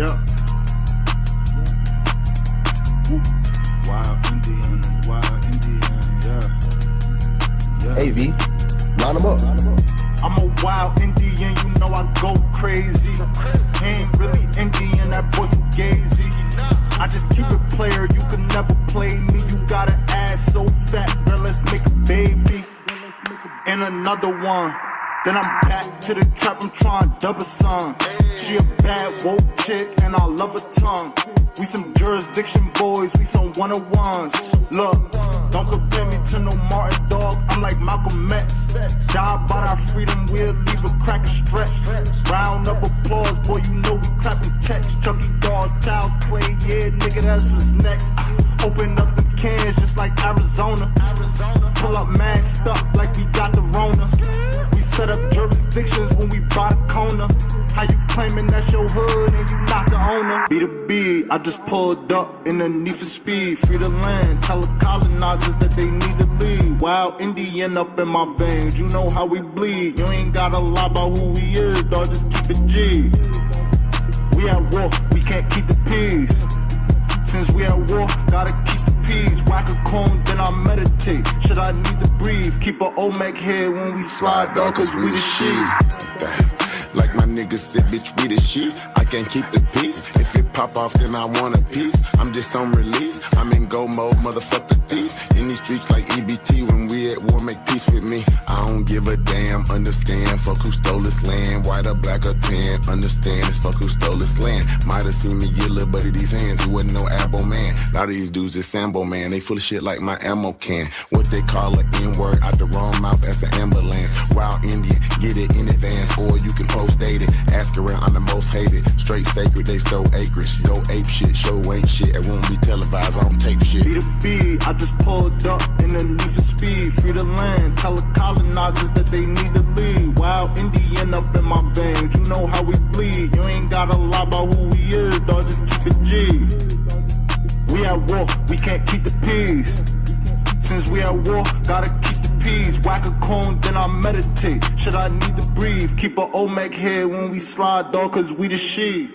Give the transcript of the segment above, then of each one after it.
Yeah. Wild Indian, yeah. Hey V, line them up. I'm a wild Indian, you know I go crazy. Ain't really Indian, that boy fugazi. I just keep it player, you can never play me. You got an ass so fat, girl, let's make a baby. And another one. Then I'm back to the trap, I'm trying double song. She a bad woke chick and I love her tongue. We some jurisdiction boys, we some one-on-ones. Look, don't compare me to no Martin dog, I'm like Malcolm X. Die about our freedom, we'll leave a crack and stretch. Round of applause, boy, you know we clapping text. Chucky dog, child's play, yeah, nigga, that's what's next. Open up the cans just like Arizona. Pull up mad stuff like we got the Rona. We set up jurisdictions when we buy the corner. How you claiming that's your hood and you not the owner? Be the B, I just pulled up in the need for speed. Free the land, tell the colonizers that they need to leave. Wild Indian up in my veins, you know how we bleed. You ain't gotta lie about who we is, dog, just keep it G. We at war, we can't keep the peace. Since we at war, gotta keep the peace. Whack a cone, then I meditate. Should I need to breathe? Keep a Olmec head when we slide, dog, cause we the shit. Like my niggas said, bitch, we the sheets. I can't keep the peace. If it pop off, then I want a piece. I'm just on release. I'm in go mode, motherfucker thief. In these streets like EBT, when we at war, make peace with me. I don't give a damn, understand. Fuck who stole this land, white or black or tan. Understand, it's fuck who stole this land. Might have seen me get a little buddy these hands. He wasn't no abo man. A lot of these dudes is Sambo man. They full of shit like my ammo can. What they call an N-word out the wrong mouth as an ambulance. Wild Indian, get it in advance, or you can post dated. Ask around, I'm the most hated. Straight sacred, they stole acreage. Go ape shit, show ain't shit. It won't be televised, I don't tape shit. Be the B, I just pulled up in the need for speed. Free the land, tell the colonizers that they need to leave. Wild Indian up in my veins, you know how we bleed. You ain't gotta lie about who we is, dog, just keep it G. We at war, we can't keep the peace. Since we at war, gotta keep the peace. Whack a cone, then I meditate. Should I need to breathe? Keep a Olmec head when we slide, dog, cause we the shit.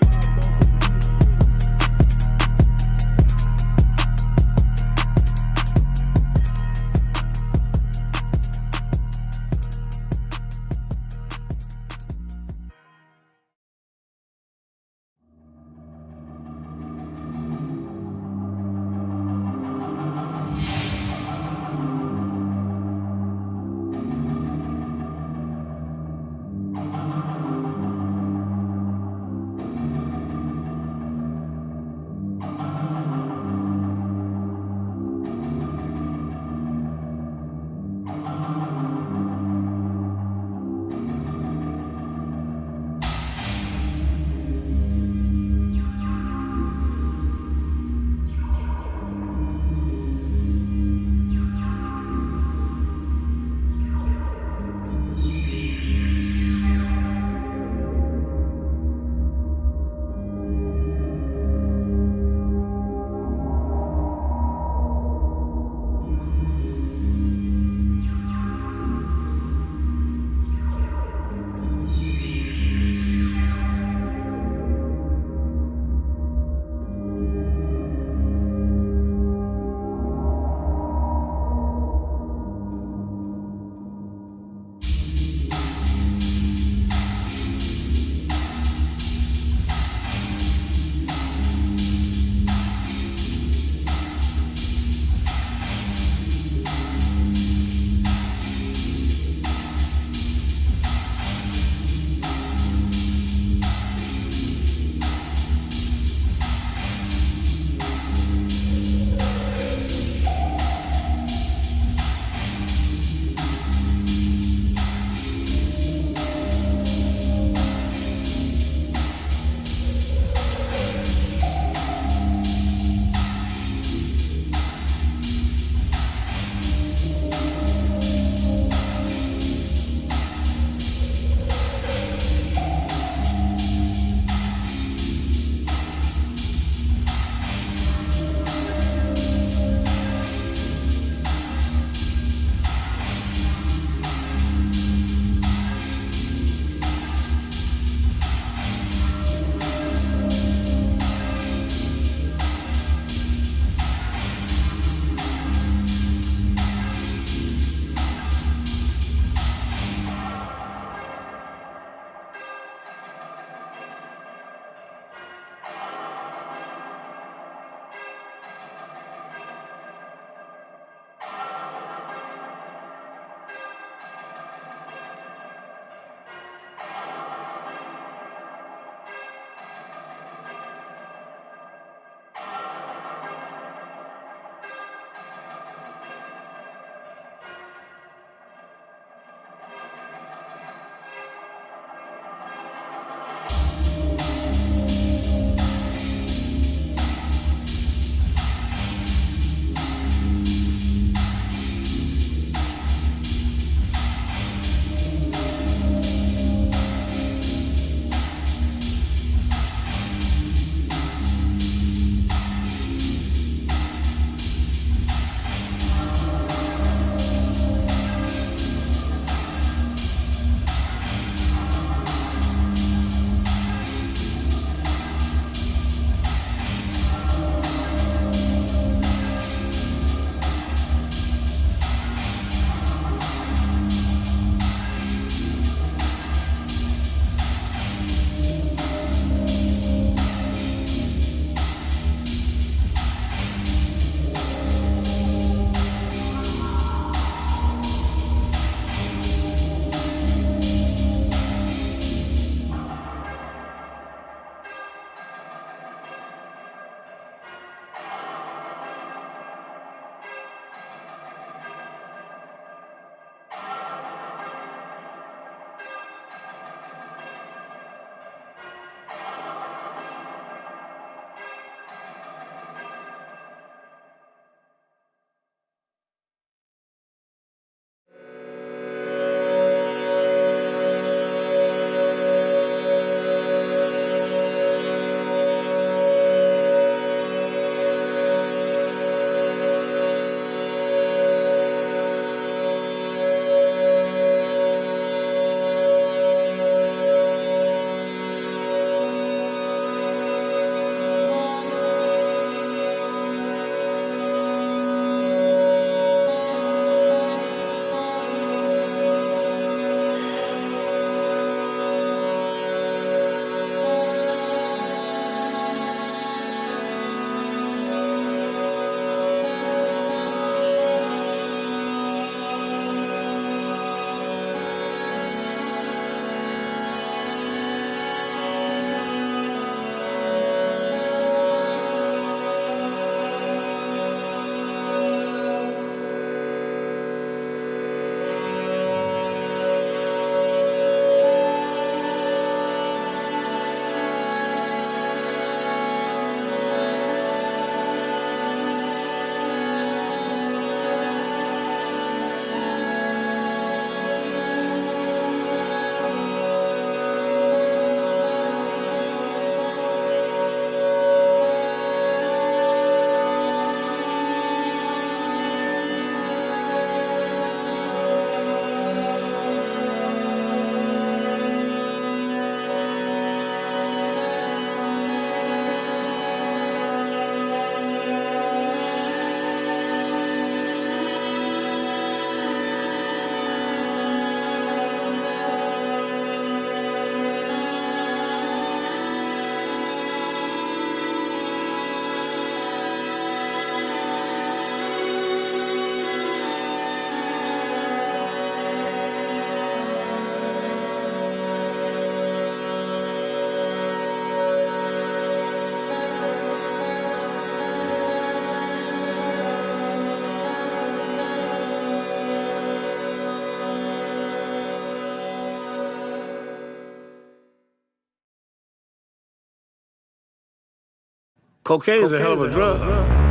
Cocaine is a hell of a drug.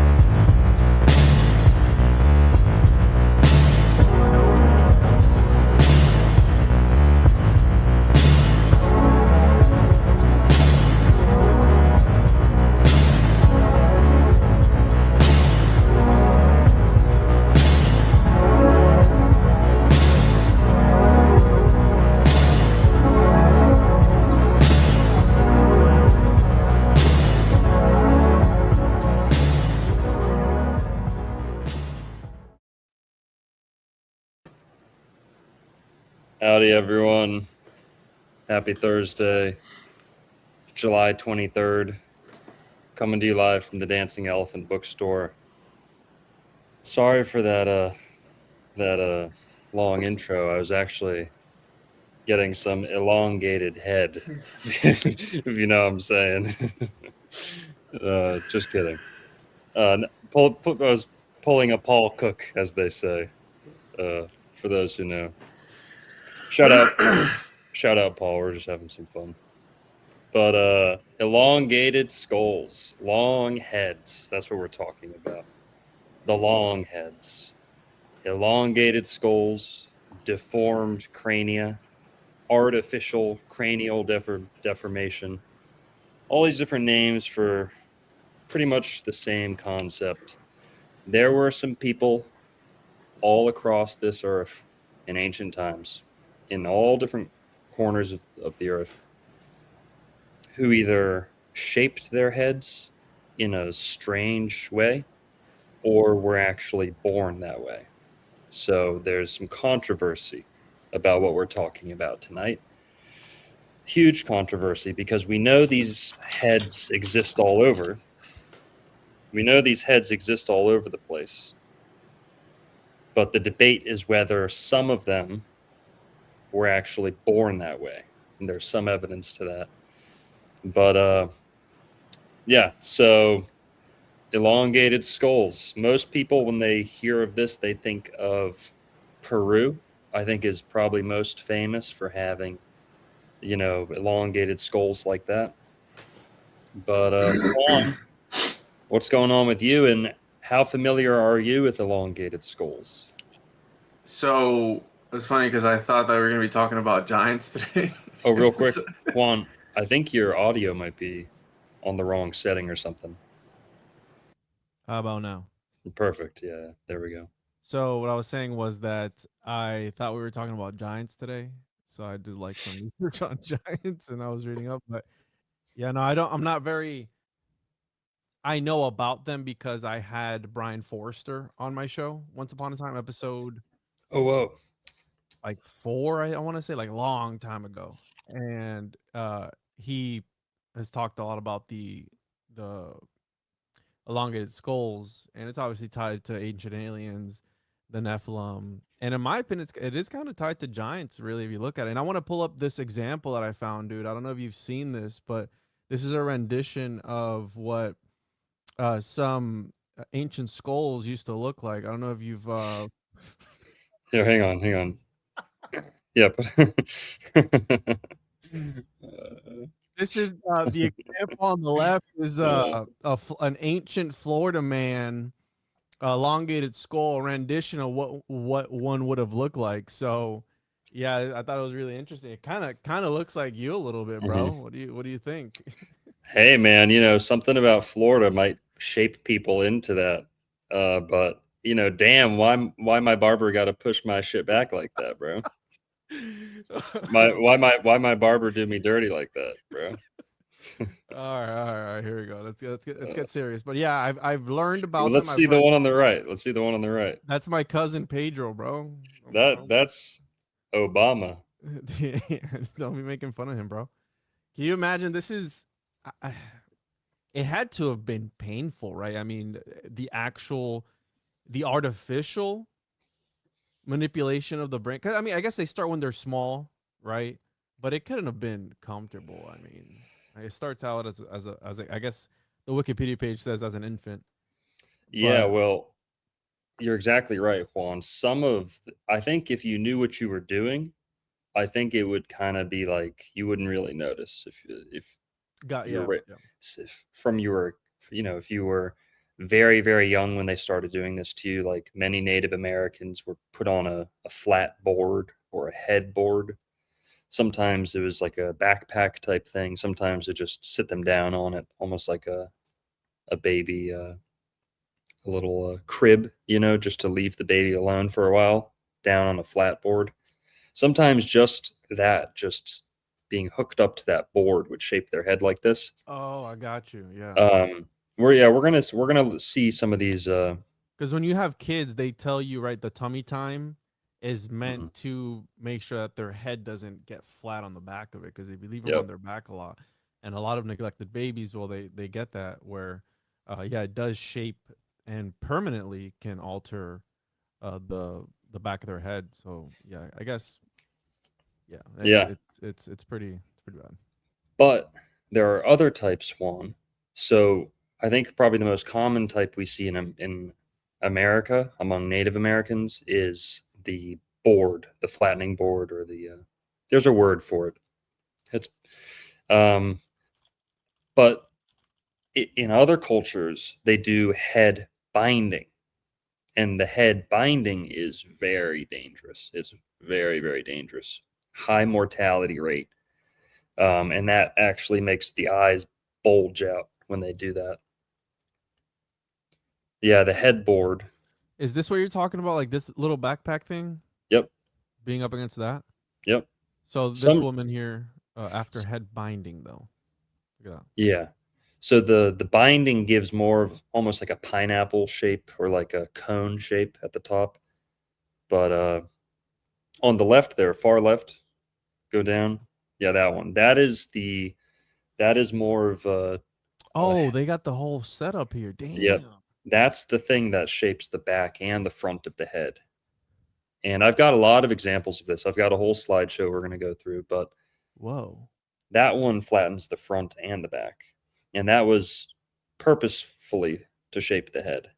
Howdy, everyone. Happy Thursday, July 23rd. Coming to you live from the Dancing Elephant Bookstore. Sorry for that long intro. I was actually getting some elongated head, if you know what I'm saying. Just kidding. I was pulling a Paul Cook, as they say, for those who know. Shout out, Paul. We're just having some fun. But elongated skulls, long heads. That's what we're talking about. The long heads. Elongated skulls, deformed crania, artificial cranial deformation. All these different names for pretty much the same concept. There were some people all across this earth in ancient times, in all different corners of the earth, who either shaped their heads in a strange way or were actually born that way. So there's some controversy about what we're talking about tonight. Huge controversy, because we know these heads exist all over. We know these heads exist all over the place. But the debate is whether some of them were actually born that way. And there's some evidence to that. But yeah, so elongated skulls. Most people, when they hear of this, they think of Peru. I think is probably most famous for having, elongated skulls like that. But Juan, what's going on with you, and how familiar are you with elongated skulls? So it's funny because I thought that we were going to be talking about giants today. Oh, real quick, Juan, I think your audio might be on the wrong setting or something. How about now? Perfect. Yeah, there we go. So what I was saying was that I thought we were talking about giants today. So I did like some research on giants and I was reading up, but yeah, no, I'm not very. I know about them because I had Brian Forrester on my show once upon a time, episode Oh, whoa. like 4, I want to say, like long time ago. And he has talked a lot about the elongated skulls, and it's obviously tied to ancient aliens, the Nephilim, and in my opinion, it is kind of tied to giants, really, if you look at it. And I want to pull up this example that I found, dude. I don't know if you've seen this, but this is a rendition of what some ancient skulls used to look like. I don't know if you've. Here, hang on. Yeah. This is the example on the left is an ancient Florida man, elongated skull rendition of what one would have looked like. So, yeah, I thought it was really interesting. It kind of looks like you a little bit, bro. Mm-hmm. What do you think? Hey, man, something about Florida might shape people into that. But damn, why my barber got to push my shit back like that, bro? Why my barber do me dirty like that, bro? all right, here we go. Let's get serious. But yeah, I've learned about let's them. see the one on the right. Let's see the one on the right. That's my cousin Pedro, bro. That's Obama. Don't be making fun of him, bro. Can you imagine? This is it had to have been painful, right? I mean, the artificial manipulation of the brain. 'Cause, I mean, I guess they start when they're small, right? But it couldn't have been comfortable. I mean, it starts out as a I guess the Wikipedia page says as an infant. Yeah, well, you're exactly right, Juan. I think if you knew what you were doing, I think it would kind of be like you wouldn't really notice if you know, if you were very, very young when they started doing this to you, like many Native Americans were put on a flat board or a headboard. Sometimes it was like a backpack type thing. Sometimes it just sit them down on it, almost like a baby, a little crib, you know, just to leave the baby alone for a while down on a flat board. Sometimes just that, just being hooked up to that board would shape their head like this. Oh, I got you. Yeah. We're gonna see some of these. Because when you have kids, they tell you, right, the tummy time is Mhm. meant to make sure that their head doesn't get flat on the back of it. Because if you leave them Yep. on their back a lot, and a lot of neglected babies, well, they get that where, yeah, it does shape and permanently can alter the back of their head. So yeah, I guess, yeah, Yeah. it's pretty bad. But there are other types, Juan. So I think probably the most common type we see in America among Native Americans is the board, the flattening board, or there's a word for it. It's um, but in other cultures they do head binding, and the head binding is very dangerous. It's very, very dangerous. High mortality rate. And that actually makes the eyes bulge out when they do that. Yeah, the headboard. Is this what you're talking about? Like this little backpack thing Yep, being up against that? yep. So this Some, woman here, after head binding though. Look at that. yeah. So the binding gives more of almost like a pineapple shape or like a cone shape at the top. But on the left there, far left, go down. Yeah, that one. That is more of a Oh, they got the whole setup here. Damn. yep. That's the thing that shapes the back and the front of the head. And I've got a lot of examples of this. I've got a whole slideshow we're going to go through, but Whoa. that one flattens the front and the back. And that was purposefully to shape the head.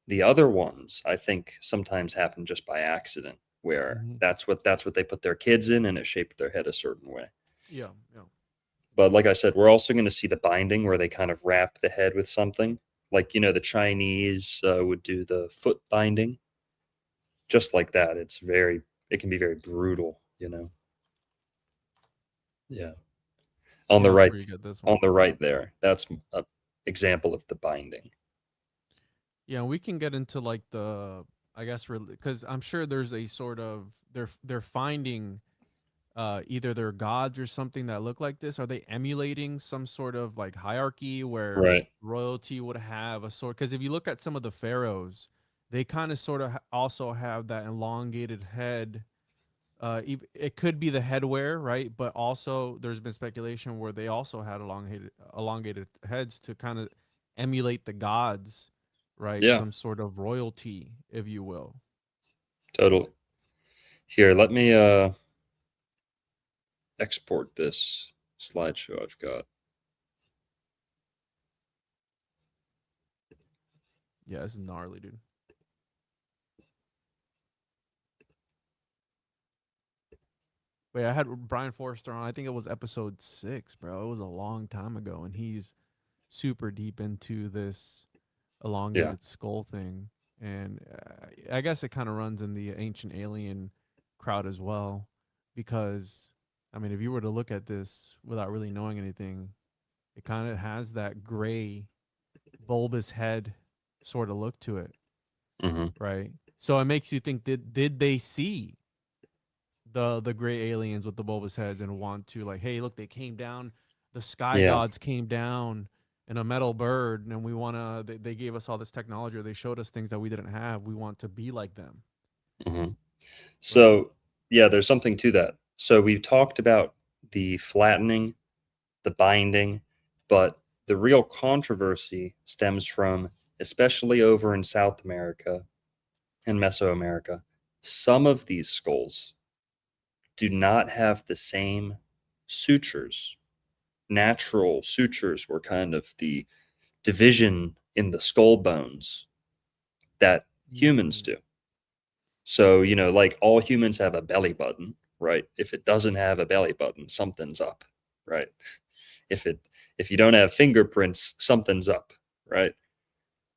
The other ones, I think, sometimes happen just by accident, where Mhm. that's what they put their kids in, and it shaped their head a certain way. Yeah, yeah. But like I said, we're also going to see the binding where they kind of wrap the head with something. Like, you know, the Chinese would do the foot binding. Just like that. It can be very brutal, you know. Yeah. On Yeah, the that's right, where you get this on one. the right there. That's an example of the binding. Yeah, we can get into like the, I guess, because I'm sure there's a sort of they're finding either their gods or something that look like this. Are they emulating some sort of like hierarchy where Right. royalty would have a sort? Because if you look at some of the pharaohs, they kind of sort of also have that elongated head. It could be the headwear, right? But also, there's been speculation where they also had elongated heads to kind of emulate the gods, right? Yeah, Some sort of royalty, if you will. totally. Here, let me export this slideshow I've got. Yeah, this is gnarly, dude. Wait, I had Brian Forrester on. I think it was episode 6, bro. It was a long time ago, and he's super deep into this elongated skull thing. And I guess it kind of runs in the ancient alien crowd as well, because I mean, if you were to look at this without really knowing anything, it kind of has that gray, bulbous head sort of look to it, Mm-hmm. right? So it makes you think, did they see the gray aliens with the bulbous heads and want to, like, hey, look, they came down, the sky Yeah. gods came down in a metal bird, and we want to, they gave us all this technology, or they showed us things that we didn't have, we want to be like them. Mm-hmm. So, yeah, there's something to that. So we've talked about the flattening, the binding, but the real controversy stems from, especially over in South America and Mesoamerica, some of these skulls do not have the same sutures. Natural sutures were kind of the division in the skull bones that humans do. So, you know, like all humans have a belly button, right? If it doesn't have a belly button, something's up, right? If you don't have fingerprints, something's up. right?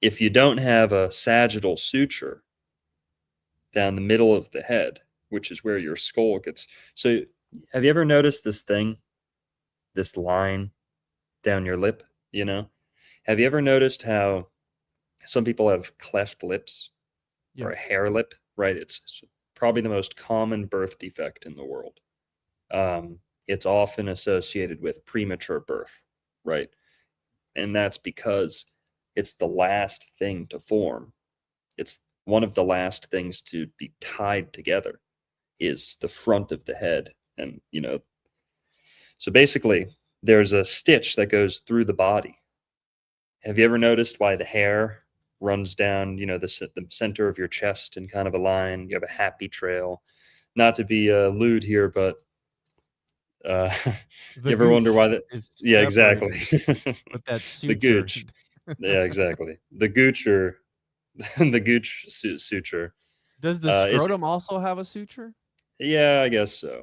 If you don't have a sagittal suture down the middle of the head, which is where your skull gets. So, have you ever noticed this thing, this line down your lip? You know, have you ever noticed how some people have cleft lips or Yeah. a hair lip? Right, it's probably the most common birth defect in the world. It's often associated with premature birth, right? And that's because it's the last thing to form. It's one of the last things to be tied together is the front of the head. And, so basically, there's a stitch that goes through the body. Have you ever noticed why the hair runs down, the center of your chest in kind of a line? You have a happy trail. Not to be lewd here, but uh, The you ever wonder gooch why that? is Yeah, exactly. separated with that The suture. gooch. Yeah, exactly. The goocher, the gooch suture. Does the Is scrotum also have a suture? Yeah, I guess so.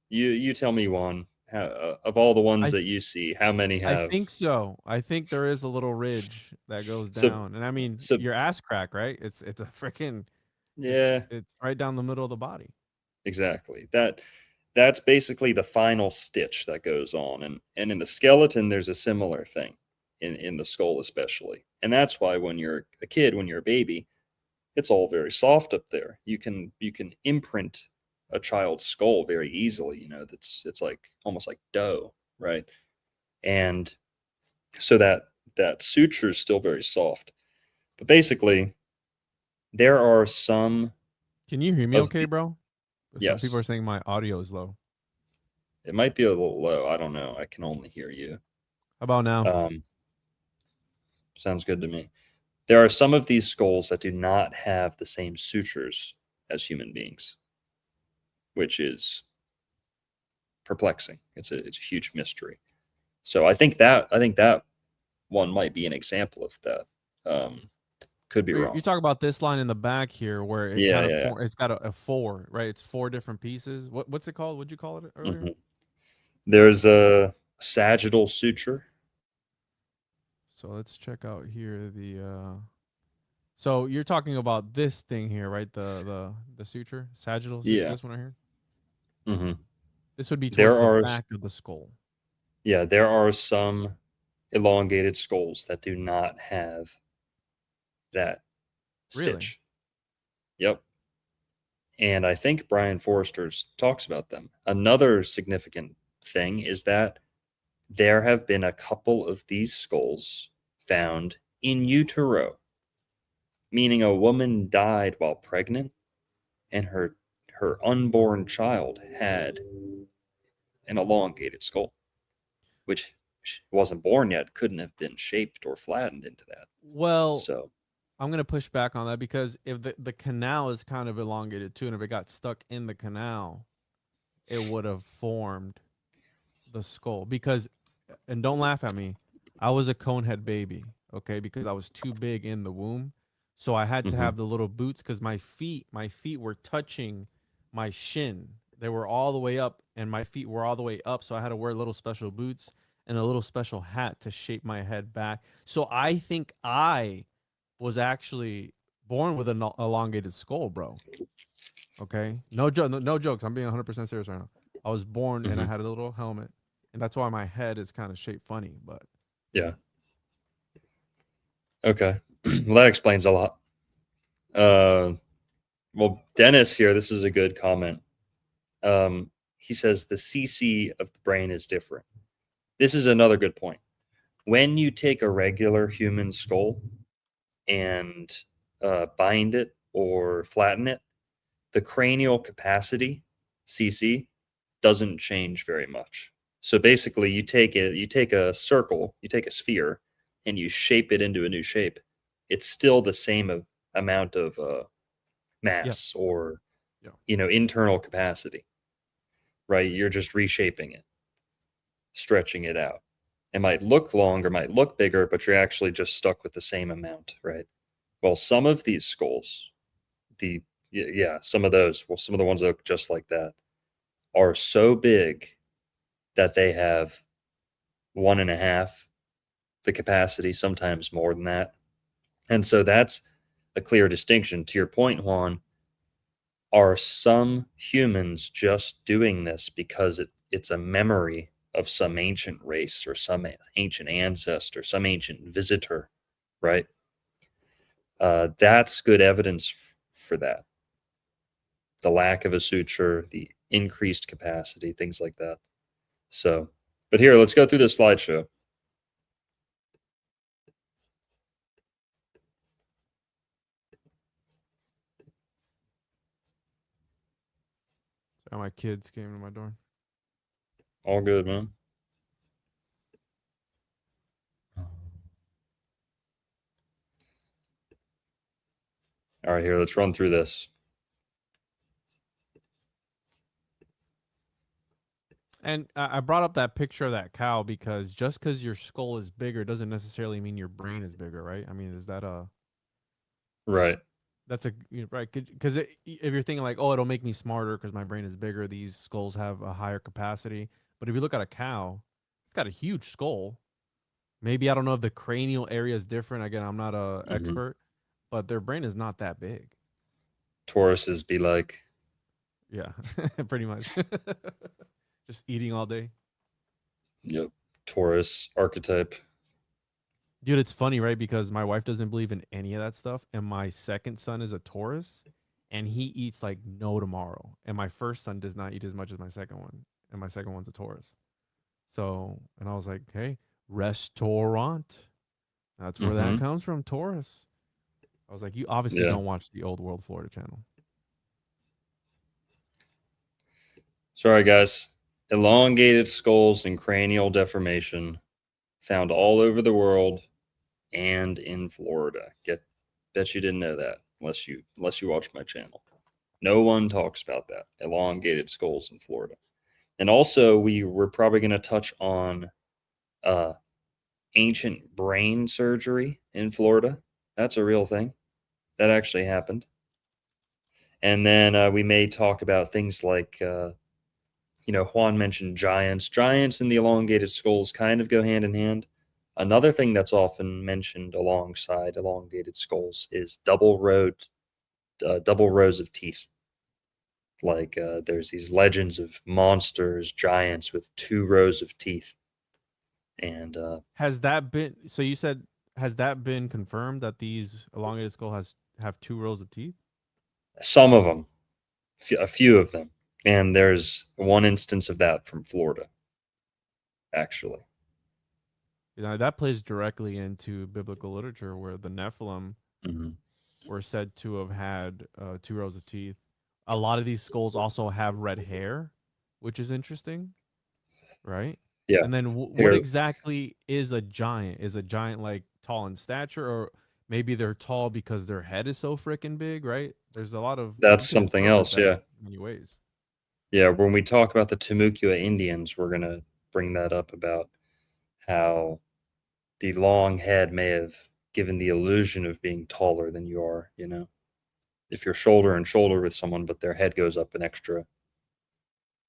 You tell me one. Of all the ones I that you see, how many I have? think so. I think there is a little ridge that goes So down. And I mean, so your ass crack, right? It's a freaking yeah, it's right down the middle of the body. exactly. That's basically the final stitch that goes on, and in the skeleton, there's a similar thing in the skull especially, and that's why when you're a kid, when you're a baby, it's all very soft up there. You can imprint a child's skull very easily. It's like almost like dough, right? And so that suture is still very soft. But basically, there are some Can you hear me of okay, the bro? Some yes, people are saying my audio is low. it might be a little low. I don't know. I can only hear you. How about now? Um, Sounds good to me. There are some of these skulls that do not have the same sutures as human beings, which is perplexing. It's a huge mystery. So I think that one might be an example of that. Could be You wrong. talk about this line in the back here where it Yeah, kind of yeah. it's got a four, right? It's four different pieces. What's it called? What'd you call it earlier? Mhm. There's a sagittal suture. So let's check out here so you're talking about this thing here, right? The suture, sagittal suture, Yeah. this one right here. hmm This would be towards There the are back of the skull. there are some elongated skulls that do not have that Really? stitch. Yep. And I think Brian Forrester's talks about them. Another significant thing is that there have been a couple of these skulls found in utero, meaning a woman died while pregnant and her unborn child had an elongated skull, which wasn't born yet, couldn't have been shaped or flattened into that. Well, So, I'm gonna push back on that because if the canal is kind of elongated too, and if it got stuck in the canal, it would have formed the skull. Because, and don't laugh at me, I was a conehead baby, okay, because I was too big in the womb, so I had to mhm. have the little boots because my feet were touching my shin. They were all the way up, and my feet were all the way up, so I had to wear little special boots and a little special hat to shape my head back. So I think I was actually born with an elongated skull, bro. Okay, no jokes. I'm being 100% serious right now. I was born and I Mhm. had a little helmet, and that's why my head is kind of shaped funny. But Yeah. Okay. Well, that explains a lot. Uh, well, Dennis here, this is a good comment. He says the CC of the brain is different. This is another good point. When you take a regular human skull and bind it or flatten it, the cranial capacity, CC, doesn't change very much. So basically, you take a circle, you take a sphere, and you shape it into a new shape. It's still the same amount of yeah, mass or yeah, internal capacity, right? You're just reshaping it, stretching it out. It might look longer, might look bigger, but you're actually just stuck with the same amount, right? Well, some of these skulls, some of those, well, some of the ones that look just like that, are so big that they have 1.5 the capacity, sometimes more than that. And so that's a clear distinction. To your point, Juan, are some humans just doing this because it's a memory of some ancient race or some ancient ancestor, some ancient visitor, right? That's good evidence for that. The lack of a suture, the increased capacity, things like that. So, but here, let's go through this slideshow. So my kids came to my door. All good, man. All right, here, let's run through this. And I brought up that picture of that cow because just because your skull is bigger doesn't necessarily mean your brain is bigger, right? I mean, is that a Right. that's a right? Because if you're thinking like, oh, it'll make me smarter because my brain is bigger, these skulls have a higher capacity. But if you look at a cow, it's got a huge skull. Maybe I don't know if the cranial area is different. Again, I'm not a expert, but their brain is not that big. Tauruses be like, Yeah, pretty much. Just eating all day. yep, Taurus archetype. Dude, it's funny, right? Because my wife doesn't believe in any of that stuff, and my second son is a Taurus, and he eats like no tomorrow. And my first son does not eat as much as my second one, and my second one's a Taurus. So, and I was like, hey, restaurant. That's where that comes from, Taurus. I was like, you obviously don't watch the Old World Florida channel. Sorry, guys. Elongated skulls and cranial deformation found all over the world and in Florida. Bet you didn't know that unless you watch my channel. No one talks about that. Elongated skulls in Florida. And also we're probably going to touch on ancient brain surgery in Florida. That's a real thing. That actually happened. And then we may talk about things like Juan mentioned giants. Giants and the elongated skulls kind of go hand in hand. Another thing that's often mentioned alongside elongated skulls is double rows of teeth. Like there's these legends of monsters, giants with 2 rows of teeth. And has that been? So you said, has that been confirmed that these elongated skull have 2 rows of teeth? Some of them, a few of them. And there's one instance of that from Florida, actually. That plays directly into biblical literature where the Nephilim were said to have had 2 rows of teeth. A lot of these skulls also have red hair, which is interesting, right? Yeah. And then what exactly is a giant? Is a giant like tall in stature, or maybe they're tall because their head is so freaking big, right? There's a lot of that's something else, yeah. In many ways. Yeah, when we talk about the Timucua Indians, we're gonna bring that up about how the long head may have given the illusion of being taller than you are, If you're shoulder and shoulder with someone, but their head goes up an extra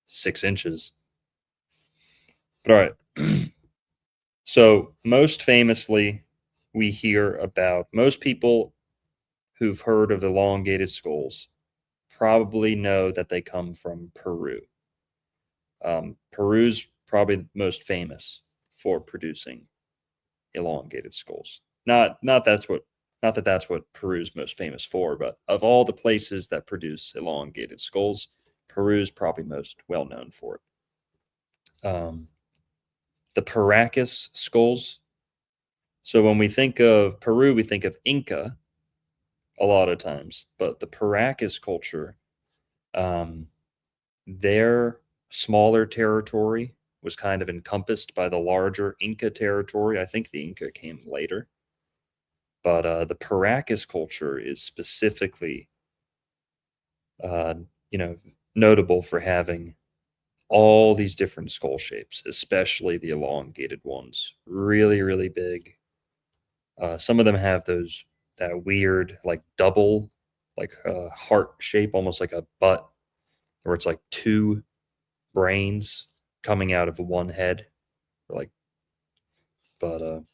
6 inches. But all right. So most famously, we hear about most people who've heard of elongated skulls probably know that they come from Peru. Peru's probably most famous for producing elongated skulls. Not that that's what Peru's most famous for, but of all the places that produce elongated skulls, Peru's probably most well known for it. The Paracas skulls. So when we think of Peru, we think of Inca a lot of times, but the Paracas culture, their smaller territory was kind of encompassed by the larger Inca territory. I think the Inca came later. But the Paracas culture is specifically, notable for having all these different skull shapes, especially the elongated ones. Really, really big. Some of them have that weird, like double, like heart shape, almost like a butt, where it's like 2 brains coming out of one head. But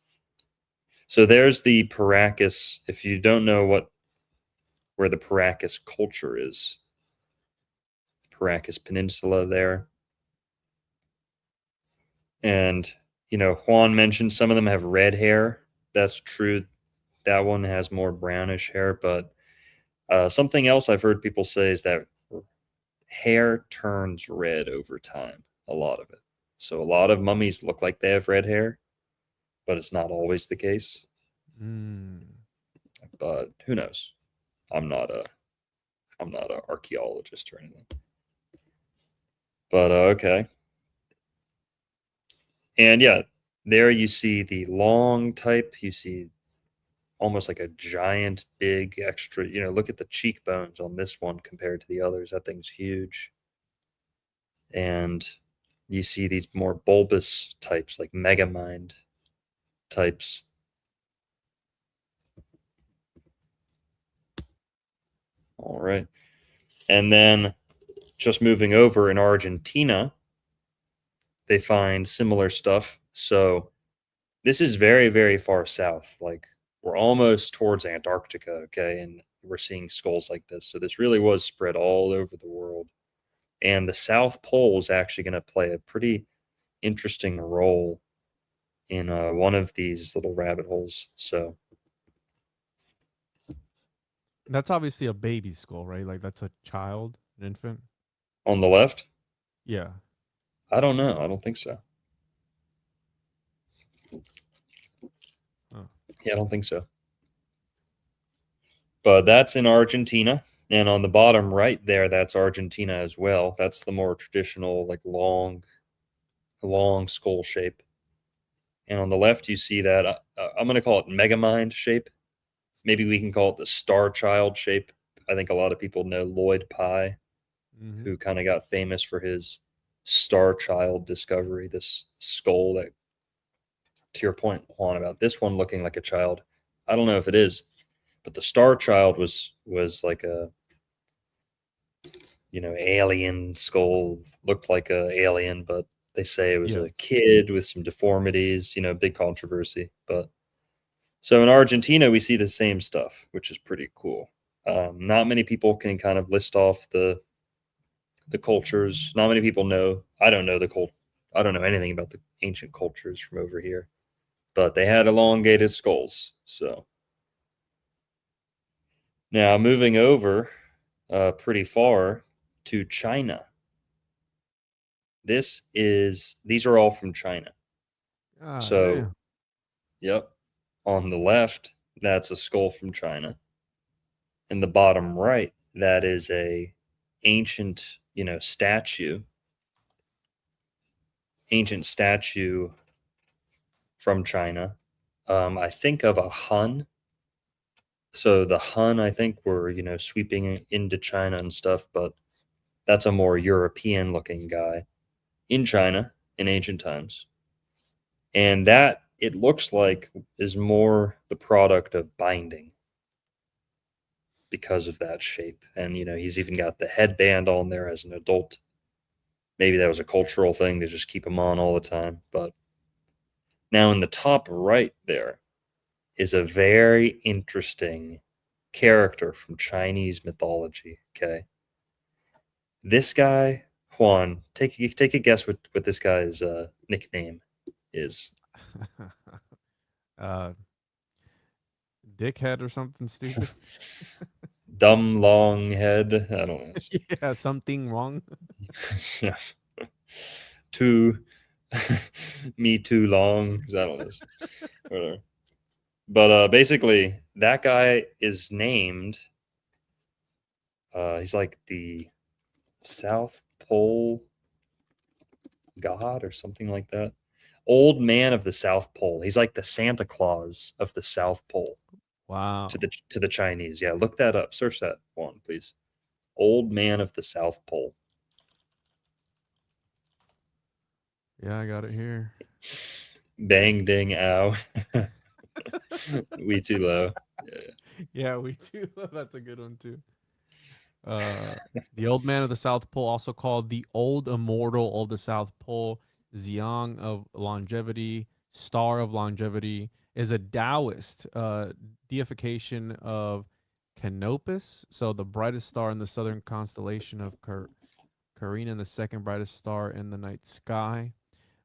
So there's the Paracas. If you don't know where the Paracas culture is, Paracas Peninsula there. And, Juan mentioned some of them have red hair. That's true. That one has more brownish hair. But something else I've heard people say is that hair turns red over time, a lot of it. So a lot of mummies look like they have red hair, but it's not always the case. But who knows? I'm not an archaeologist or anything. But okay. And yeah, there you see the long type. You see almost like a giant, big, extra. Look at the cheekbones on this one compared to the others. That thing's huge. And you see these more bulbous types, like Megamind types. All right. And then just moving over in Argentina, they find similar stuff. So this is very, very far south. Like we're almost towards Antarctica, okay? And we're seeing skulls like this. So this really was spread all over the world. And the South Pole is actually going to play a pretty interesting role in one of these little rabbit holes. So That's obviously a baby skull, right? Like that's a child, an infant. on the left, Yeah. I don't know. I don't think so. Oh. Yeah, I don't think so. But that's in Argentina. And on the bottom right there, that's Argentina as well. That's the more traditional, like long skull shape. And on the left, you see that I'm going to call it Megamind shape. Maybe we can call it the Star Child shape. I think a lot of people know Lloyd Pye, who kind of got famous for his Star Child discovery, this skull that, to your point, Juan, about this one looking like a child. I don't know if it is, but the Star Child was like a, alien skull, looked like a alien, but they say it was a kid with some deformities, big controversy. But so in Argentina, we see the same stuff, which is pretty cool. Not many people can kind of list off the cultures. Not many people know. I don't know I don't know anything about the ancient cultures from over here, but they had elongated skulls. So now moving over pretty far to China. These are all from China. So, damn. Yep. On the left, that's a skull from China. In the bottom right, that is a ancient, statue. Ancient statue from China. I think of a Hun. So the Hun, I think, were, sweeping into China and stuff, but that's a more European looking guy in China in ancient times. And that, it looks like, is more the product of binding because of that shape. And, he's even got the headband on there as an adult. Maybe that was a cultural thing to just keep him on all the time. But now in the top right there is a very interesting character from Chinese mythology, okay? This guy, Juan, take a guess what this guy's nickname is. Dickhead or something stupid. Dumb long head. I don't know. Yeah, something wrong. Yeah. Me too long. I don't know. Whatever. But basically, that guy is named. He's like the South Pole god or something like that. Old man of the South Pole. He's like the Santa Claus of the South Pole. Wow. To the Chinese. Yeah, look that up. Search that one, please. Old man of the South Pole. Yeah, I got it here. Bang ding ow. We too low. Yeah, we too. That's a good one too. The old man of the South Pole, also called the old immortal of the South Pole, Xiang of longevity, star of longevity. is a Taoist deification of Canopus, so the brightest star in the southern constellation of Carina, and the second brightest star in the night sky.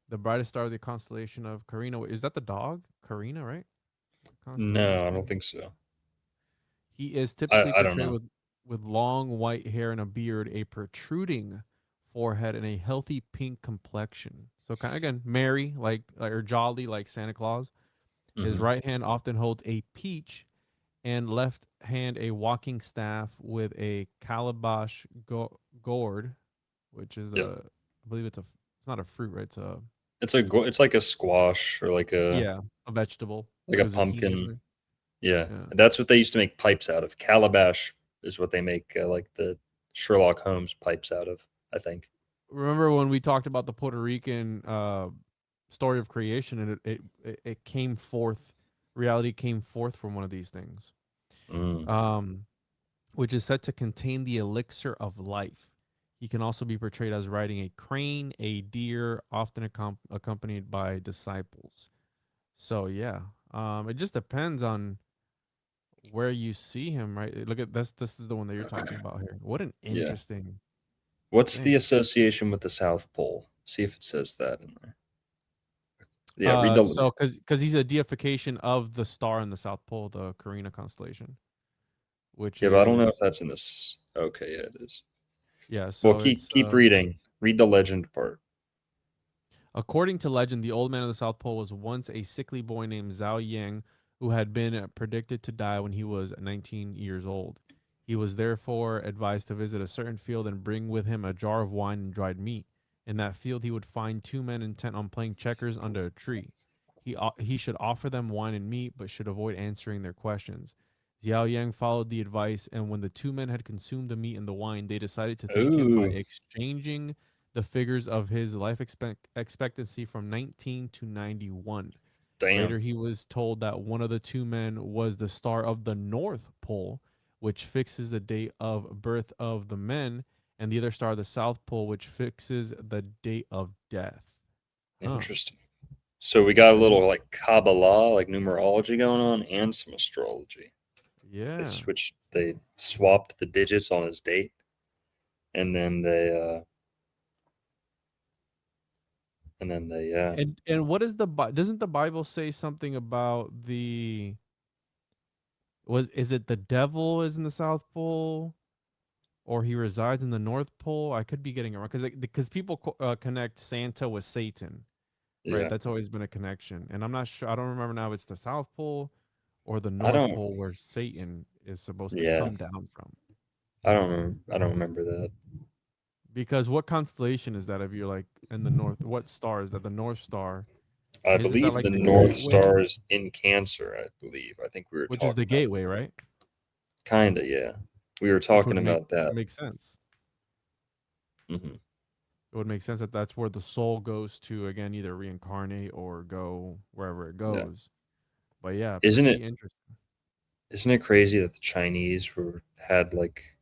The brightest star of the constellation of Carina, is that the dog? Carina, right? No, I Constellation. don't think so. He is typically I don't portrayed know. with long white hair and a beard, a protruding forehead, and a healthy pink complexion. So kind of again, merry like or jolly like Santa Claus. His Hmm. right hand often holds a peach, and left hand a walking staff with a calabash gourd, which is Yep. I believe it's not a fruit, right? It's like a squash or Yeah, a vegetable, like like a a zucchini or pumpkin. something. Yeah, Yeah. and that's what they used to make pipes out of. Calabash is what they make like the Sherlock Holmes pipes out of, I think. Remember when we talked about the Puerto Rican story of creation, and it came forth, reality came forth from one of these things, Mm. um, which is said to contain the elixir of life. He can also be portrayed as riding a crane, a deer, often accompanied by disciples. So yeah, it just depends on where you see him, right? Look at this is the one that you're talking about here. What an Yeah. interesting What's the thing. association with the South Pole? See if it says that in there. Yeah, read the. So because he's a deification of the star in the South Pole, the Carina constellation, which Yeah, but I don't know if is that's in this. Okay, yeah, it is. yeah. Well, So keep reading. Read the legend part. according to legend, the old man of the South Pole was once a sickly boy named Zhao Yang, who had been predicted to die when he was 19 years old. He was therefore advised to visit a certain field and bring with him a jar of wine and dried meat. In that field, he would find two men intent on playing checkers under a tree. He should offer them wine and meat, but should avoid answering their questions. Xiao Yang followed the advice, and when the two men had consumed the meat and the wine, they decided to thank him by Ooh, exchanging the figures of his life expectancy from 19 to 91. Later, damn. he was told that one of the two men was the star of the North Pole, which fixes the date of birth of the men, and the other star, the South Pole, which fixes the date of death. Huh. Interesting. So we got a Very little like Kabbalah, like numerology going on, and some astrology. yeah. They swapped the digits on his date, and then they yeah. And what is doesn't the Bible say something about the was is it the devil is in the South Pole or he resides in the North Pole? I could be getting it wrong because people connect Santa with Satan, right? Yeah. That's always been a connection, and I'm not sure. I don't remember now if it's the South Pole or the I North don't Pole where Satan is supposed to yeah. come down from. I don't remember that. Because what constellation is that? If you're like in the north, what star is that? The North Star. I Isn't that believe like the the North gateway? Star is in Cancer, I believe. I think we were Which is the talking about gateway, right? kinda, yeah. We were Which talking would about that. make sense. Hmm. It would make sense that that's where the soul goes to again, either reincarnate or go wherever it Yeah. goes. But yeah, Isn't pretty it interesting. isn't it crazy that the Chinese had like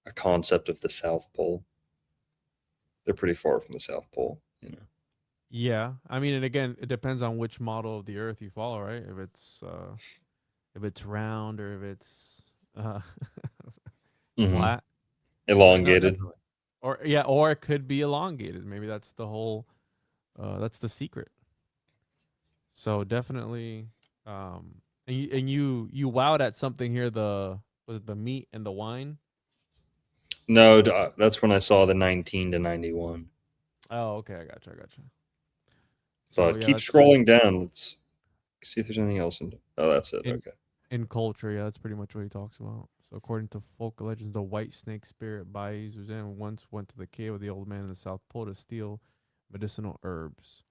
a concept of the South Pole? They're pretty far from the South Pole, you know. Yeah, I mean, and again, it depends on which model of the Earth you follow, right? If it's round or if it's uh Hmm. flat. Yeah, no, Elongated. definitely. Or yeah, or it could be elongated. Maybe that's the whole that's the secret. So definitely and you wowed at something here, the was it the meat and the wine? No, that's when I saw the 19 to 91. Oh, okay, I gotcha. So But yeah, keep that's pretty scrolling down. Let's see if there's anything else in. Oh, that's it. in Okay. in culture, yeah, that's pretty much what he talks about. So according to folk legends, the white snake spirit Baizuzan once went to the cave of the old man in the South Pole to steal medicinal herbs.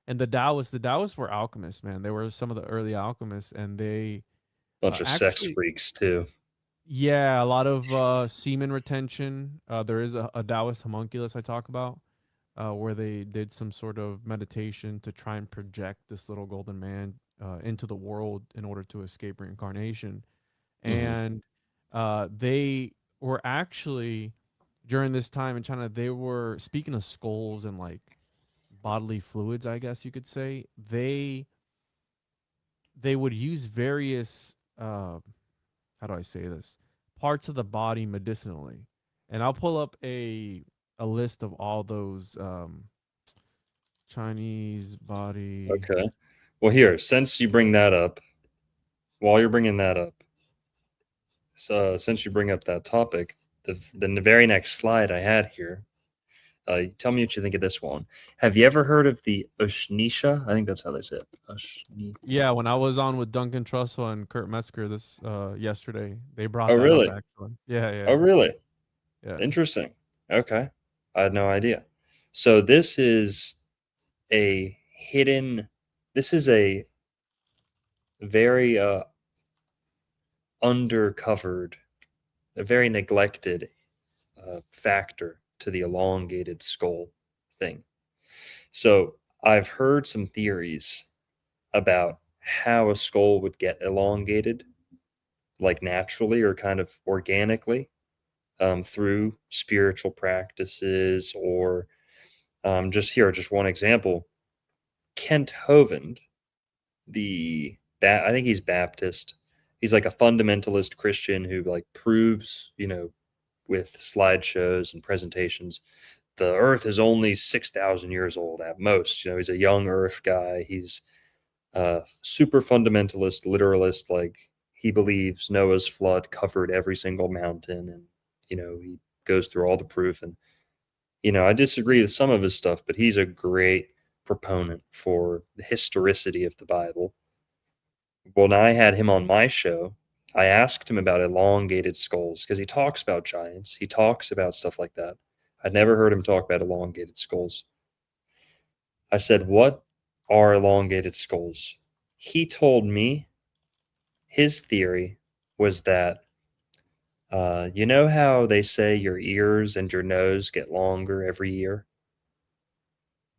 And the Taoists were alchemists, man. They were some of the early alchemists, and they Bunch of sex actually, freaks too. yeah, a lot of semen retention. There is a Taoist homunculus I talk about, where they did some sort of meditation to try and project this little golden man into the world in order to escape reincarnation. Hmm. And they were actually during this time in China, they were speaking of skulls and like bodily fluids, I guess you could say. they would use various how do I say this, parts of the body medicinally. And I'll pull up a list of all those Chinese body. Okay. Well, here, since you bring that up, while you're bringing that up, so since you bring up that topic, the very next slide I had here, tell me what you think of this one. Have you ever heard of the Ushnisha? I think that's how they say it. Yeah, when I was on with Duncan Trussell and Kurt Metzger this yesterday, they brought Oh, that up really? actually. Yeah, Oh, yeah, really? yeah. Interesting. Okay. I had no idea. So this is a hidden, this is a very undercovered, a very neglected factor to the elongated skull thing. So I've heard some theories about how a skull would get elongated, like naturally or kind of organically, through spiritual practices or just one example. Kent Hovind, I think he's Baptist. He's like a fundamentalist Christian who like proves, with slideshows and presentations, the Earth is only 6,000 years old at most. He's a young Earth guy. He's super fundamentalist, literalist. Like he believes Noah's flood covered every single mountain, and he goes through all the proof. And I disagree with some of his stuff, but he's a great proponent for the historicity of the Bible. When I had him on my show, I asked him about elongated skulls because he talks about giants. He talks about stuff like that. I'd never heard him talk about elongated skulls. I said, "What are elongated skulls?" He told me his theory was that, you know how they say your ears and your nose get longer every year?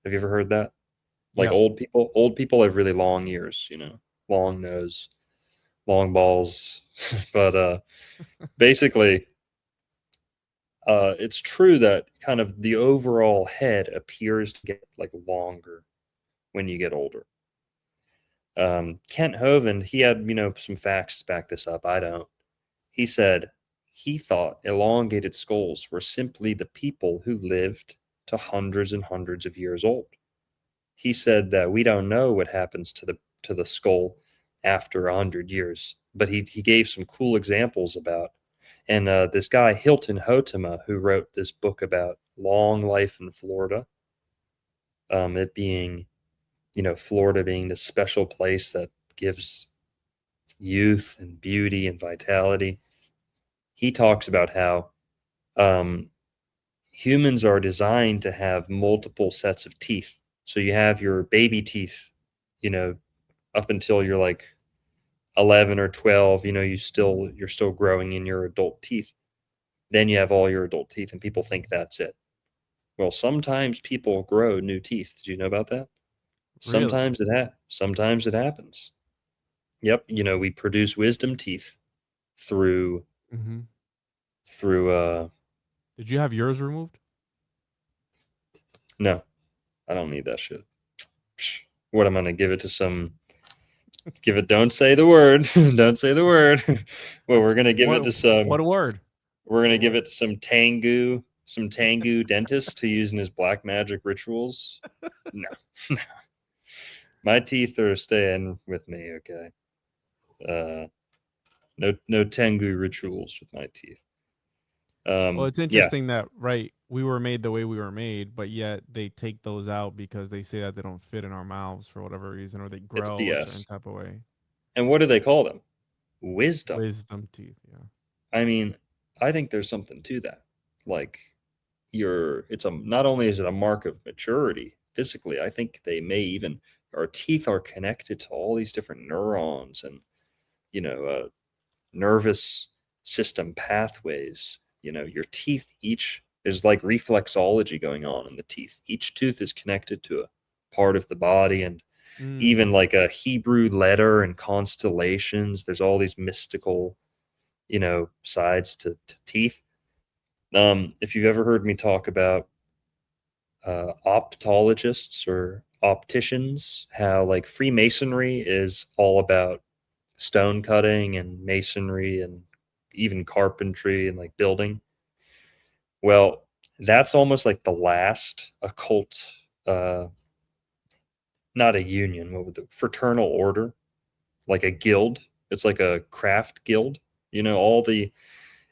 Have you ever heard that? Like Yep. old people have really long ears, long nose, long balls. But basically, it's true that kind of the overall head appears to get like longer when you get older. Kent Hovind, he had, some facts to back this up. I don't. He said he thought elongated skulls were simply the people who lived to hundreds and hundreds of years old. He said that we don't know what happens to the skull after 100 years, but he gave some cool examples about. And this guy Hilton Hotema, who wrote this book about long life in Florida, it being, Florida being this special place that gives youth and beauty and vitality. He talks about how humans are designed to have multiple sets of teeth. So you have your baby teeth, up until you're like 11 or 12, you're still growing in your adult teeth. Then you have all your adult teeth, and people think that's it. Well, sometimes people grow new teeth. Did you know about that? Really? Sometimes it happens. Yep, we produce wisdom teeth through Mm-hmm. through Did you have yours removed? no, I don't need that shit. Psh, what am I gonna give it to some? Don't say the word. Don't say the word. Well, we're gonna give it to some. What a word. We're gonna give it to some Tengu dentist to use in his black magic rituals. No, no. My teeth are staying with me. Okay. No Tengu rituals with my teeth. Well, it's Yeah, interesting that we were made the way we were made, but yet they take those out because they say that they don't fit in our mouths for whatever reason, or they it's grow a certain BS. type of way. And what do they call them? Wisdom. Wisdom teeth, yeah. I mean, I think there's something to that. Like not only is it a mark of maturity physically, I think they may even, our teeth are connected to all these different neurons and, nervous system pathways. Your teeth each, there's like reflexology going on in the teeth. Each tooth is connected to a part of the body, and even like a Hebrew letter and constellations. There's all these mystical, sides to teeth. If you've ever heard me talk about optologists or opticians, how like Freemasonry is all about stone cutting and masonry and even carpentry and like building. Well, that's almost like the last occult, uh, not a union, what would the fraternal order, like a guild. It's like a craft guild. All the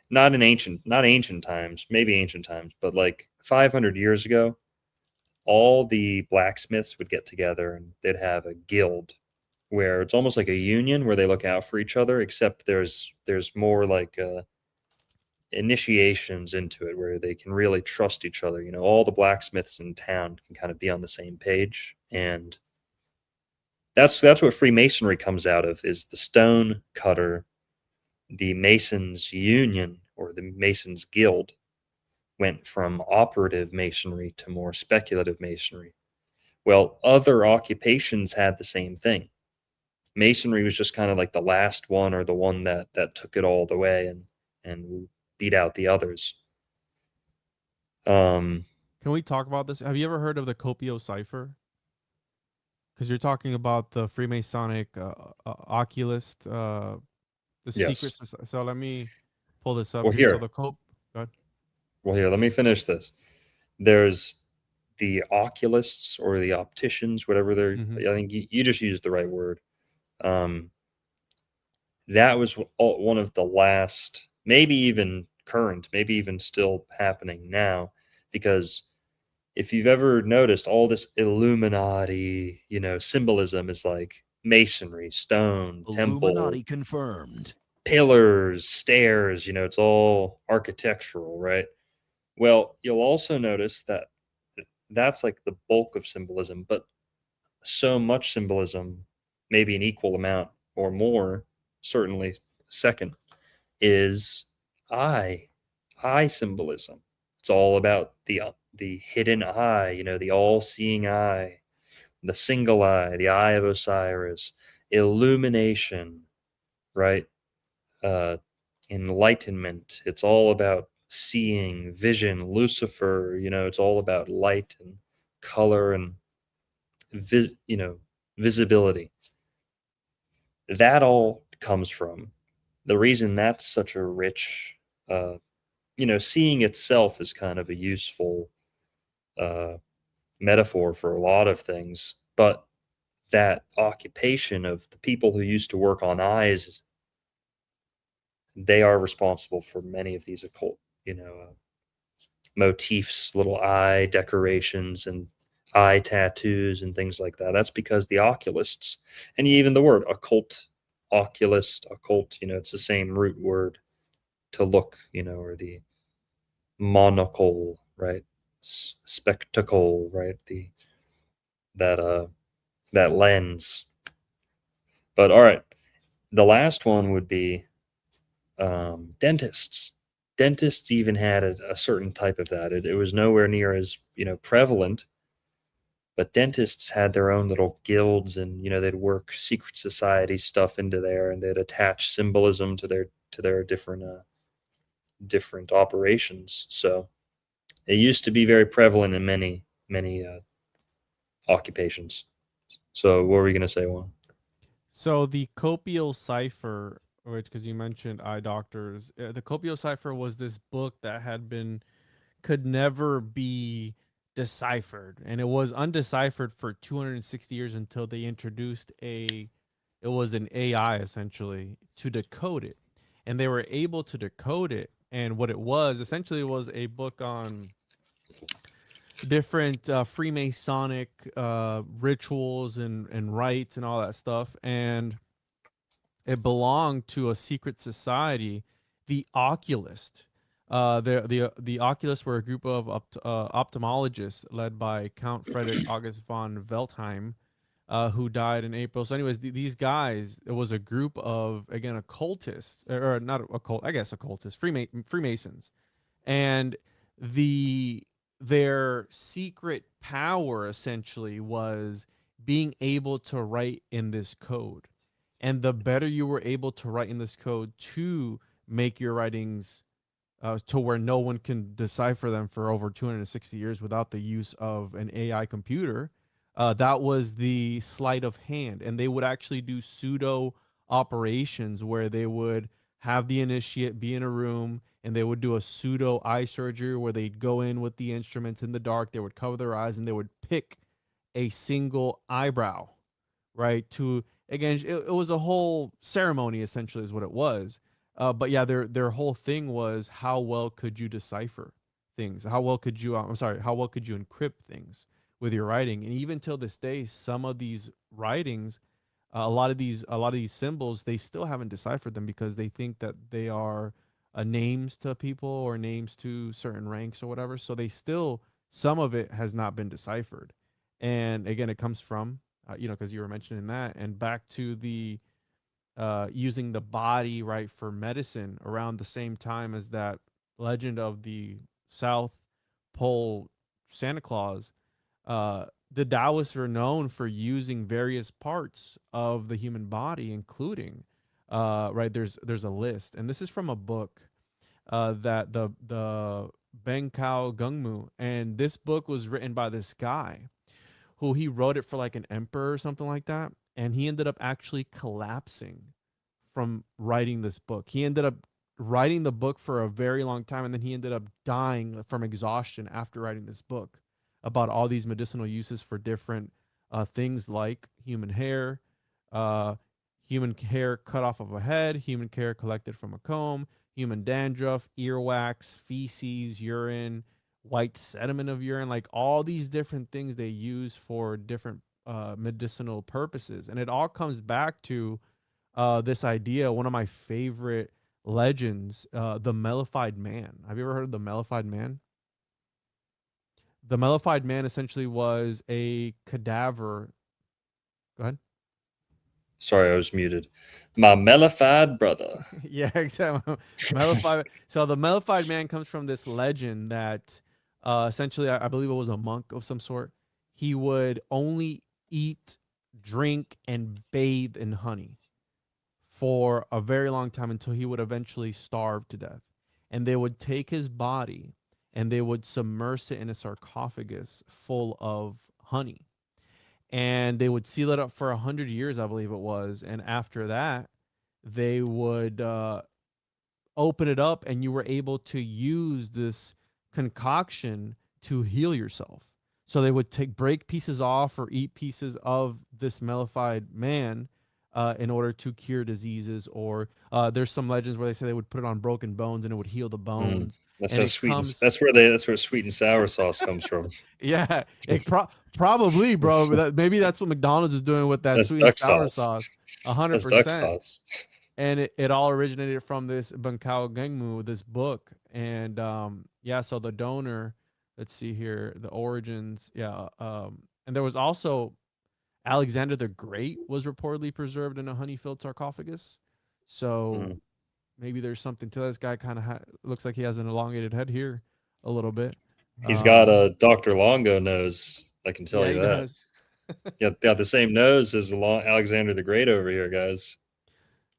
not ancient times, maybe ancient times, but like 500 years ago, all the blacksmiths would get together and they'd have a guild where it's almost like a union where they look out for each other, except there's more like initiations into it where they can really trust each other. All the blacksmiths in town can kind of be on the same page, and that's what Freemasonry comes out of, is the stone cutter, the Masons Union or the Masons Guild went from operative masonry to more speculative masonry. Well, other occupations had the same thing. Masonry was just kind of like the last one, or the one that took it all the way and beat out the others. Can we talk about this? Have you ever heard of the Copio cipher? Because you're talking about the Freemasonic oculist, the Yes. secret. So let me pull this up Well, here. So here. the Go ahead. Well, here, let me finish this. There's the oculists or the opticians, whatever they're. Mhm. I think you just used the right word. That was one of the last, maybe even current, maybe even still happening now, because if you've ever noticed, all this Illuminati, symbolism is like masonry, stone, Illuminati temple, confirmed. pillars, stairs, it's all architectural, right? Well, you'll also notice that that's like the bulk of symbolism, but so much symbolism, maybe an equal amount or more, certainly second, is eye, eye symbolism. It's all about the hidden eye, the all-seeing eye, the single eye, the eye of Osiris, illumination, right? Uh, Enlightenment. It's all about seeing, vision, Lucifer. It's all about light and color and visibility. That all comes from the reason that's such a rich, seeing itself is kind of a useful uh, metaphor for a lot of things, but that occupation of the people who used to work on eyes, they are responsible for many of these occult, motifs, little eye decorations and eye tattoos and things like that. That's because the oculists, and even the word occult, oculist, occult, it's the same root word to look, or the monocle, right? Spectacle, right? That lens. But all right, the last one would be dentists. Dentists even had a certain type of that. It was nowhere near as prevalent, but dentists had their own little guilds, and they'd work secret society stuff into there, and they'd attach symbolism to their different operations. So it used to be very prevalent in many occupations. So what were we going to say, Juan? So the Copio cipher, which, because you mentioned eye doctors, the Copio cipher was this book that could never be deciphered, and it was undeciphered for 260 years until they introduced it was an AI essentially to decode it, and they were able to decode it. And what it was essentially was a book on different Freemasonic rituals and rites and all that stuff, and it belonged to a secret society, the Oculist. The Oculists were a group of ophthalmologists led by Count Frederick August von Veltheim, who died in April. So, anyways, these guys, it was a group of, again, occultists, or not occult, I guess occultists, Freemasons, and their secret power essentially was being able to write in this code. And the better you were able to write in this code to make your writings to where no one can decipher them for over 260 years without the use of an AI computer, That was the sleight of hand, and they would actually do pseudo operations where they would have the initiate be in a room and they would do a pseudo eye surgery where they'd go in with the instruments in the dark, they would cover their eyes, and they would pick a single eyebrow, right? To again, it was a whole ceremony essentially, is what it was. But yeah, their whole thing was how well could you decipher things? How well could you? I'm sorry, how well could you encrypt things with your writing? And even till this day, some of these writings, a lot of these symbols, they still haven't deciphered them because they think that they are names to people or names to certain ranks or whatever. So they still, some of it has not been deciphered. And again, it comes from because you were mentioning that, and back to the using the body, right, for medicine around the same time as that legend of the South Pole Santa Claus. The Taoists are known for using various parts of the human body, including right, there's a list, and this is from a book that the Benkao Gungmu, and this book was written by this guy who he wrote it for like an emperor or something like that, and he ended up actually collapsing from writing this book. He ended up writing the book for a very long time, and then he ended up dying from exhaustion after writing this book about all these medicinal uses for different things like uh, human hair cut off of a head, human hair collected from a comb, human dandruff, earwax, feces, urine, white sediment of urine, like all these different things they use for different medicinal purposes. And it all comes back to this idea, one of my favorite legends, the Mellified Man. Have you ever heard of the Mellified Man? The Mellified Man essentially was a cadaver. Go ahead. Sorry, I was muted. My mellified brother. Yeah, exactly. Mellified. So the Mellified Man comes from this legend that essentially, I believe it was a monk of some sort. He would only eat, drink, and bathe in honey for a very long time until he would eventually starve to death. And they would take his body and they would submerge it in a sarcophagus full of honey. And they would seal it up for 100 years, I believe it was. And after that, they would open it up, and you were able to use this concoction to heal yourself. So they would break pieces off or eat pieces of this Mellified Man in order to cure diseases, or there's some legends where they say they would put it on broken bones and it would heal the bones. That's And how it sweet. comes, That's where sweet and sour sauce comes from. yeah, it probably, bro. Maybe that's what McDonald's is doing with that That's sweet and duck sour sauce. sauce. That's duck 100%. sauce. And it all originated from this Bunkao Gengmu, this book. And yeah, so the donor, let's see here, the origins, yeah. And there was also Alexander the Great was reportedly preserved in a honey-filled sarcophagus. So maybe there's something to this guy. Kind of looks like he has an elongated head here a little bit. He's got a Dr. Longo nose. I can tell Yeah, you he that. does. Got the same nose as Alexander the Great over here, guys.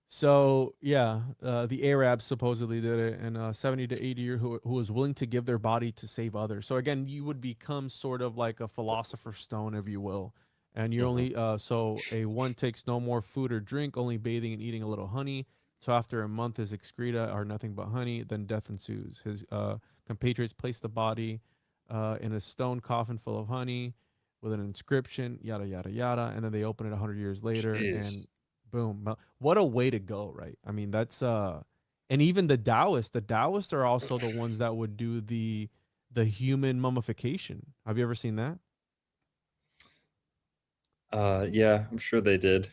So yeah, the Arabs supposedly did it, and 70 to 80 year who was willing to give their body to save others. So again, you would become sort of like a philosopher's stone, if you will, and you're only so a one takes no more food or drink, only bathing and eating a little honey. So after a month, his excreta are nothing but honey. Then death ensues. His compatriots place the body in a stone coffin full of honey with an inscription, yada yada yada, and then they open it 100 years later, Jeez. and boom. What a way to go, right? I mean, that's and even the Taoists are also the ones that would do the human mummification. Have you ever seen that? Yeah, I'm sure they did.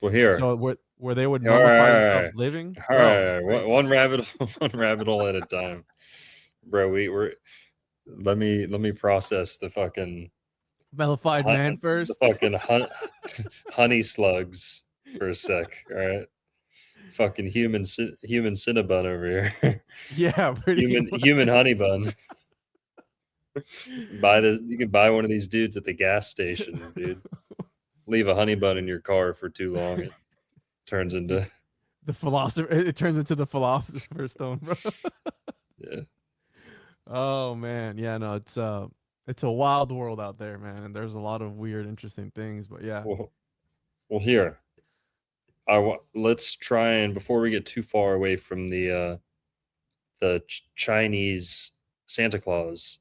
Well, here. So where they would All right, mummify all themselves right. living? All Bro, right, crazy. one rabbit hole at a time, bro. Let me process the fucking Mellified man the first. fucking honey slugs for a sec. All right, fucking human Cinnabon over here. Yeah, pretty much. human honey bun. You can buy one of these dudes at the gas station, dude. Leave a honey bun in your car for too long, it turns into The philosopher. It turns into the philosopher's stone, bro. yeah. Oh man, yeah, no, it's It's a wild world out there, man, and there's a lot of weird, interesting things. But yeah, Well, here let's try and before we get too far away from the Chinese Santa Claus,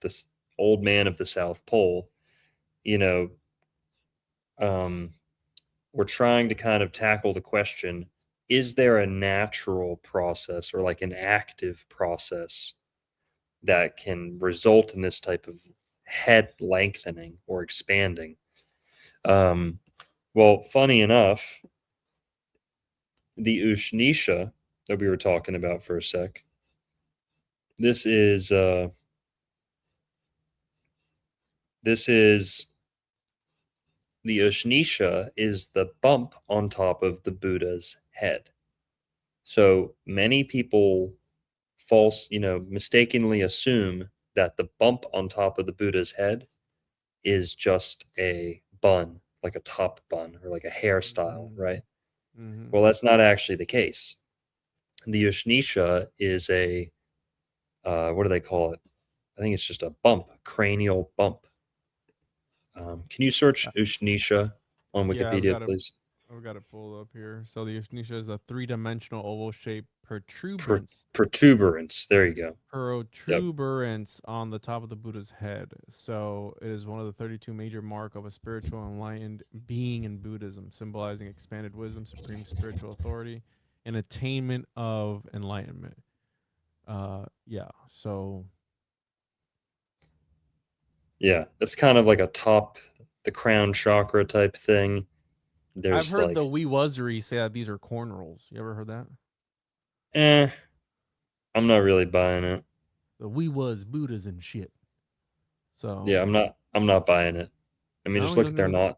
this old man of the South Pole, you know, um, we're trying to kind of tackle the question: is there a natural process or like an active process that can result in this type of head lengthening or expanding? Well, funny enough, the Ushnisha that we were talking about for a sec. This is the Ushnisha is the bump on top of the Buddha's head. So many people mistakenly assume that the bump on top of the Buddha's head is just a bun, like a top bun or like a hairstyle, right? Mm-hmm. Well, that's not actually the case. The Ushnisha is a what do they call it? I think it's just a bump, cranial bump. Can you search Ushnisha on Yeah, I've Wikipedia, got it. please? I've got it pulled up here. So the Ushnisha is a three-dimensional oval-shaped Pro- protuberance. protuberance. There you go. Yep. Protuberance on the top of the Buddha's head. So it is one of the 32 major mark of a spiritual enlightened being in Buddhism, symbolizing expanded wisdom, supreme spiritual authority, and attainment of enlightenment. Yeah. So Yeah, it's kind of like a top, the crown chakra type thing. I've There's heard like, the Wee say that these are corn rolls. You ever heard that? eh, I'm not really buying it. The Buddhas and shit. So Yeah, I'm not buying it. I mean, I just don't even think it's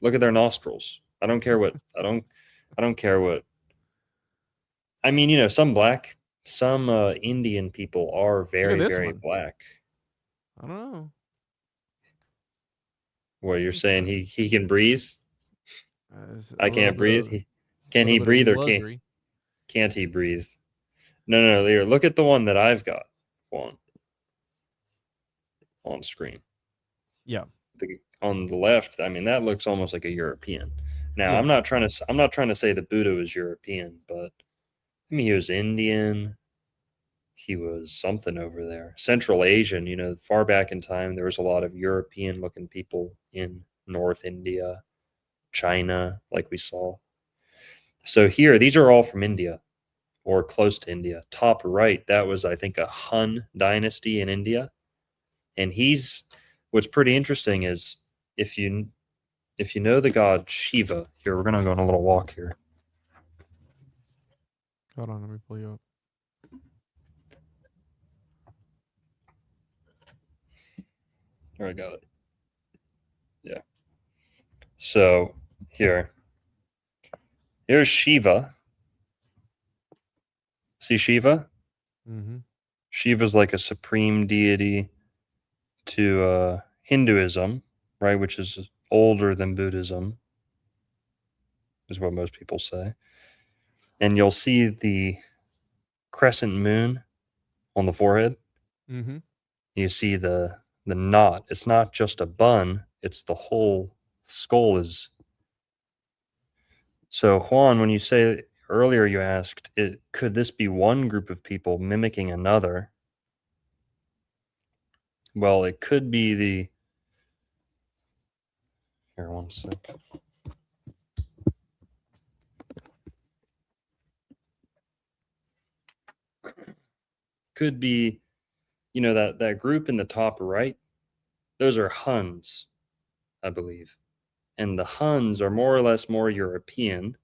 look at their nostrils. I don't care what. I mean, some Indian people are look at very, this very one. black. I don't know. Well, you're saying he can breathe? It's I can't breathe. Can he little bit of breathe Wee or can't he breathe? No. Here, look at the one that I've got on screen. Yeah. On the left, I mean, that looks almost like a European. Now, Yeah. I'm not trying to say the Buddha was European, but I mean, he was Indian. He was something over there. Central Asian, far back in time, there was a lot of European looking people in North India, China, like we saw. So here, these are all from India or close to India. Top right, that was, I think, a Hun dynasty in India. And what's pretty interesting is if you know the god Shiva, here, we're going to go on a little walk here. Hold on, let me pull you up. There, I got it. Yeah. So here's Shiva. See Shiva? Mm-hmm. Shiva's like a supreme deity to Hinduism, right? Which is older than Buddhism, is what most people say. And you'll see the crescent moon on the forehead. Mm-hmm. You see the knot. It's not just a bun, it's the whole skull is. So Juan, when you say earlier you asked, could this be one group of people mimicking another? Well, it could be here, one sec. Could be, that group in the top right, those are Huns, I believe. And the Huns are more or less more European.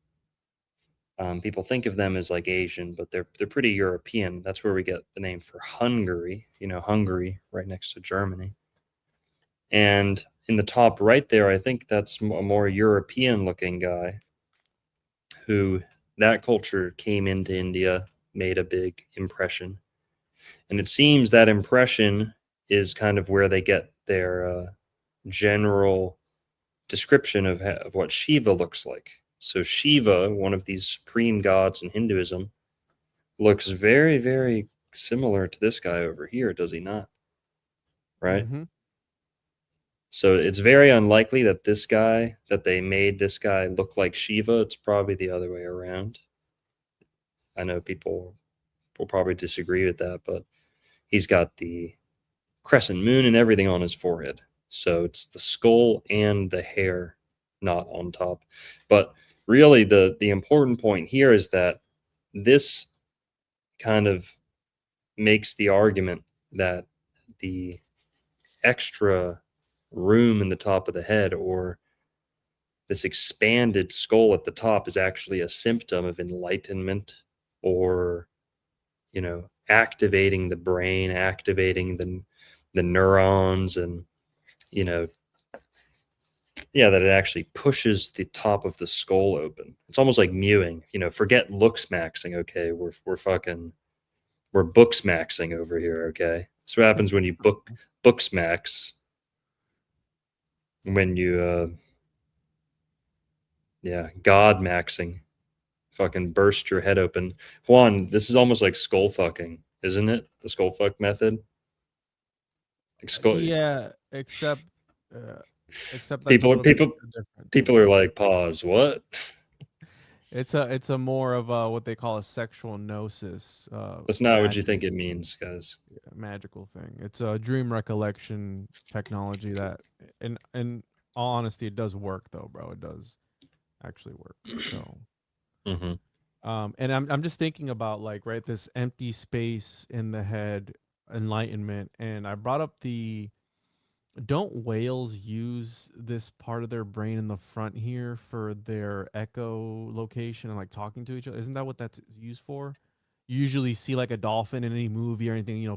People think of them as like Asian, but they're pretty European. That's where we get the name for Hungary. Hungary, right next to Germany. And in the top right there, I think that's a more European-looking guy who that culture came into India, made a big impression. And it seems that impression is kind of where they get their general description of what Shiva looks like. So Shiva, one of these supreme gods in Hinduism, looks very, very similar to this guy over here, does he not? right? Mhm. So it's very unlikely that they made this guy look like Shiva. It's probably the other way around. I know people will probably disagree with that, but he's got the crescent moon and everything on his forehead. So it's the skull and the hair not on top. But really the important point here is that this kind of makes the argument that the extra room in the top of the head, or this expanded skull at the top, is actually a symptom of enlightenment, or activating the brain, activating the neurons, and you know yeah, that it actually pushes the top of the skull open. It's almost like mewing. Forget looks maxing. Okay, we're books maxing over here. Okay, that's what happens when you books max. When you god maxing, fucking burst your head open. Juan, this is almost like skull fucking, isn't it? The skull fuck method. Like Yeah, uh, except that's a people little bit people different too. people are like, pause, what? It's a more of a what they call a sexual gnosis, That's not what you think it means, guys. magical thing. It's a dream recollection technology that, in all honesty, it does work though, bro. It does actually work. So, Hmm. and I'm just thinking about, like, right, this empty space in the head, enlightenment, and I brought up the don't whales use this part of their brain in the front here for their echolocation and like talking to each other? Isn't that what that's used for? You usually see like a dolphin in any movie or anything,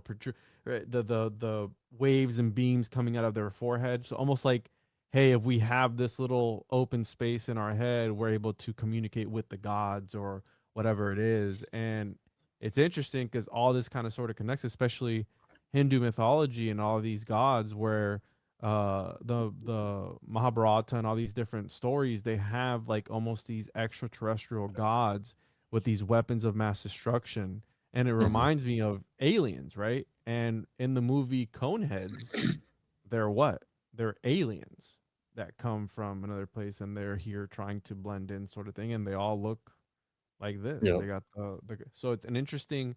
right, the waves and beams coming out of their forehead. So almost like, hey, if we have this little open space in our head, we're able to communicate with the gods or whatever it is. And it's interesting because all this kind of sort of connects, especially Hindu mythology and all these gods, where the Mahabharata and all these different stories, they have like almost these extraterrestrial gods with these weapons of mass destruction, and it Hmm. reminds me of aliens, right? And in the movie Coneheads, they're what? They're aliens that come from another place, and they're here trying to blend in, sort of thing, and they all look like this. Yeah. They got the so it's an interesting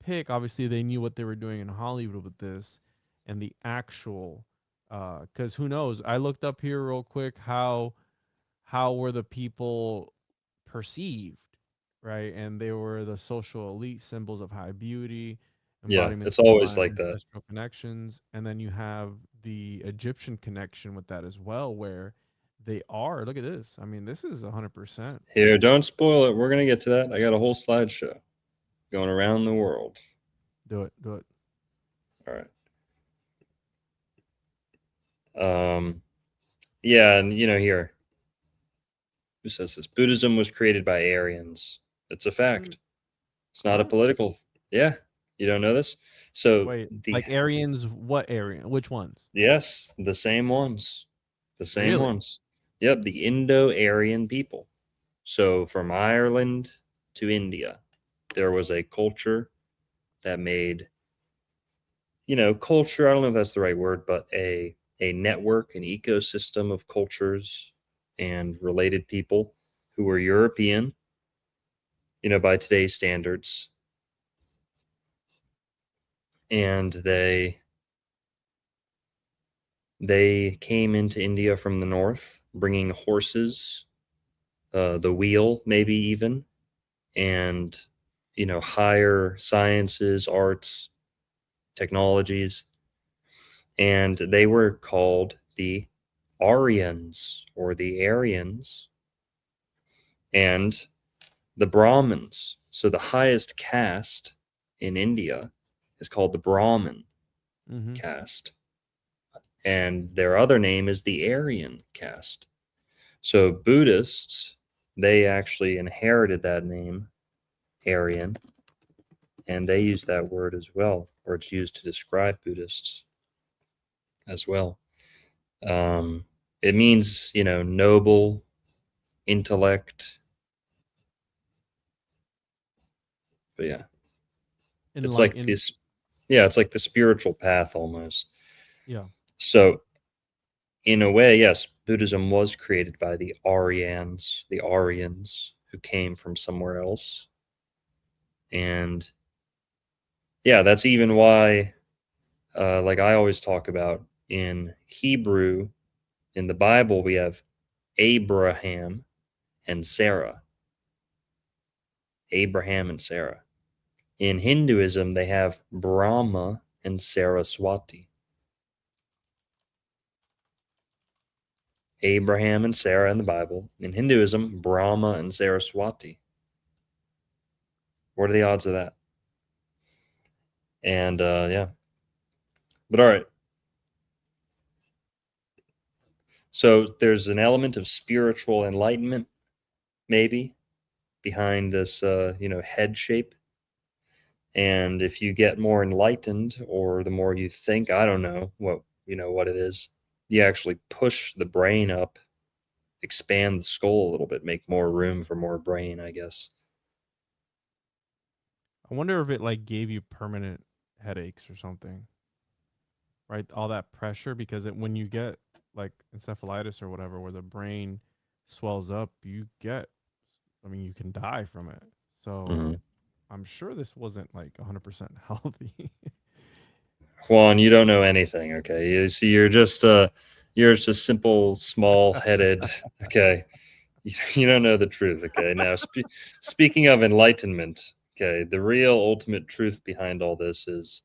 pick. Obviously, they knew what they were doing in Hollywood with this, and the actual, because who knows? I looked up here real quick how were the people perceived, right? And they were the social elite, symbols of high beauty, Yeah, embodiments it's of always divine like that. ancestral connections, and then you have the Egyptian connection with that as well, where they are. Look at this. I mean, this is 100%. Here, don't spoil it. We're gonna get to that. I got a whole slideshow going around the world. Do it. Do it. All right. Yeah, and here, who says this? Buddhism was created by Aryans. It's a fact. It's not a What? political. Yeah, you don't know this? So Wait, the like Aryans? What Aryan? Which ones? yes, the same ones, the same Really? ones. Yep, the Indo-Aryan people. So from Ireland to India, there was a culture that made, culture. I don't know if that's the right word, but a network, an ecosystem of cultures and related people who were European, by today's standards, and they came into India from the north, bringing horses, the wheel, maybe even, and higher sciences, arts, technologies, and they were called the Aryans or the Aryans, and the Brahmins. So the highest caste in India is called the Brahmin Mm-hmm. caste, and their other name is the Aryan caste. So Buddhists, they actually inherited that name, Aryan, and they use that word as well, or it's used to describe Buddhists as well. It means, noble, intellect. But yeah, it's like Enlightened. this. Yeah, it's like the spiritual path almost. Yeah. So, in a way, yes, Buddhism was created by the Aryans who came from somewhere else. And yeah, that's even why, like I always talk about in Hebrew, in the Bible, we have Abraham and Sarah. Abraham and Sarah. In Hinduism, they have Brahma and Saraswati. Abraham and Sarah in the Bible. In Hinduism, Brahma and Saraswati. What are the odds of that? And yeah. But all right. So there's an element of spiritual enlightenment, maybe, behind this, head shape. And if you get more enlightened, or the more you think, I don't know what it is, you actually push the brain up, expand the skull a little bit, make more room for more brain, I guess. I wonder if it like gave you permanent headaches or something, right? All that pressure, because when you get like encephalitis or whatever, where the brain swells up, I mean, you can die from it. So Mhm. I'm sure this wasn't like 100% healthy. Juan, you don't know anything, okay? You see, you're just a simple, small-headed, okay? You don't know the truth, okay? Now, speaking of enlightenment, okay, the real ultimate truth behind all this is,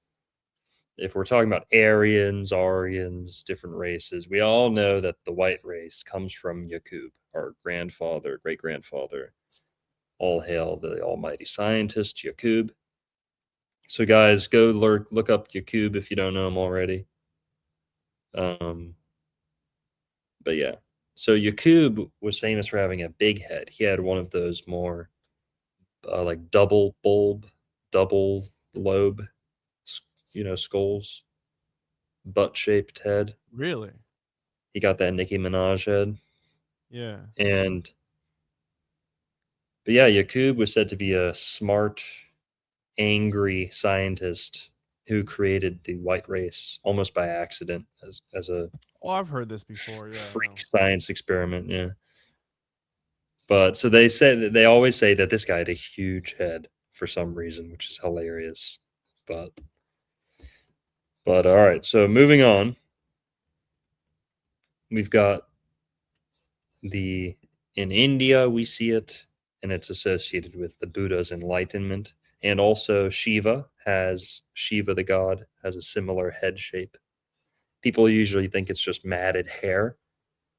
if we're talking about Aryans, different races, we all know that the white race comes from Yakub, our grandfather, great grandfather. All hail the almighty scientist, Yakub. So, guys, go look up Yakub if you don't know him already. Um, but yeah, so Yakub was famous for having a big head. He had one of those more like double lobe, skulls, butt shaped head. Really? He got that Nicki Minaj head. Yeah. And but yeah, Yakub was said to be a smart, angry scientist who created the white race almost by accident as a Oh, I've heard this before. Yeah, I know. freak science experiment. Yeah. But so they always say that this guy had a huge head for some reason, which is hilarious. But all right, so moving on, we've got the in India we see it, and it's associated with the Buddha's enlightenment, and also Shiva the god has a similar head shape. People usually think it's just matted hair,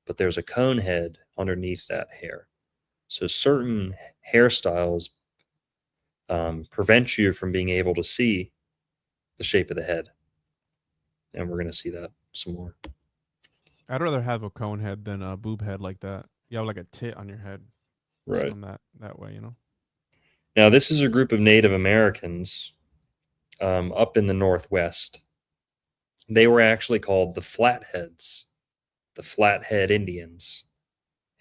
but there's a cone head underneath that hair. So certain hairstyles prevent you from being able to see the shape of the head. And we're going to see that some more. I'd rather have a cone head than a boob head like that. You have like a tit on your head Right. on that way, you know? Now, this is a group of Native Americans up in the Northwest. They were actually called the Flatheads, the Flathead Indians.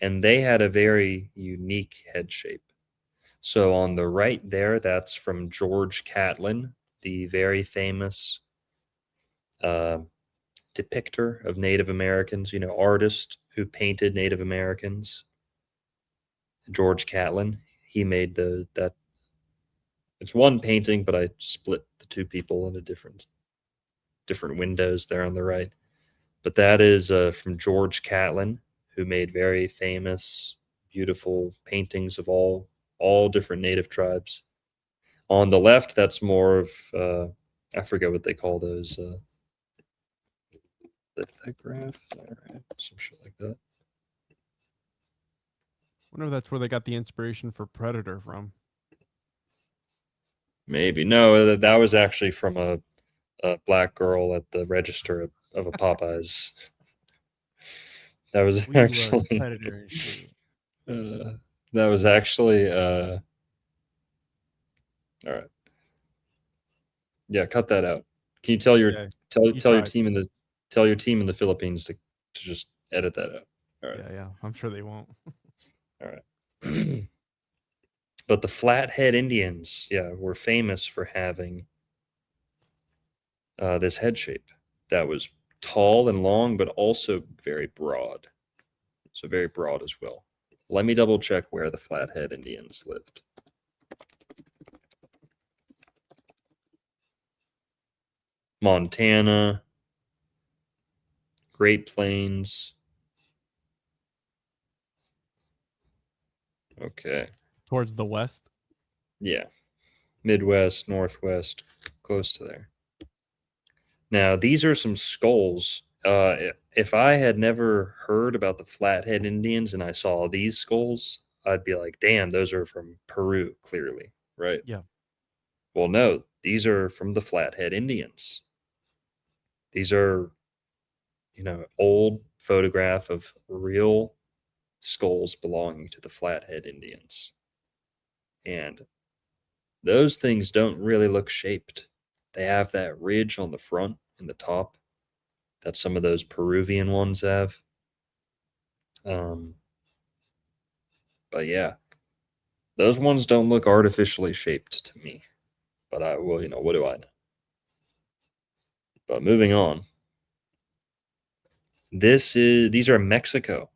And they had a very unique head shape. So on the right there, that's from George Catlin, the very famous uh, depictor of Native Americans, artist who painted Native Americans. George Catlin, he made that. It's one painting, but I split the two people into different windows there on the right. But that is from George Catlin, who made very famous, beautiful paintings of all different Native tribes. On the left, that's more of I forget what they call those. Lithograph, some shit like that. Wonder if that's where they got the inspiration for Predator from. Maybe no, that was actually from a black girl at the register of a Popeyes. That was We love actually Predator and shit. that was actually all right. Yeah, cut that out. Can you tell your Yeah, tell you tell your tried. team in the Philippines to just edit that out. All right. Yeah. I'm sure they won't. All right. But the Flathead Indians, yeah, were famous for having this head shape that was tall and long, but also very broad. So very broad as well. Let me double check where the Flathead Indians lived. Montana, Great Plains. Okay. Towards the west. Yeah. Midwest, Northwest, close to there. Now, these are some skulls. If I had never heard about the Flathead Indians and I saw these skulls, I'd be like, damn, those are from Peru, clearly, right? Yeah. Well, no, these are from the Flathead Indians. These are, old photograph of real skulls belonging to the Flathead Indians. And those things don't really look shaped. They have that ridge on the front and the top that some of those Peruvian ones have. But yeah, those ones don't look artificially shaped to me. But what do I know? But moving on. These are Mexico.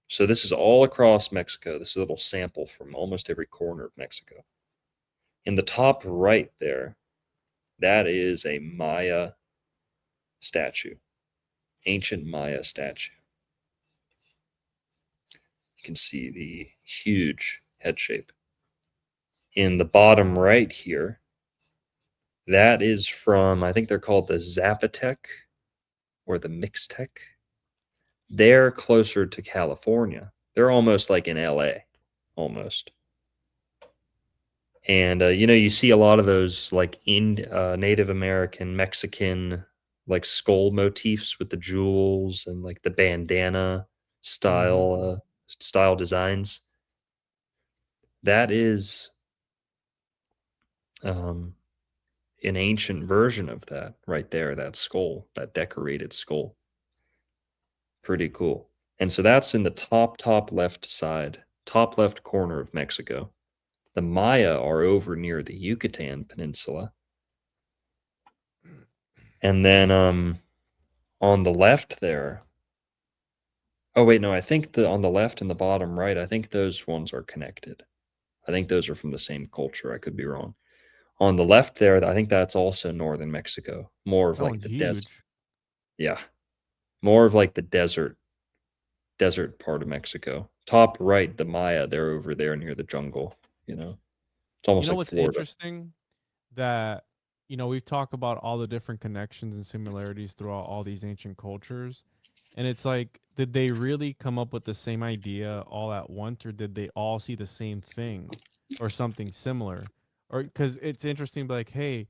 So this is all across Mexico. This is a little sample from almost every corner of Mexico. In the top right there, that is a Maya statue, ancient Maya statue. You can see the huge head shape. In the bottom right here, that is from, I think they're called the Zapotec or the Mixtec. They're closer to California. They're almost like in LA, almost. And, you see a lot of those like Native American, Mexican, like skull motifs with the jewels and like the bandana style designs. That is an ancient version of that right there, that skull, that decorated skull. Pretty cool. And so that's in the top left side, top left corner of Mexico. The Maya are over near the Yucatan Peninsula. And then on the left there, oh wait, no, I think on the left and the bottom right, I think those ones are connected. I think those are from the same culture. I could be wrong. On the left there, I think that's also northern Mexico. More of like the desert. Yeah. More of like the desert part of Mexico. Top right, the Maya, they're over there near the jungle, It's almost like what's Florida. Interesting? That, we've talked about all the different connections and similarities throughout all these ancient cultures. And it's like, did they really come up with the same idea all at once, or did they all see the same thing or something similar? Or because it's interesting, like, hey,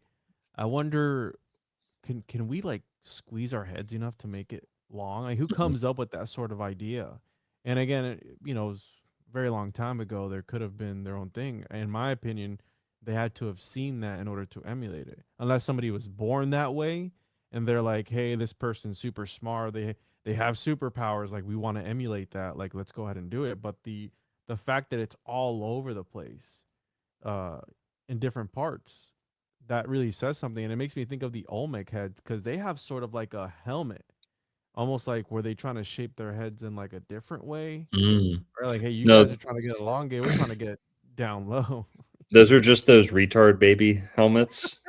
I wonder, can we like squeeze our heads enough to make it long? Like, who comes up with that sort of idea? And again, it was a very long time ago. There could have been their own thing. In my opinion, they had to have seen that in order to emulate it. Unless somebody was born that way and they're like, hey, this person's super smart. They have superpowers. Like, we want to emulate that. Like, let's go ahead and do it. But the fact that it's all over the place, in different parts, that really says something. And it makes me think of the Olmec heads, because they have sort of like a helmet, almost like, were they trying to shape their heads in like a different way? Or like, hey, you guys are trying to get elongated, we're trying to get down low. Those are just those retard baby helmets.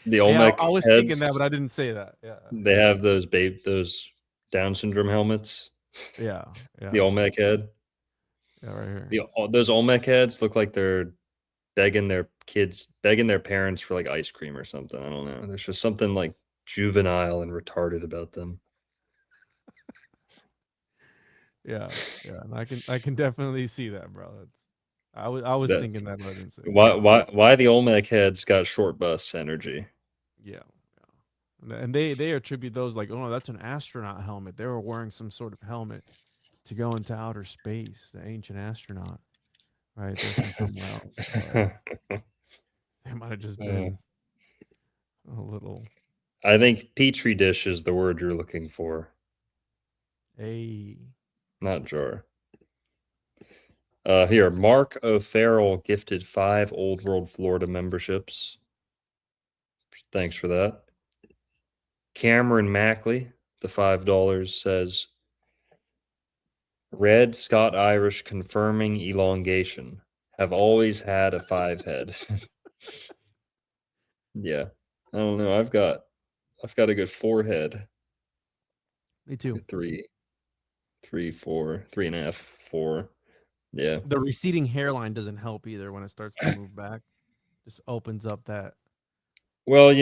The Olmec I was heads, thinking that, but I didn't say that. Yeah. They have those Down syndrome helmets. Yeah. The Olmec head. Yeah, right here. Those Olmec heads look like they're begging their parents for like ice cream or something. I don't know. There's just something like juvenile and retarded about them. Yeah. And I can definitely see that, bro. I was thinking that, but I didn't say. Why the Olmec heads got short bus energy? Yeah. And they attribute those like, oh no, that's an astronaut helmet. They were wearing some sort of helmet to go into outer space. The ancient astronaut, right? They're from somewhere else. They might have just been a little. I think petri dish is the word you're looking for. Hey. Not jar. Here, Mark O'Farrell gifted 5 Old World Florida memberships. Thanks for that. Cameron Mackley, the $5 says, Red Scott Irish confirming elongation. Have always had a 5 head. Yeah. I don't know. I've got a good 4 head. Me too. 3, 4, 3.5, 4. Yeah. The receding hairline doesn't help either when it starts to move back. Just opens up that. Well,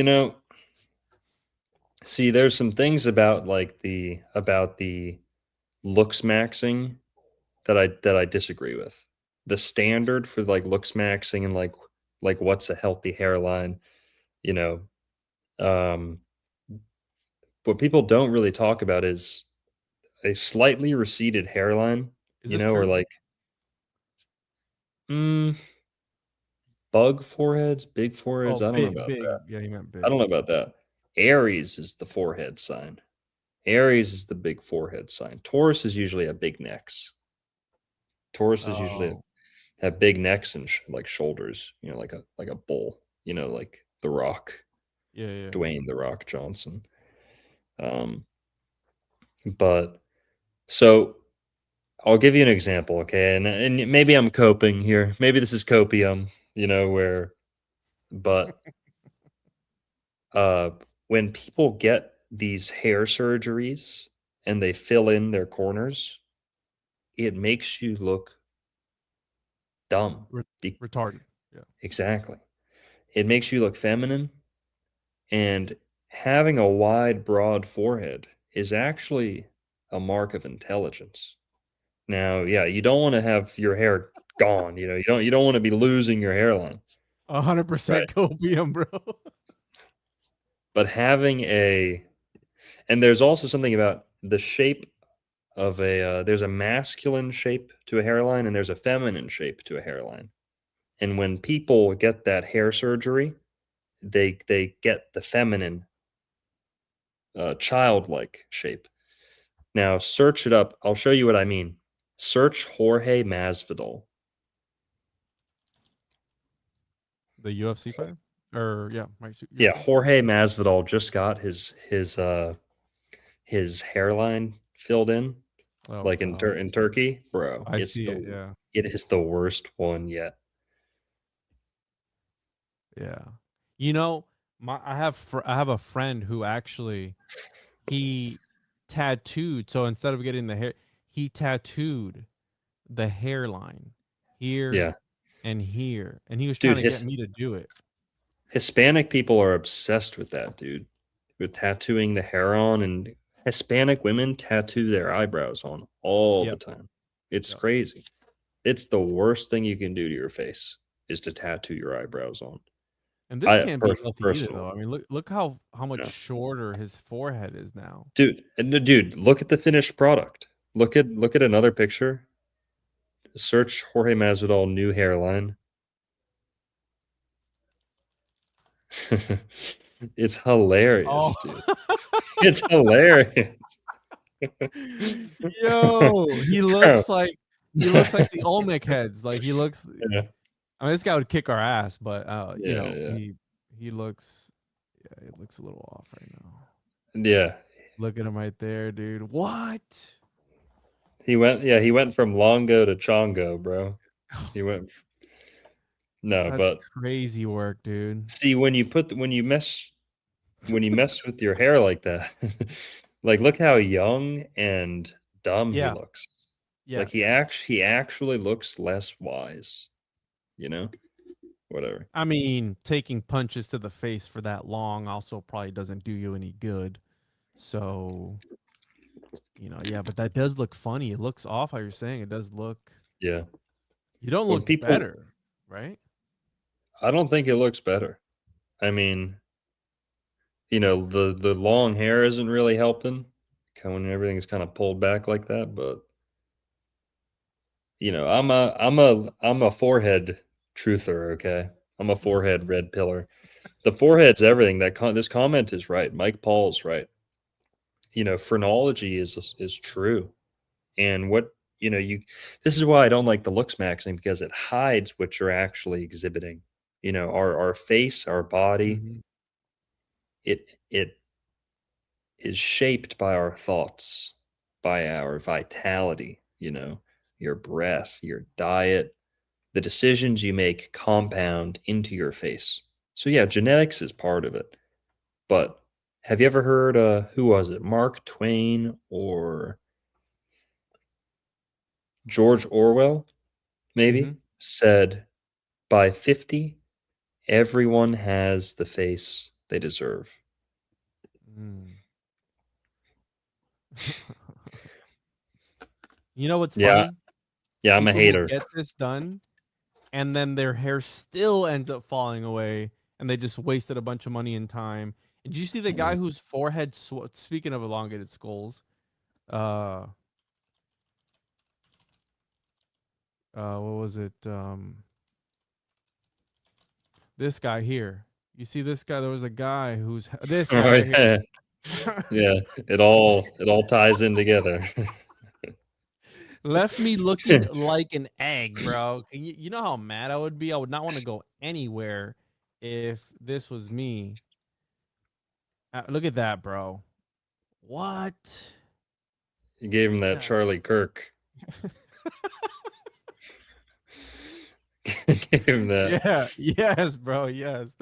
see, there's some things about the looks maxing that I disagree with. The standard for looks maxing and what's a healthy hairline, you know, um, what people don't really talk about is a slightly receded hairline, Is this or true? mm, bug foreheads, big foreheads. Oh, I don't know big, about big. that. Yeah, you meant I big. don't know about that. Aries is the forehead sign. Aries is the big forehead sign. Taurus is usually a big necks. Taurus is usually Oh, have big necks and shoulders, like a bull, like The Rock, yeah, yeah. Dwayne The Rock Johnson. Um, but so I'll give you an example, okay? And maybe I'm coping here. Maybe this is copium, where but uh when people get these hair surgeries and they fill in their corners, it makes you look dumb. Re- Be- retarded. Yeah. exactly. It makes you look feminine, and having a wide, broad forehead is actually a mark of intelligence. Now, yeah, you don't want to have your hair gone. You don't want to be losing your hairline, 100% right? copium, bro. But and there's also something about the shape of there's a masculine shape to a hairline and there's a feminine shape to a hairline. And when people get that hair surgery, they get the feminine, childlike shape. Now search it up. I'll show you what I mean. Search Jorge Masvidal. The UFC fighter? Or yeah, Yeah, UFC. Jorge Masvidal just got his hairline filled in, Oh like in god. in Turkey, bro. I see it, yeah. It is the worst one yet. Yeah. You know, I have a friend who actually he tattooed, so instead of getting the hair, he tattooed the hairline here Yeah, and here, and he was trying dude. to get me to do it. Hispanic people are obsessed with that, dude. With tattooing the hair on, and Hispanic women tattoo their eyebrows on all the Yep. time. It's Yep. crazy. It's the worst thing you can do to your face is to tattoo your eyebrows on. And this can't be healthy either, Personally, though. I mean, look how much yeah. shorter his forehead is now. Dude, look at the finished product. Look at another picture. Search Jorge Masvidal new hairline. It's Oh, hilarious, dude. It's hilarious. yo, Bro. he looks like the Olmec heads. Like he looks. Yeah, I mean, this guy would kick our ass, but yeah, yeah. he looks. Yeah, it looks a little off right now. Yeah. Look at him right there, dude. What? He went from Longo to Chongo, bro. He went no, That's but crazy work, dude. see when you mess with your hair like that, like look how young and dumb he Yeah, looks. yeah. Like he actually looks less wise, you know? Whatever. I mean, taking punches to the face for that long also probably doesn't do you any good. So, yeah, but that does look funny. It looks off how you're saying. It does look. Yeah. You don't When look people better, right? I don't think it looks better. I mean, the long hair isn't really helping when everything's kind of pulled back like that, but I'm a forehead truther, okay? I'm a forehead red pillar. The forehead's everything. This comment is right. Mike Paul's right. Phrenology is true. And what you this is why I don't like the looks maxing, because it hides what you're actually exhibiting. Our face, our body, Mhm. it is shaped by our thoughts, by our vitality, you know, your breath, your diet, the decisions you make compound into your face. So yeah, genetics is part of it. But have you ever heard who was it? Mark Twain or George Orwell maybe said by 50 everyone has the face they deserve. Mm. You know what's Yeah. funny? Yeah, I'm a People who hater. get this done and then their hair still ends up falling away and they just wasted a bunch of money and time. Did you see the guy whose forehead speaking of elongated skulls, what was it? This guy here. You see this guy? There was a guy who's this guy Oh, right here. yeah. Yeah, it all ties in together. Left me looking like an egg, bro. You know how mad I would be? I would not want to go anywhere if this was me. Look at that, bro. What? You gave him that Charlie Kirk. Gave him that. Yeah. Yes, bro. Yes.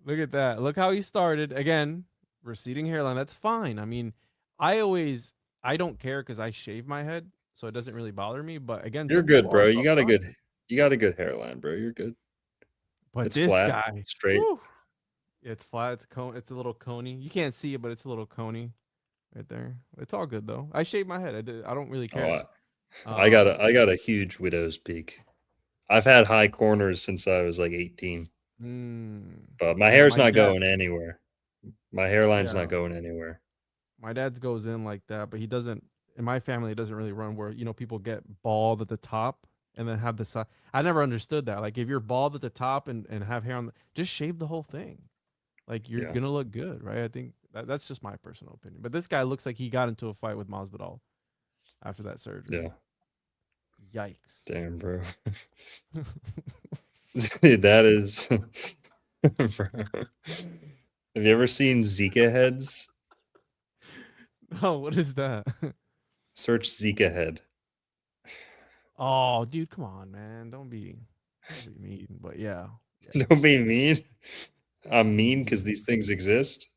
Look at that. Look how he started. Again, receding hairline. That's fine. I mean, I don't care because I shave my head, so it doesn't really bother me. But again, You're some good, people are bro. You got a self-conscious. good hairline, bro. You're good. But It's this flat, guy, straight. whew, it's flat. It's cone. It's a little coney. You can't see it, but it's a little coney right there. It's all good though. I shave my head. I don't really Oh, care. I got a huge widow's peak. I've had high corners since I was like 18. But my Yeah, hair's my not dad. going anywhere. My hairline's Yeah, not going anywhere. my dad's goes in like that, but he doesn't. In my family, it doesn't really run where people get bald at the top and then have the side. I never understood that. Like if you're bald at the top and have hair on, just shave the whole thing. Like you're Yeah. gonna look good, right? I think that's just my personal opinion. But this guy looks like he got into a fight with Masvidal after that surgery. Yeah. Yikes! Damn, bro. Dude, that is bro. Have you ever seen Zika heads? Oh, what is that? Search Zika head. Oh, dude, come on, man! Don't be mean. But yeah. Don't be mean. I'm mean because these things exist.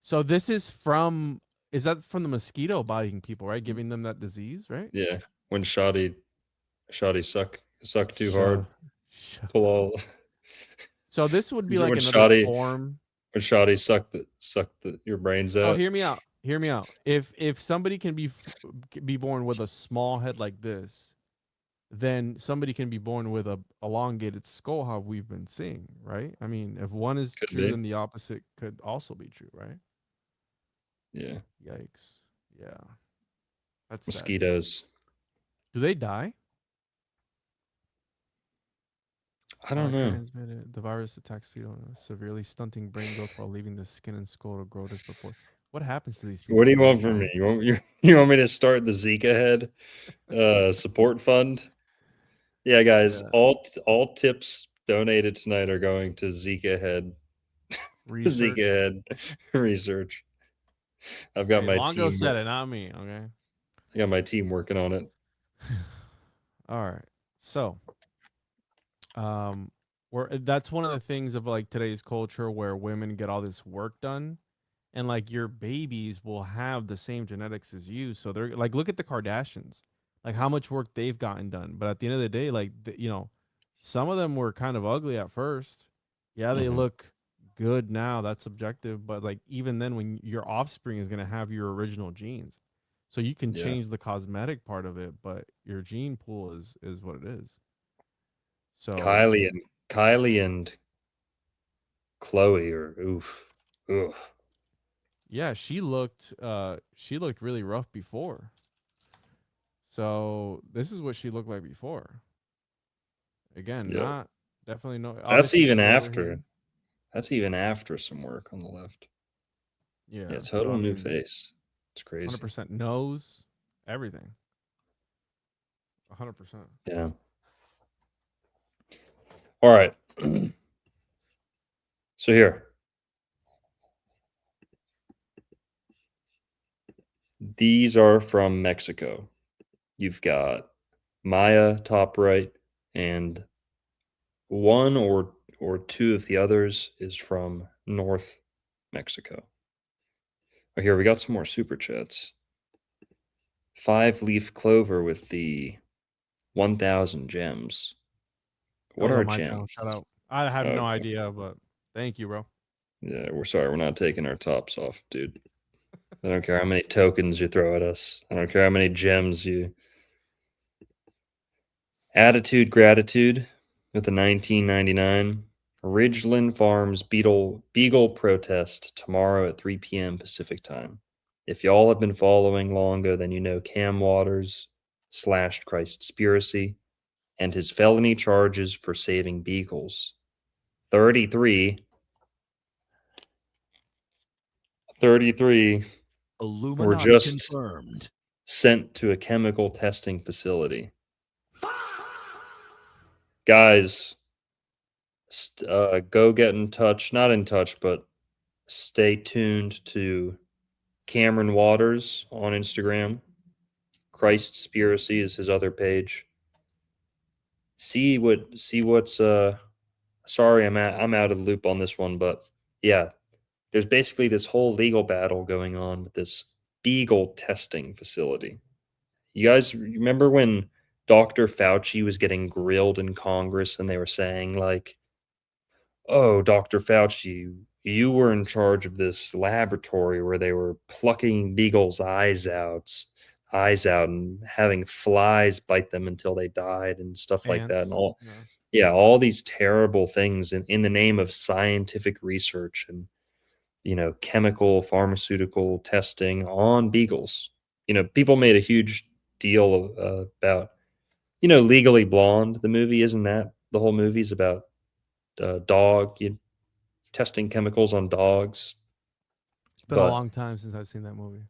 So this is from is that from the mosquito biting people, right? Giving them that disease, right? Yeah. When shoddy suck too hard. Shut, shut. Pull all So this would be like when another shoddy form. suck your brains So out. hear me out. Hear me out. If somebody can be born with a small head like this, then somebody can be born with a elongated skull, how we've been seeing, right? I mean, if one is Could true, be. then the opposite could also be true, right? Yeah. Yikes. Yeah. That's sad. Mosquitoes. Do they die? I don't know. Transmitted. The virus attacks fetal, severely stunting brain growth while leaving the skin and skull to grow disproportionately. What happens to these people? What do you when they want from die? me? You want me to start the Zika head support fund? Yeah, guys, Yeah. all tips donated tonight are going to Zika head Research. Zika head research. I've got Hey, my Longo team. said it, not me. Okay. I got my team working on it. All right. So, that's one of the things of like today's culture where women get all this work done, and like your babies will have the same genetics as you. So they're like, look at the Kardashians, like how much work they've gotten done. But at the end of the day, like some of them were kind of ugly at first. Yeah, they look good now. That's subjective, but like even then, when your offspring is gonna have your original genes, so you can change the cosmetic part of it, but your gene pool is what it is. So Kylie and Chloe are oof. Ugh. yeah, she looked really rough before. So this is what she looked like before. Again, Yep. not definitely no. That's Obviously, even she's over after. here. That's even after some work on the left. Yeah. Yeah, So total I new mean, face. It's crazy. 100% nose, everything. 100%. Yeah. All right. So here. These are from Mexico. You've got Maya top right, and one or two of the others is from North Mexico. Oh, here we got some more super chats. 5-leaf clover with the 1,000 gems. That What was are on my channel. gems? Shout out. I have no Okay. idea, but thank you, bro. Yeah, we're sorry. We're not taking our tops off, dude. I don't care how many tokens you throw at us. I don't care how many gems you. Attitude Gratitude with the 1999. Ridgeland Farms Beagle protest tomorrow at 3 p.m. Pacific time. If y'all have been following longer, then you know Cam Waters slashed Christspiracy and his felony charges for saving beagles. 33 were Illuminati just confirmed. sent to a chemical testing facility. Guys, go get in touch. Not in touch, but stay tuned to Cameron Waters on Instagram. Christspiracy is his other page. See what's sorry I'm out of the loop on this one, but yeah, there's basically this whole legal battle going on with this beagle testing facility. You guys remember when Dr. Fauci was getting grilled in Congress and they were saying like, "Oh, Dr. Fauci, you were in charge of this laboratory where they were plucking beagles' eyes out and having flies bite them until they died and stuff like that and Ants. all." No. Yeah, all these terrible things in the name of scientific research and chemical pharmaceutical testing on beagles. People made a huge deal about Legally Blonde, the movie. Isn't that the whole movie's about testing chemicals on dogs? It's been a But long time since I've seen that movie.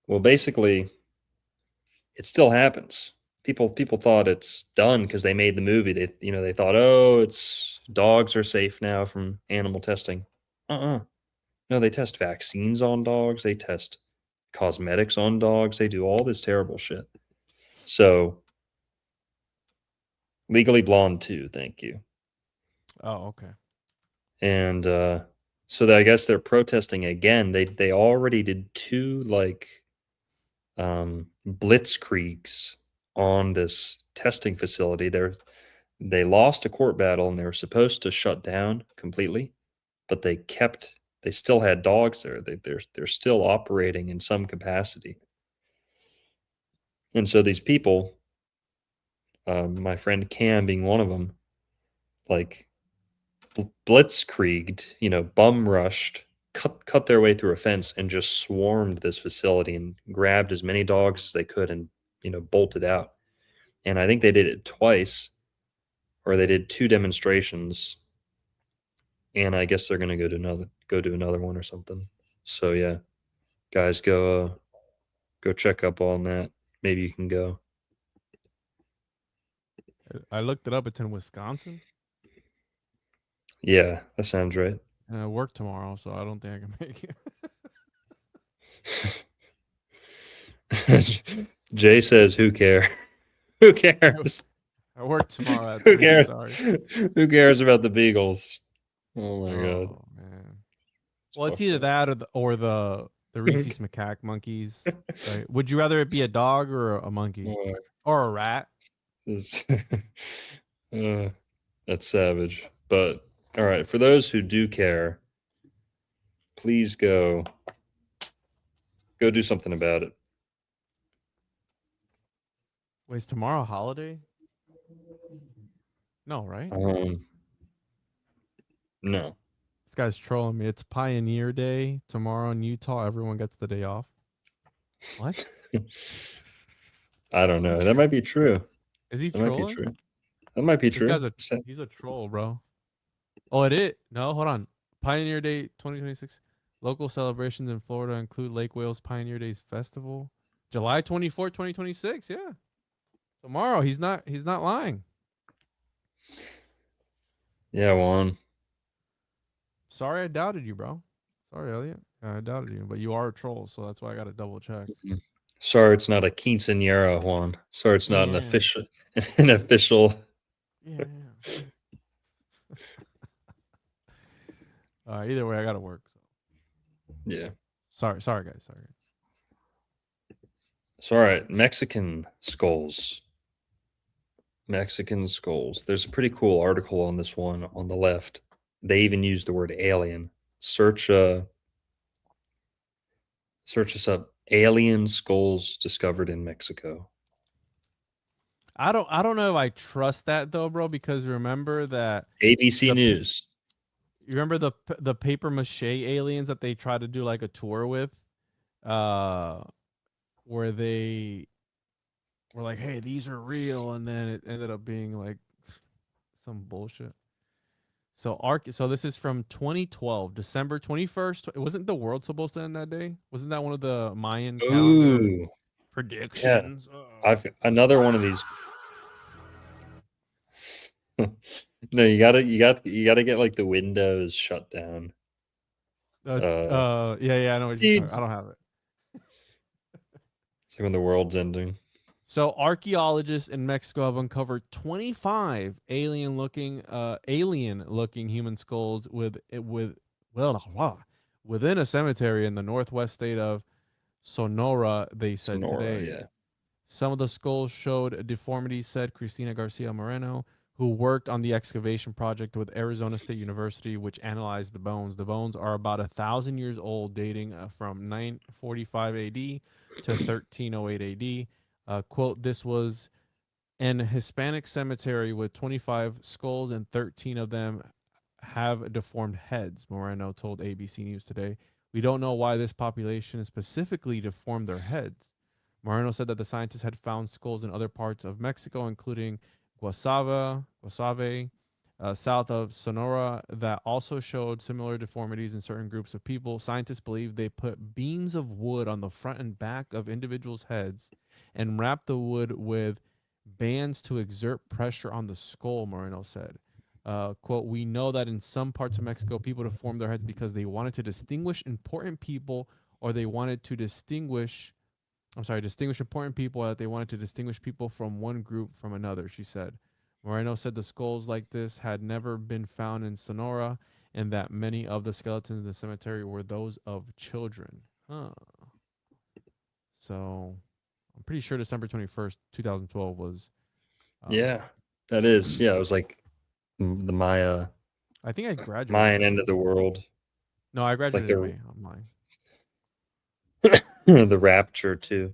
well, basically, it still happens. People thought it's done because they made the movie. They thought, oh, it's dogs are safe now from animal testing. No, they test vaccines on dogs. They test cosmetics on dogs. They do all this terrible shit. So, Legally Blonde 2, thank you. Oh, okay. And so I guess they're protesting again. They already did 2 blitzkriegs on this testing facility. They lost a court battle and they were supposed to shut down completely, but they still had dogs there. They're still operating in some capacity. And so these people, my friend Cam being one of them, like blitzkrieged, bum rushed, cut their way through a fence and just swarmed this facility and grabbed as many dogs as they could and bolted out. And I think they did it twice, or they did 2 demonstrations. And I guess they're gonna go do another one or something. So yeah, guys, go check up on that. Maybe you can go. I looked it up. It's in Wisconsin, Yeah, that sounds right. and I work tomorrow, so I don't think I can make it. Jay says, "Who cares? Who cares? I work tomorrow at Who 3. cares? Sorry. Who cares about the Beagles?" Oh my god. Oh man. Well, it's either that or the Reese's macaque monkeys. Right? Would you rather it be a dog or a monkey Oh, or a rat? this- that's savage. But all right, for those who do care, please go do something about it. Wait, is tomorrow a holiday? No, right? No. This guy's trolling me. It's Pioneer Day tomorrow in Utah. Everyone gets the day off. What? I don't know. That might be true. Is he That might be trolling? true. That might be This true. guy's he's a troll, bro. Oh, it is? No, hold on. Pioneer Day 2026. Local celebrations in Florida include Lake Wales Pioneer Days Festival. July 24, 2026. Yeah. Tomorrow. He's not lying. Yeah, Juan. Sorry I doubted you, bro. Sorry, Elliot. I doubted you, but you are a troll, so that's why I got to double check. Sorry, it's not a quinceañera, Juan. Sorry, it's not an Yeah. official an official. Yeah. Either way, I got to work. So. Yeah. Sorry, guys. Sorry. It's all right. Mexican skulls. Mexican skulls. There's a pretty cool article on this one on the left. They even use the word alien. Search this up. Alien skulls discovered in Mexico. I don't know if I trust that though, bro, because remember that ABC the News. you remember the paper mache aliens that they tried to do like a tour with, where they were like, "Hey, these are real," and then it ended up being like some bullshit. So this is from 2012, December 21st. Wasn't the world supposed to end that day? Wasn't that one of the Mayan calendar Ooh. Yeah. predictions? I've another one of these. No, you gotta get like the windows shut down. Yeah, I know what you're talking. I don't have it. It's like when the world's ending. So archaeologists in Mexico have uncovered 25 alien-looking human skulls within a cemetery in the northwest state of Sonora. They said today. Yeah. Some of the skulls showed deformities, said Cristina Garcia Moreno, who worked on the excavation project with Arizona State University, which analyzed the bones. The bones are about 1,000 years old, dating from 945 AD to 1308 AD. Quote, this was an Hispanic cemetery with 25 skulls and 13 of them have deformed heads, Moreno told ABC News today. We don't know why this population specifically deformed their heads. Moreno said that the scientists had found skulls in other parts of Mexico, including Guasave, south of Sonora, that also showed similar deformities in certain groups of people. Scientists believe they put beams of wood on the front and back of individuals' heads and wrapped the wood with bands to exert pressure on the skull, Moreno said. Quote, we know that in some parts of Mexico, people deformed their heads because they wanted to distinguish important people or they wanted to distinguish important people, that they wanted to distinguish people from one group from another, she said. Moreno said the skulls like this had never been found in Sonora and that many of the skeletons in the cemetery were those of children. So I'm pretty sure December 21st, 2012 was. Yeah, that is. Yeah, it was like the Maya. I think I graduated. Mayan end of the world. No, I graduated in May. I'm lying. The rapture too.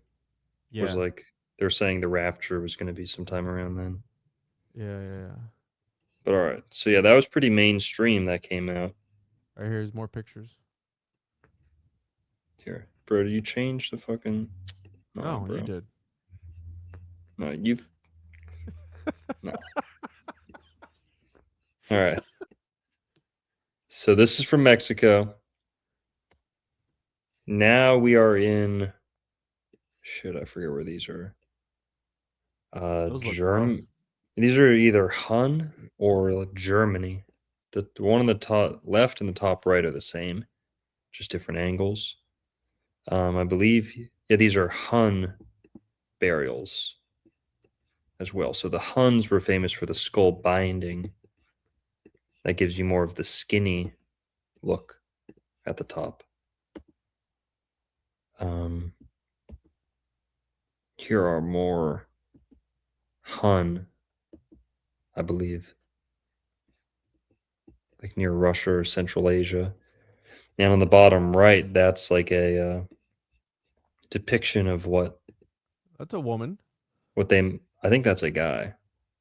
Yeah. Was like they're saying the rapture was going to be sometime around then. Yeah. But all right, so yeah, that was pretty mainstream. That came out. Right, here's more pictures. Here, bro, did you change the fucking? No, bro. you did. No, you. No. All right. So this is from Mexico. Now we are in. Shit, I forget where these are. Germany. These are either Hun or Germany. The one on the top left and the top right are the same, just different angles. I believe, yeah, these are Hun burials as well. So the Huns were famous for the skull binding. That gives you more of the skinny look at the top. Here are more Hun, I believe, like near Russia or Central Asia. And on the bottom right, that's like a depiction of what. That's a woman. I think that's a guy.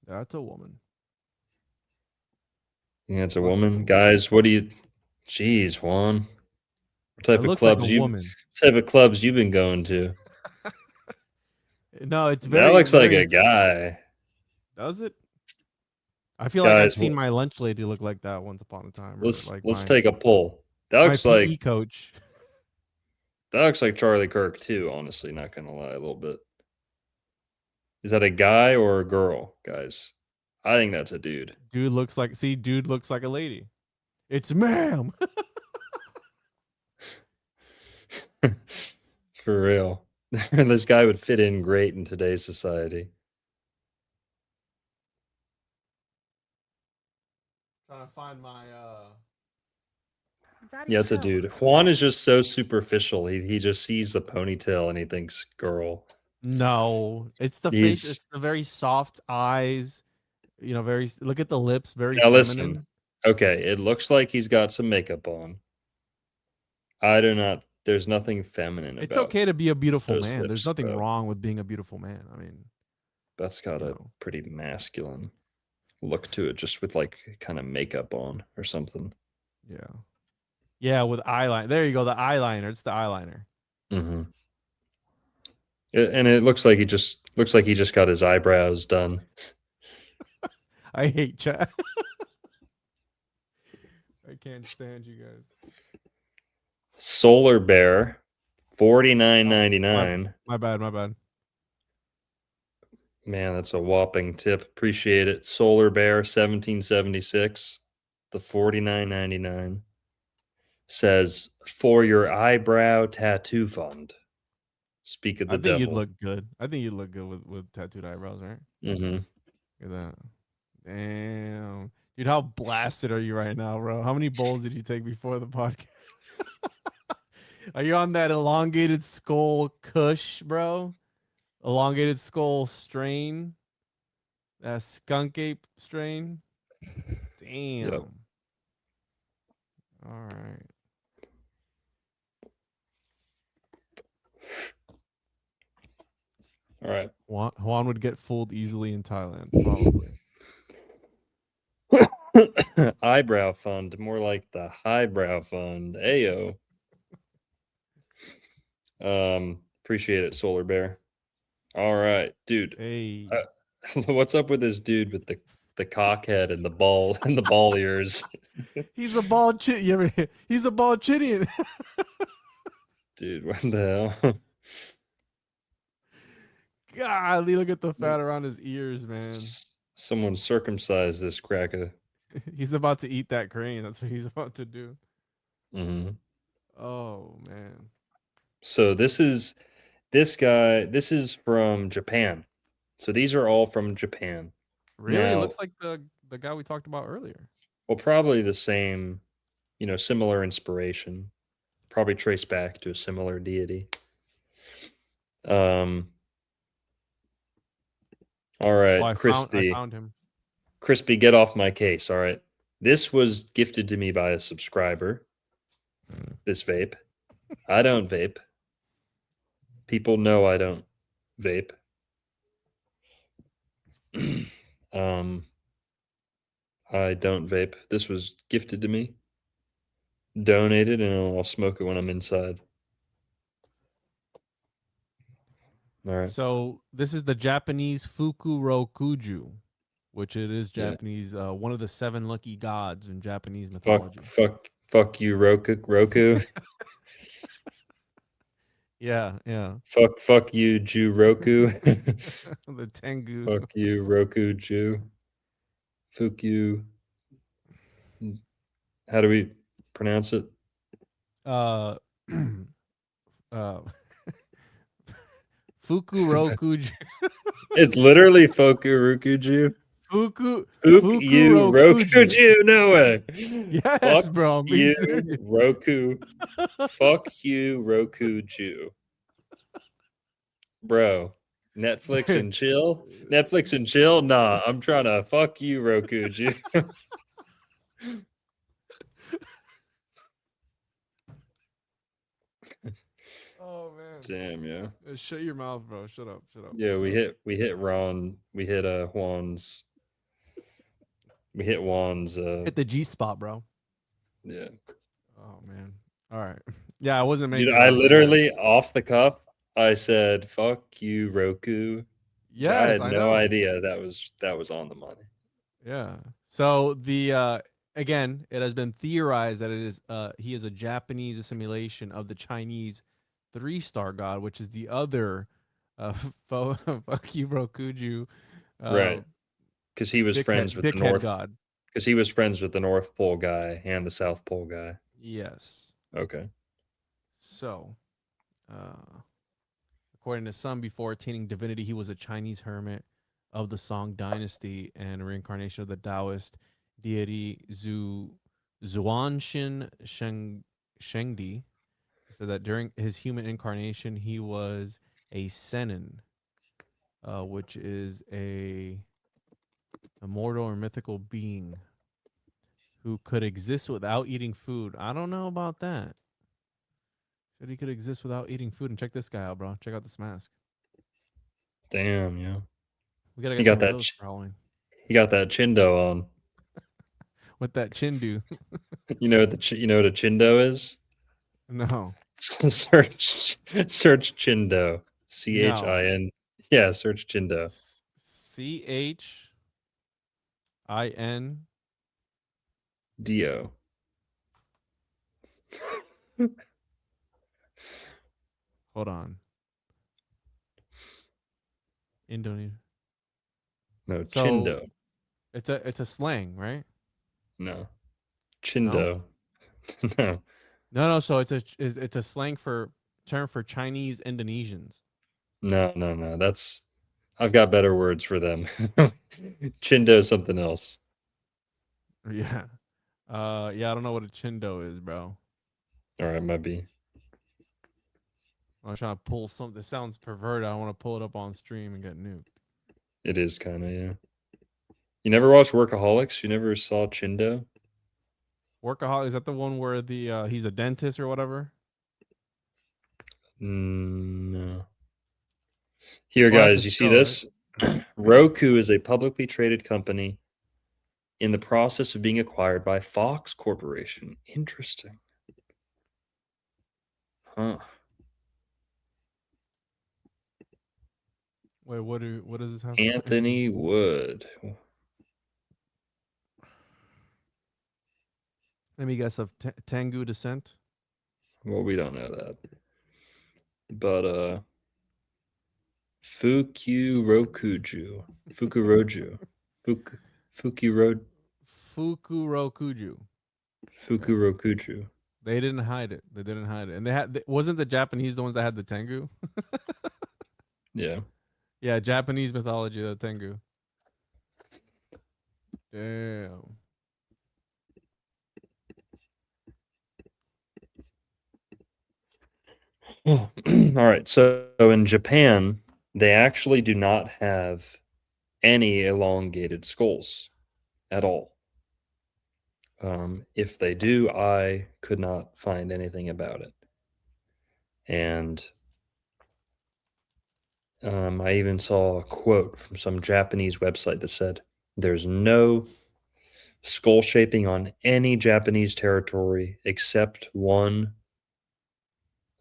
That's a woman. Yeah, it's a woman. Guys, what do you? Jeez, Juan. What type of clubs you've been going to? No, it's very. That looks like a guy. Does it? I feel like I've seen my lunch lady look like that once upon a time. Let's take a poll. That looks my like PE coach. That looks like Charlie Kirk too. Honestly, not gonna lie, a little bit. Is that a guy or a girl, guys? I think that's a dude. Dude looks like a lady. It's ma'am. For real. This guy would fit in great in today's society. Trying to find my Yeah, it's a dude. Juan is just so superficial. He just sees a ponytail and he thinks girl. No, it's the face. He's It's the very soft eyes. You know, very. Look at the lips. Very now feminine. listen. Okay, it looks like he's got some makeup on. I do not. There's nothing feminine It's about. okay to be a beautiful those man. There's lips, nothing though. wrong with being a beautiful man. I mean, That's got you a know. pretty masculine look to it, just with like kind of makeup on or something. Yeah. Yeah, with eyeliner. There you go. The eyeliner. It's the eyeliner. Mm-hmm. And it looks like he just got his eyebrows done. I hate chat. I can't stand you guys. Solar Bear, $49.99. My bad. My bad. Man, that's a whopping tip. Appreciate it. Solar Bear, 1776. The $49.99 says for your eyebrow tattoo fund. Speak of the I think devil. you'd look good. I think you'd look good with tattooed eyebrows, right? Mm-hmm. Look at that. Damn. Dude, how blasted are you right now, bro? How many bowls did you take before the podcast? Are you on that elongated skull kush, bro? Elongated skull strain? That skunk ape strain? Damn. Yep. All right. All right. Juan would get fooled easily in Thailand, probably. Eyebrow fund, more like the highbrow fund. Ayo. Appreciate it, Solar Bear. All right, dude. Hey. What's up with this dude with the cock head and the ball ears? He's a bald chit. He's a bald chittian. Dude, what the hell? Golly, look at the fat around his ears, man. Someone circumcised this cracker. He's about to eat that crane. That's what he's about to do. Mm-hmm. Oh man. So this is from Japan. So these are all from Japan. Really? Now, It looks like the guy we talked about earlier. Well, probably the same, similar inspiration. Probably trace back to a similar deity. All right, Crispy. I found him. Crispy, get off my case. All right. This was gifted to me by a subscriber. This vape. I don't vape. People know I don't vape. I don't vape. This was gifted to me. Donated, and I'll smoke it when I'm inside. All right. So this is the Japanese Fuku Rokuju, which it is Japanese, one of the 7 lucky gods in Japanese mythology. Fuck you, Roku. Yeah. Fuck you, Jew Roku. The Tengu. Fuck you, Roku Jew. Fuck you. How do we pronounce it? Fuku Rokuju. It's literally Fukurukuju. Fuku you, Rokuju. No way. Yes, Fuck bro. you, Roku. Fuck you, Rokuju. Bro, Netflix and chill? Netflix and chill? Nah, I'm trying to fuck you, Rokuju. Oh man. Damn, yeah. Shut your mouth, bro. Shut up. Yeah, we hit Ron. We hit Juan's. We hit Juan's. Hit the G spot, bro. Yeah. Oh man. All right. Yeah, I wasn't making. Dude, I literally off the cuff. I said, "Fuck you, Roku." Yes, I had I no know. idea that was on the money. Yeah. So the again, it has been theorized that it is he is a Japanese assimilation of the Chinese 3-star god, which is the other fuck you, Rokuju. Right. Because he was friends with the North god. Because he was friends with the North Pole guy and the South Pole guy. Yes. Okay. So According to some, before attaining divinity, he was a Chinese hermit of the Song dynasty and a reincarnation of the Taoist deity Zuanshin Shengdi. So that during his human incarnation, he was a Senin, which is a immortal or mythical being who could exist without eating food. I don't know about that. Said he could exist without eating food. And check this guy out, bro. Check out this mask. Damn, yeah. We gotta He get got some of that. those for Halloween. He got that chindo on. What that chin do? You know what you know what a chindo is? No, search chindo. no. CHIN. Yeah, search chindo. CHIN. DO. Hold on. Indonesia. No, So chindo. it's a slang, right? No. No, Chindo. No. no. So it's a slang for term for Chinese Indonesians. No. That's I've got better words for them. Chindo is something else. Yeah. Yeah. I don't know what a chindo is, bro. All right, might be. I'm trying to pull something that sounds perverted. I want to pull it up on stream and get nuked. It is kind of, yeah. You never watched Workaholics? You never saw Chindo? Workaholic, is that the one where the he's a dentist or whatever? No. Here, Well, that's a guys, you see show, right? this? Roku is a publicly traded company in the process of being acquired by Fox Corporation. Interesting. Huh. Wait, what does this have? Anthony Wood. Let me guess, of Tengu descent. Well, we don't know that. But Fukurokuju. Fukuroju. Fukuro Fukurokuju. Fukurokuju. They didn't hide it. And wasn't the Japanese the ones that had the Tengu? Yeah. Yeah, Japanese mythology, the Tengu. Damn. All right. So in Japan, they actually do not have any elongated skulls at all. If they do, I could not find anything about it. And I even saw a quote from some Japanese website that said, "There's no skull shaping on any Japanese territory except one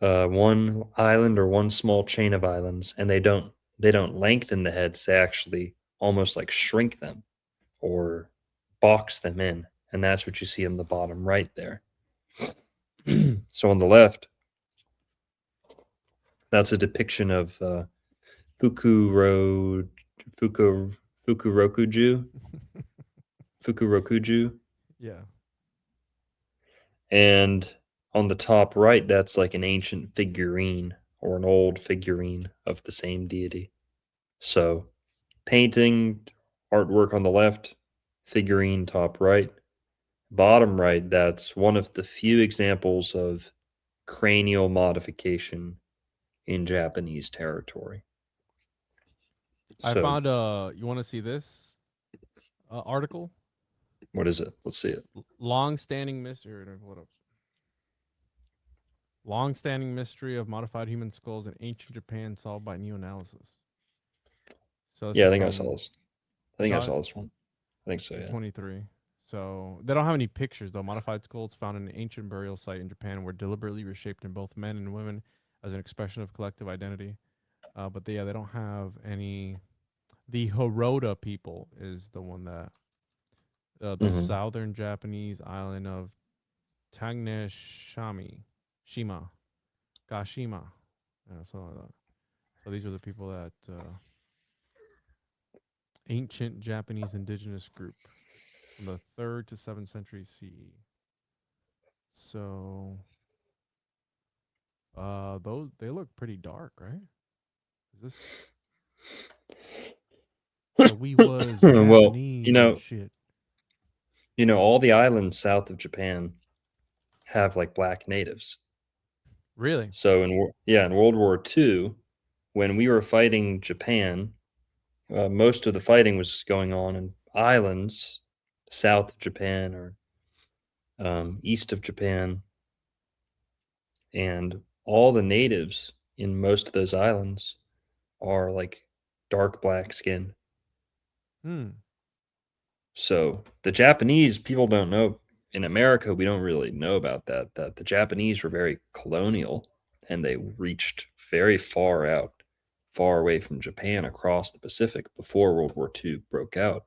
island or one small chain of islands, and they don't lengthen the heads. They actually almost like shrink them or box them in, and that's what you see in the bottom right there." So on the left, that's a depiction of Fukuro Fukurokuju. Fukurokuju. Yeah. And on the top right, that's like an ancient figurine or an old figurine of the same deity. So painting, artwork on the left, figurine top right. Bottom right, that's one of the few examples of cranial modification in Japanese territory. I So, found you want to see this article? what is it? Let's see it. Long-standing mystery. What up? Long-standing mystery of modified human skulls in ancient Japan solved by new analysis. So Yeah, I think I saw this. I think I saw it? saw this one. I think so, yeah. 23. So they don't have any pictures though. Modified skulls found in an ancient burial site in Japan were deliberately reshaped in both men and women as an expression of collective identity. But they don't have any. The Hirota people is the one that the Mhm. southern Japanese island of Shima, Kashima. Yeah, something like that. So these are the people that ancient Japanese indigenous group from the 3rd to 7th century CE. So those they look pretty dark, right? Is this? So we was Well, Japanese and shit. all the islands south of Japan have like black natives. Really? So in World War II, when we were fighting Japan, most of the fighting was going on in islands south of Japan or east of Japan, and all the natives in most of those islands are like dark black skin. Hmm. So the Japanese, people don't know. In America, we don't really know about that. That the Japanese were very colonial, and they reached very far out, far away from Japan across the Pacific before World War II broke out.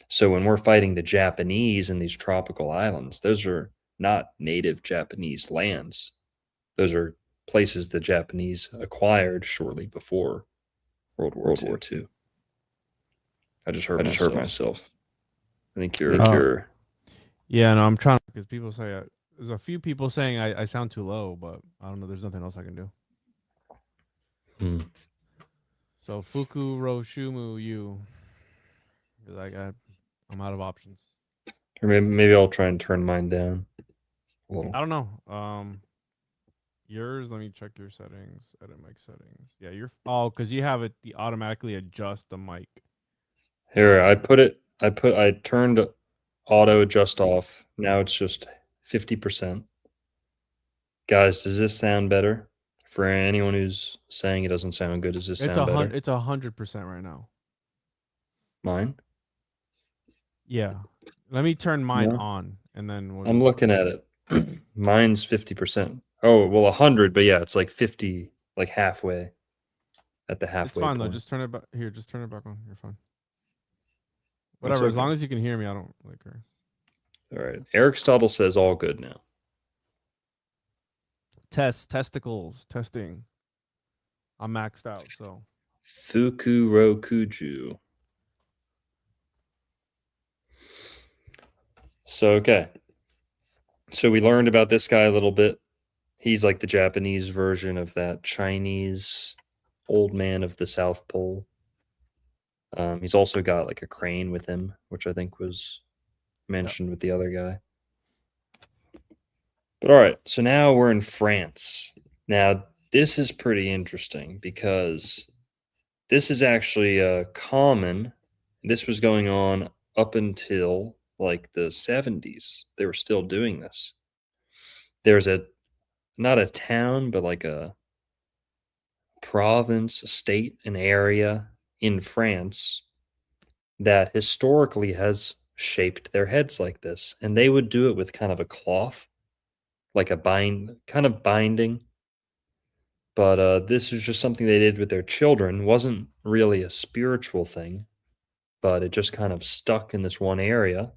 So when we're fighting the Japanese in these tropical islands, those are not native Japanese lands. Those are places the Japanese acquired shortly before World War II. I just hurt myself. I think you're. Yeah, no, I'm trying because people say there's a few people saying I sound too low, but I don't know. There's nothing else I can do. Hmm. So Fuku Roshumu you. I'm out of options. Or maybe I'll try and turn mine down a little. I don't know. Yours. Let me check your settings. Edit mic settings. Yeah, because you have it. The automatically adjust the mic. Here, I turned auto adjust off. Now it's just 50%. Guys, does this sound better? For anyone who's saying it doesn't sound good, does this sound better? It's 100% right now. Mine? Yeah. Let me turn mine No. on, and then I'm looking at it. Mine's 50%. Oh, well, 100, but yeah, it's like 50, like halfway. At the halfway It's fine point. though. Just turn it back. Here, just turn it back on. You're fine. Whatever. Okay. As long as you can hear me, I don't like her. All right. Aristotle says all good now. Testicles, testing. I'm maxed out, so. Fukurokuju. So, okay. So we learned about this guy a little bit. He's like the Japanese version of that Chinese old man of the South Pole. He's also got like a crane with him, which I think was mentioned with the other guy. But all right, so now we're in France. Now, this is pretty interesting because this is actually common. This was going on up until like the 70s. They were still doing this. There's not a town, but like a province, a state, an area in France that historically has shaped their heads like this. And they would do it with kind of a cloth, like a binding. But this was just something they did with their children. Wasn't really a spiritual thing, but it just kind of stuck in this one area.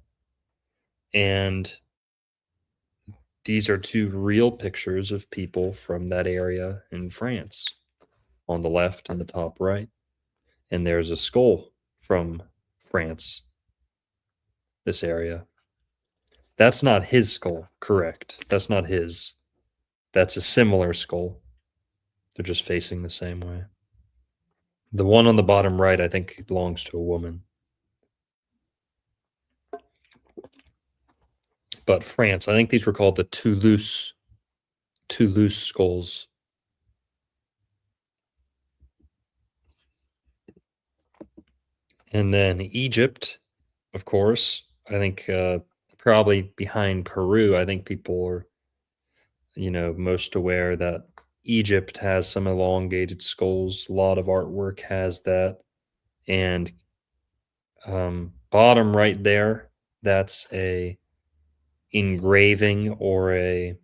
And these are two real pictures of people from that area in France on the left and the top right. And there's a skull from France, this area. That's not his skull, correct. That's not his. That's a similar skull. They're just facing the same way. The one on the bottom right, I think, belongs to a woman. But France, I think these were called the Toulouse skulls. And then Egypt, of course, I think probably behind Peru, I think people are, most aware that Egypt has some elongated skulls. A lot of artwork has that. And bottom right there, that's a engraving or a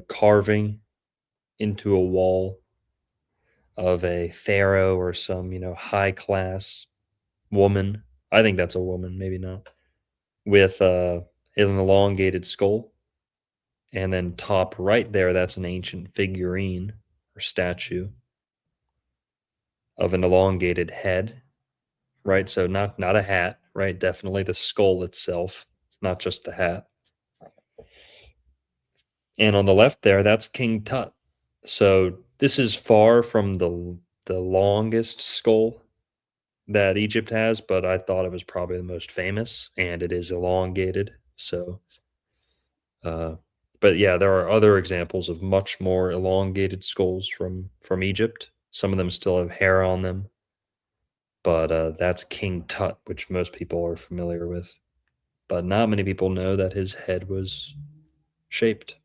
carving into a wall of a pharaoh or some high class woman. I think that's a woman, maybe not, with an elongated skull. And then top right there, that's an ancient figurine or statue of an elongated head, right? So not a hat, right? Definitely the skull itself, not just the hat. And on the left there, that's King Tut. So this is far from the longest skull that Egypt has, but I thought it was probably the most famous, and it is elongated. So, but yeah, there are other examples of much more elongated skulls from Egypt. Some of them still have hair on them, but that's King Tut, which most people are familiar with. But not many people know that his head was shaped.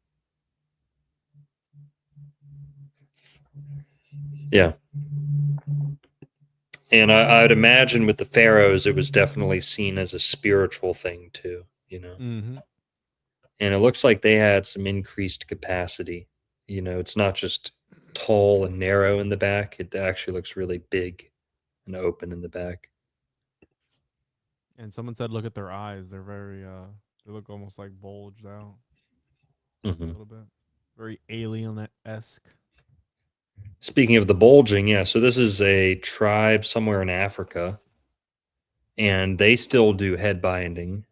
Yeah. And I'd imagine with the pharaohs, it was definitely seen as a spiritual thing too, you know. Mm-hmm. And it looks like they had some increased capacity. You know, it's not just tall and narrow in the back; it actually looks really big and open in the back. And someone said, look at their eyes. They're very, they look almost like bulged out a Hmm. little bit. Very alien-esque. Speaking of the bulging, yeah, so this is a tribe somewhere in Africa, and they still do head binding.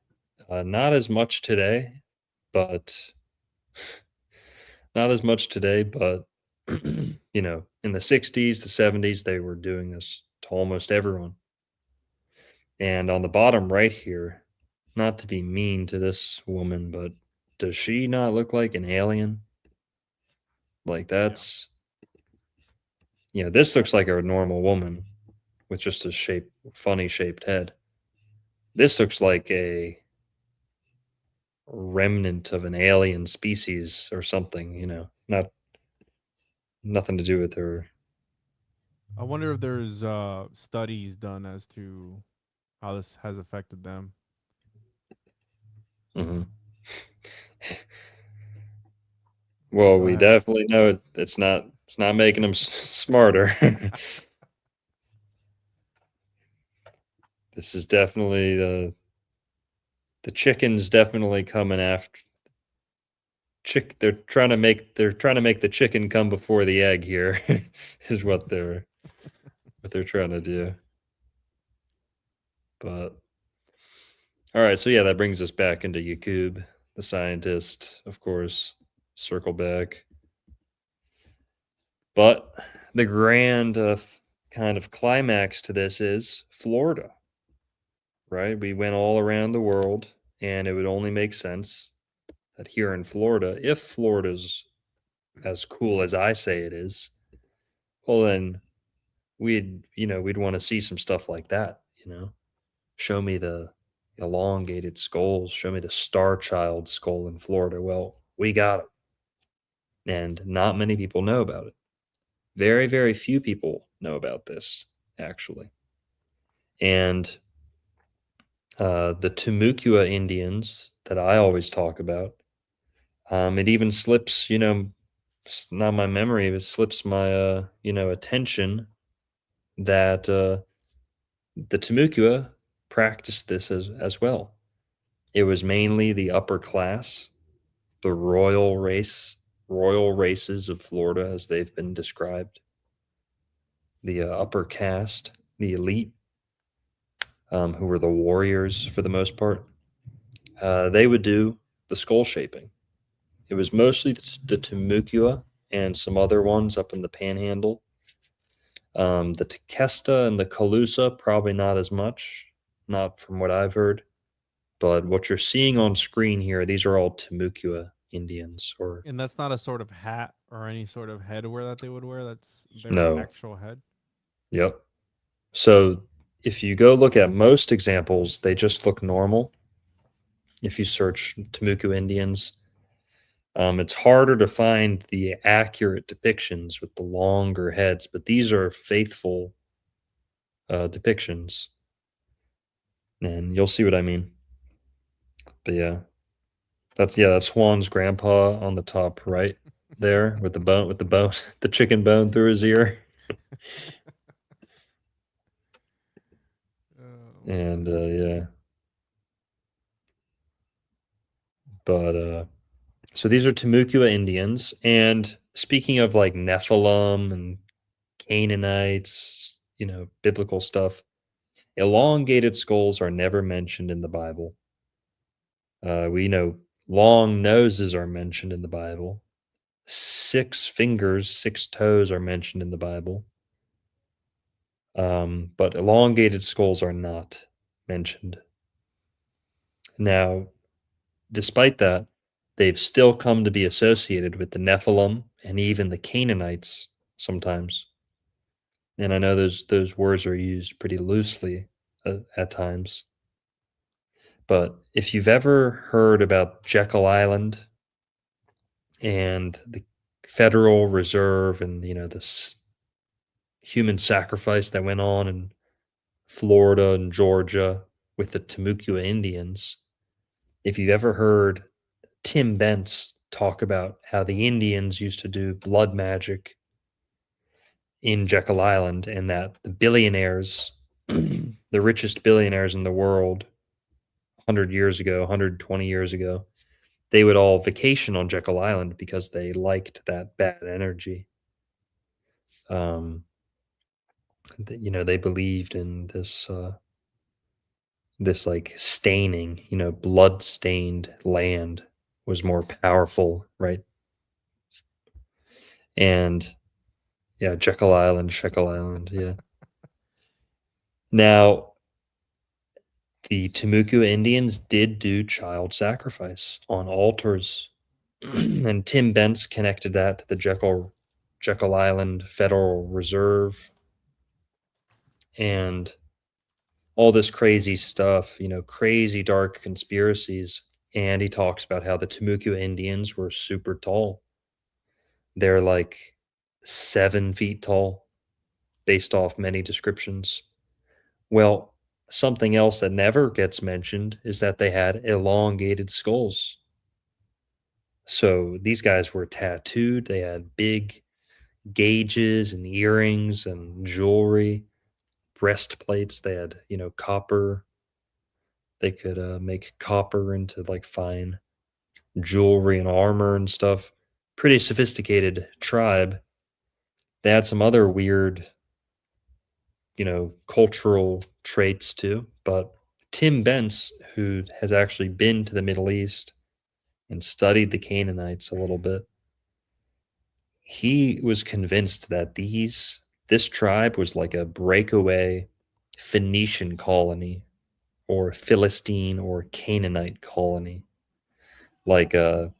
Not as much today, but not as much today, but you know, in the 60s, the 70s, they were doing this to almost everyone. And on the bottom right here, not to be mean to this woman, but does she not look like an alien? Like that's, you know, this looks like a normal woman with just a funny shaped head. This looks like a remnant of an alien species or something, you know, nothing to do with her. I wonder if there's studies done as to how this has affected them. Hmm. Well, Go we ahead. definitely know it's not making them smarter. This is definitely the chicken's definitely coming after they're trying to make the chicken come before the egg here is what they're trying to do. But all right, so yeah, that brings us back into Yakub, the scientist, of course. Circle back. But the grand kind of climax to this is Florida, right? We went all around the world, and it would only make sense that here in Florida, if Florida's as cool as I say it is, well then we'd want to see some stuff like that, you know. Show me the elongated skulls, show me the star child skull in Florida. Well, we got it. And not many people know about it. Very, very few people know about this, actually. And the Timucua Indians that I always talk about, it even slips, you know, it's not my memory, it slips my, attention that the Timucua practiced this as well. It was mainly the upper class, the royal races of Florida, as they've been described, the upper caste, the elite, who were the warriors for the most part. They would do the skull shaping. It was mostly the Timucua and some other ones up in the Panhandle. The Tequesta and the Calusa, probably not as much, not from what I've heard. But what you're seeing on screen here, these are all Timucua Indians, or And that's not a sort of hat or any sort of headwear that they would wear. That's their no. actual head. Yep. So if you go look at most examples, they just look normal. If you search Timucua Indians, it's harder to find the accurate depictions with the longer heads, but these are faithful depictions, and you'll see what I mean. But yeah, that's Juan's grandpa on the top right there with the bone, the chicken bone through his ear, and yeah, but so these are Timucua Indians, and speaking of like Nephilim and Canaanites, you know, biblical stuff. Elongated skulls are never mentioned in the Bible. We know long noses are mentioned in the Bible. 6 fingers, 6 toes are mentioned in the Bible. but elongated skulls are not mentioned. Now, despite that, they've still come to be associated with the Nephilim and even the Canaanites sometimes. And I know those words are used pretty loosely at times. But if you've ever heard about Jekyll Island and the Federal Reserve and this human sacrifice that went on in Florida and Georgia with the Timucua Indians, if you've ever heard Tim Bentz talk about how the Indians used to do blood magic in Jekyll Island and that the billionaires, the richest billionaires in the world 100 years ago, 120 years ago, they would all vacation on Jekyll Island because they liked that bad energy. They believed in this like staining, blood stained land was more powerful, right? And yeah, Jekyll Island, yeah. Now, the Timucua Indians did do child sacrifice on altars, and Tim Bentz connected that to the Jekyll Island Federal Reserve and all this crazy stuff, crazy dark conspiracies. And he talks about how the Timucua Indians were super tall. They're like 7 feet tall, based off many descriptions. Well, something else that never gets mentioned is that they had elongated skulls. So these guys were tattooed. They had big gauges and earrings and jewelry, breastplates. They had, copper. They could make copper into like fine jewelry and armor and stuff. Pretty sophisticated tribe. They had some other weird, cultural traits too. But Tim Bentz, who has actually been to the Middle East and studied the Canaanites a little bit, he was convinced that this tribe was like a breakaway Phoenician colony or Philistine or Canaanite colony, like a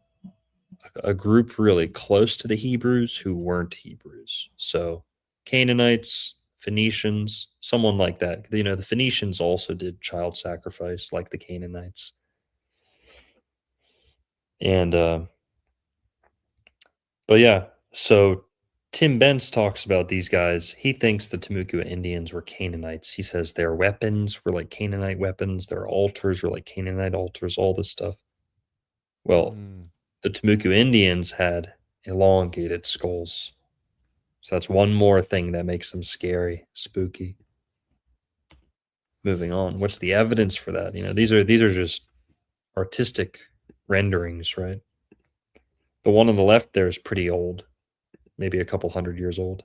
group really close to the Hebrews who weren't Hebrews. So Canaanites, Phoenicians, someone like that. The Phoenicians also did child sacrifice like the Canaanites. And but yeah, so Tim Bentz talks about these guys. He thinks the Timucua Indians were Canaanites. He says their weapons were like Canaanite weapons, their altars were like Canaanite altars, all this stuff. Well, the Timucua Indians had elongated skulls. So that's one more thing that makes them scary, spooky. Moving on. What's the evidence for that? These are just artistic renderings, right? The one on the left there is pretty old, maybe a couple 100 years old.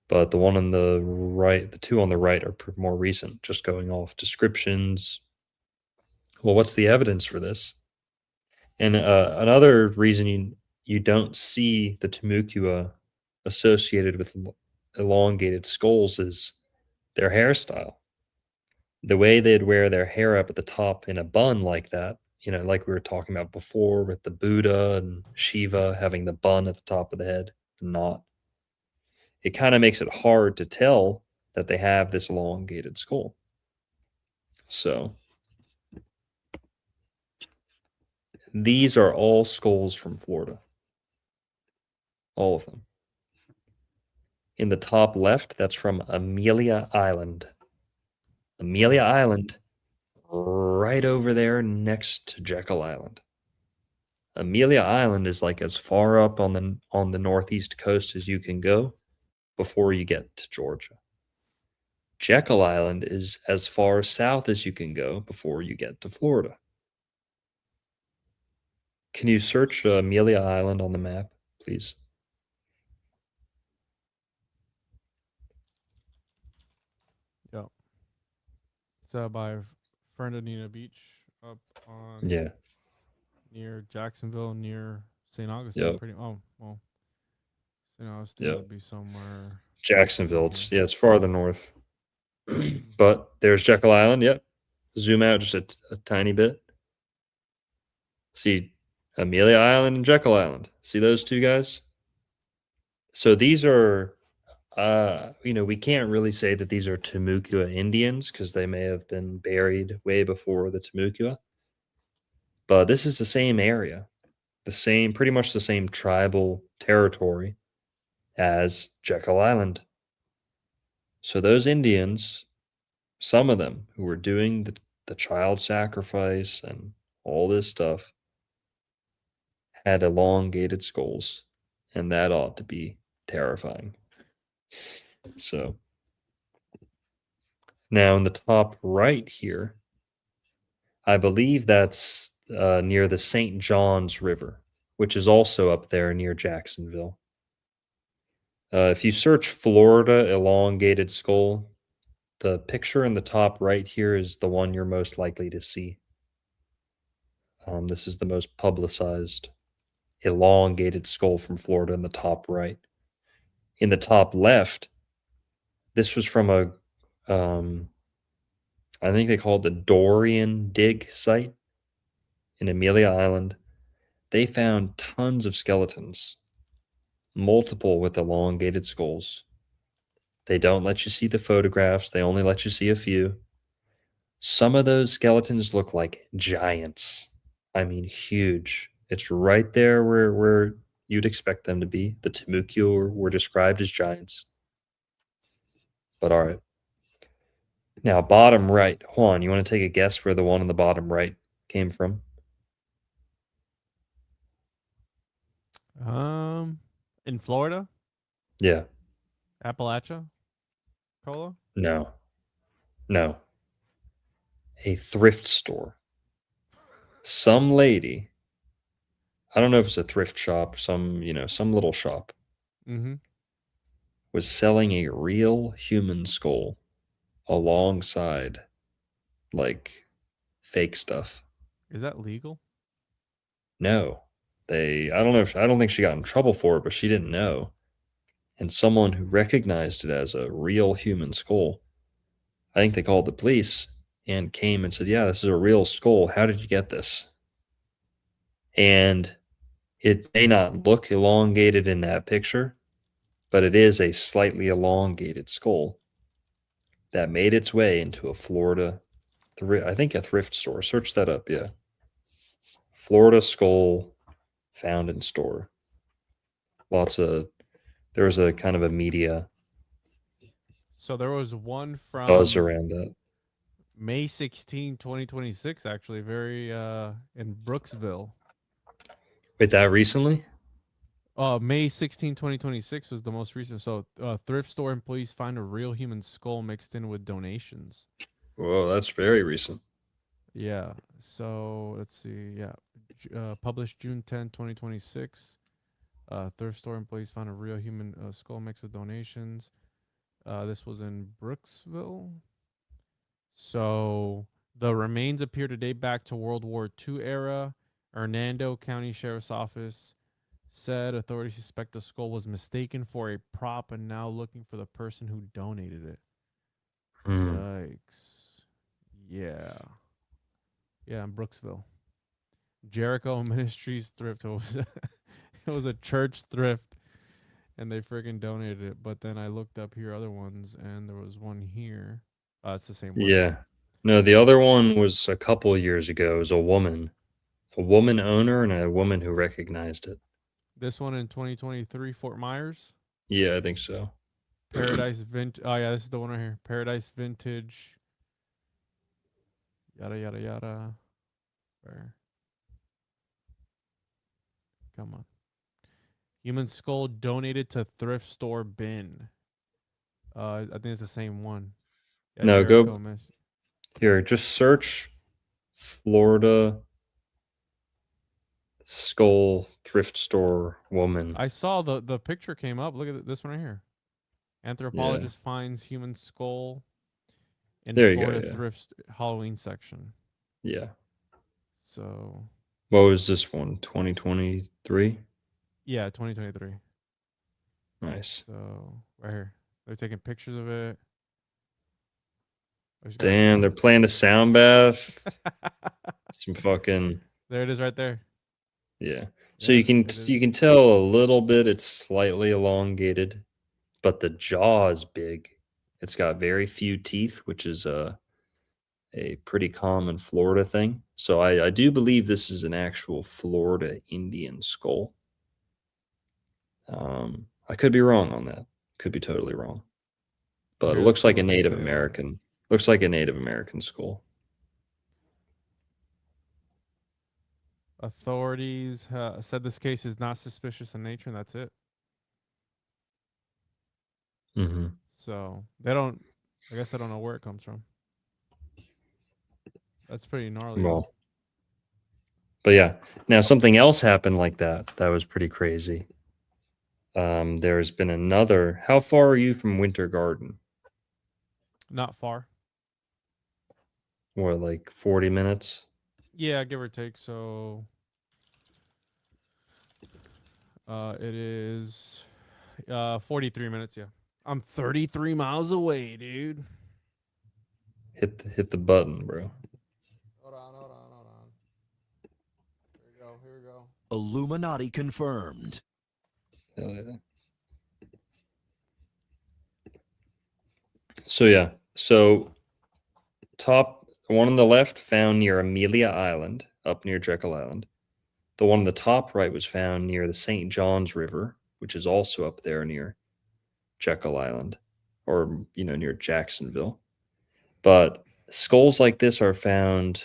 But the one on the right, the two on the right are more recent, just going off descriptions. Well, what's the evidence for this? And another reason you don't see the Timucua associated with elongated skulls is their hairstyle. The way they'd wear their hair up at the top in a bun like that, like we were talking about before with the Buddha and Shiva having the bun at the top of the head, the knot. It kind of makes it hard to tell that they have this elongated skull. So these are all skulls from Florida. All of them. In the top left, that's from Amelia Island. Amelia Island, right over there next to Jekyll Island. Amelia Island is like as far up on the northeast coast as you can go before you get to Georgia. Jekyll Island is as far south as you can go before you get to Florida. Can you search Amelia Island on the map, please? Yep. It's by Fernandina Beach up on near Jacksonville, near St. Augustine. Yep. St. Augustine would be somewhere. Jacksonville. It's farther north. But there's Jekyll Island. Yep. Zoom out just a tiny bit. See Amelia Island and Jekyll Island. See those two guys? So these are, we can't really say that these are Timucua Indians because they may have been buried way before the Timucua. But this is the same area, pretty much the same tribal territory as Jekyll Island. So those Indians, some of them who were doing the child sacrifice and all this stuff, had elongated skulls, and that ought to be terrifying. So now in the top right here, I believe that's near the St. Johns River, which is also up there near Jacksonville. If you search Florida elongated skull, the picture in the top right here is the one you're most likely to see. This is the most publicized elongated skull from Florida in the top right. In the top left, this was from I think they call it the Dorian Dig site in Amelia Island. They found tons of skeletons, multiple with elongated skulls. They don't let you see the photographs, they only let you see a few. Some of those skeletons look like giants. I mean, huge. It's right there where you'd expect them to be. The Timucua were described as giants. But all right. Now, bottom right. Juan, you want to take a guess where the one on the bottom right came from? In Florida, Yeah. Appalachia, Cola. No. No. A thrift store. Some lady, I don't know if it's a thrift shop, some little shop, Mm-hmm. was selling a real human skull alongside like fake stuff. Is that legal? No. I don't think she got in trouble for it, but she didn't know. And someone who recognized it as a real human skull, I think they called the police and came and said, "Yeah, this is a real skull. How did you get this?" And it may not look elongated in that picture, but it is a slightly elongated skull that made its way into a Florida, I think a thrift store. Search that up, yeah. Florida skull found in store. There was a kind of a media So there was one buzz from around that. May 16, 2026, actually, very in Brooksville. Wait, that recently? May 16, 2026 was the most recent. So thrift store employees find a real human skull mixed in with donations. Whoa, that's very recent. Yeah. So let's see. Yeah. Published June 10, 2026. Thrift store employees found a real human skull mixed with donations. This was in Brooksville. So the remains appear to date back to World War II era. Hernando County Sheriff's Office said authorities suspect the skull was mistaken for a prop and now looking for the person who donated it. Yikes. Yeah. Yeah, in Brooksville. Jericho Ministries thrift. It was a church thrift and they friggin' donated it. But then I looked up here other ones and there was one here. It's the same one. Yeah. No, the other one was a couple years ago. It was a woman owner and a woman who recognized it. This one in 2023, Fort Myers. Yeah, I think so. Paradise Vintage. Oh, yeah, this is the one right here. Paradise Vintage. Yada, yada, yada. Where? Come on. Human skull donated to thrift store bin. I think it's the same one. Yeah, No, Jericho here, just search Florida skull thrift store woman. I saw the picture came up. Look at this one right here. Anthropologist finds human skull in Florida thrift Halloween section. Yeah. So. What was this one? 2023? Yeah, 2023. Nice. So right here, they're taking pictures of it. Damn, they're playing the sound bath. Some fucking There it is right there. yeah. So Yeah, you can tell a little bit it's slightly elongated, but the jaw is big. It's got very few teeth, which is a pretty common Florida thing. So I do believe this is an actual Florida Indian skull. I could be wrong on that. Could be totally wrong. But it Here, let's looks see like a what they Native say about it. American. Looks like a Native American skull. Authorities said this case is not suspicious in nature, and that's it. Mm-hmm. So they don't. I guess they don't know where it comes from. That's pretty gnarly. Well, but yeah. Now something else happened like that. That was pretty crazy. There's been another. How far are you from Winter Garden? Not far. What, like 40 minutes? Yeah, give or take. So it is 43 minutes. Yeah, I'm 33 miles away, dude. Hit the button, bro. Hold on. Here we go. Illuminati confirmed. Hell yeah. So yeah. So top one on the left found near Amelia Island, up near Jekyll Island. The one on the top right was found near the St. Johns River, which is also up there near Jekyll Island, or near Jacksonville. But skulls like this are found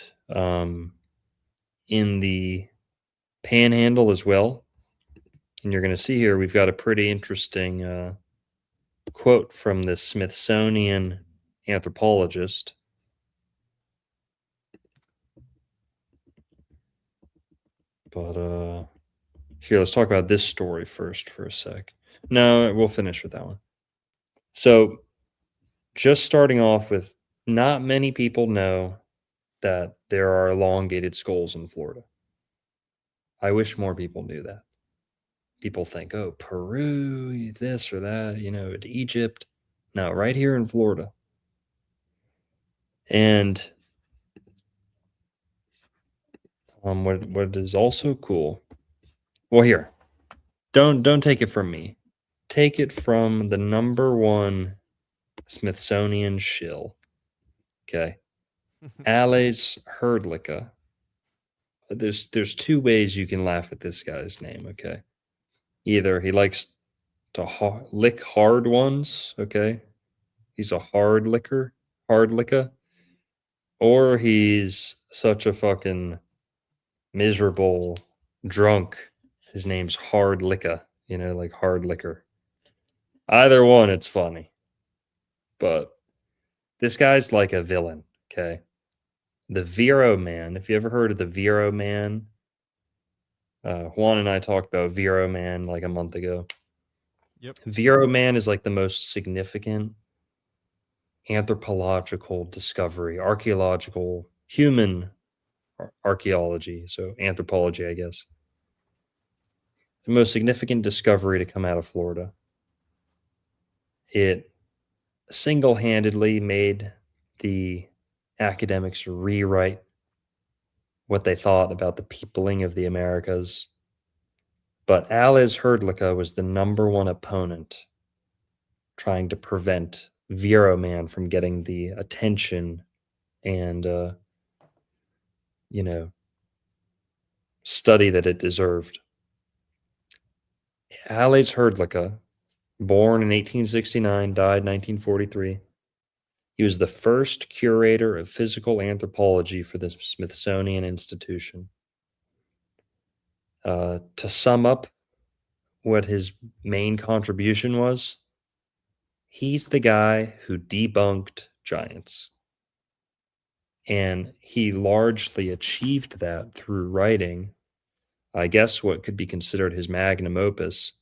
in the Panhandle as well. And you're going to see here we've got a pretty interesting quote from the Smithsonian anthropologist. But here, let's talk about this story first for a sec. No, we'll finish with that one. So just starting off with, not many people know that there are elongated skulls in Florida. I wish more people knew that. People think, oh, Peru, this or that, Egypt. No, right here in Florida. And what is also cool, well, here, don't take it from me. Take it from the #1 Smithsonian shill. Okay. Ales Herdlicka. There's two ways you can laugh at this guy's name, okay? Either he likes to lick hard ones, okay? He's a hard licka, or he's such a fucking miserable drunk. His name's Hard Licka, like hard liquor. Either one, it's funny. But this guy's like a villain, okay? The Vero Man, if you ever heard of the Vero Man, Juan and I talked about Vero Man like a month ago. Yep. Vero Man is like the most significant anthropological discovery, archaeological, human archaeology, so anthropology, I guess. The most significant discovery to come out of Florida. It single-handedly made the academics rewrite what they thought about the peopling of the Americas. But Ales Herdlicka was the #1 opponent trying to prevent Vero Man from getting the attention and, study that it deserved. Ales Herdlicka, born in 1869, died in 1943. He was the first curator of physical anthropology for the Smithsonian Institution. To sum up what his main contribution was, he's the guy who debunked giants. And he largely achieved that through writing, I guess, what could be considered his magnum opus,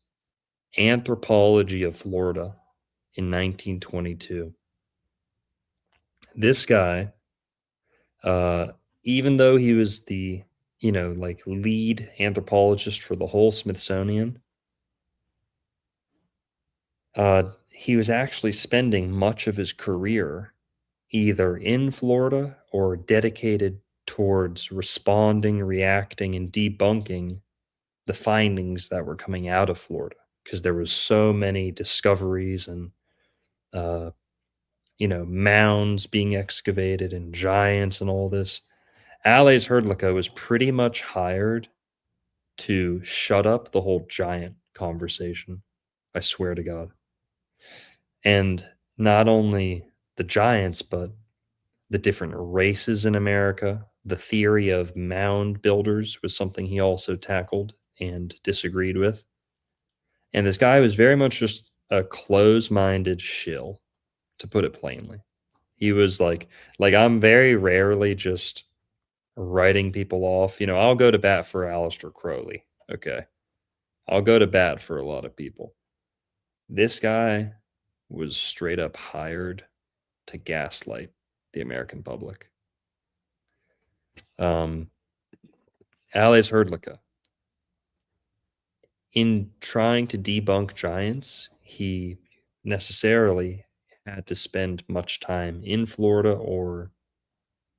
Anthropology of Florida, in 1922. This guy, even though he was the, lead anthropologist for the whole Smithsonian, he was actually spending much of his career either in Florida or dedicated towards responding, reacting, and debunking the findings that were coming out of Florida, because there was so many discoveries and mounds being excavated and giants and all this. Ales Hrdlicka was pretty much hired to shut up the whole giant conversation. I swear to God. And not only the giants, but the different races in America. The theory of mound builders was something he also tackled and disagreed with. And this guy was very much just a close-minded shill, to put it plainly. He was like I'm very rarely just writing people off. I'll go to bat for Aleister Crowley. Okay. I'll go to bat for a lot of people. This guy was straight up hired to gaslight the American public. Ales Hrdlicka. In trying to debunk giants, he necessarily had to spend much time in Florida or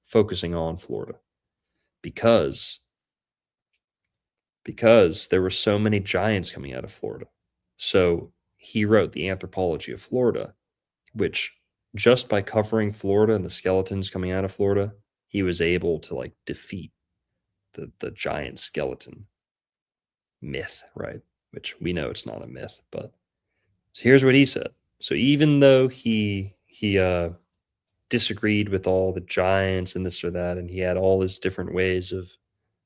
focusing on Florida because there were so many giants coming out of Florida. So he wrote The Anthropology of Florida, which just by covering Florida and the skeletons coming out of Florida, he was able to defeat the giant skeleton myth, right? Which we know it's not a myth, but so here's what he said. So even though he disagreed with all the giants and this or that, and he had all his different ways of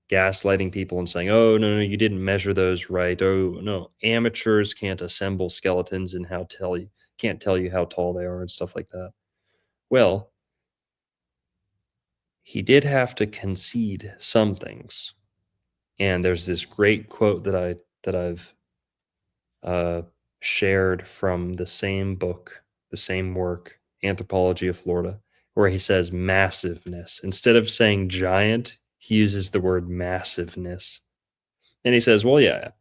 gaslighting people and saying, oh, no, you didn't measure those right. Oh, no, amateurs can't assemble skeletons and can't tell you how tall they are and stuff like that. Well, he did have to concede some things. And there's this great quote that I've shared from the same book, the same work, Anthropology of Florida, where he says massiveness. Instead of saying giant, he uses the word massiveness. And he says, well, yeah,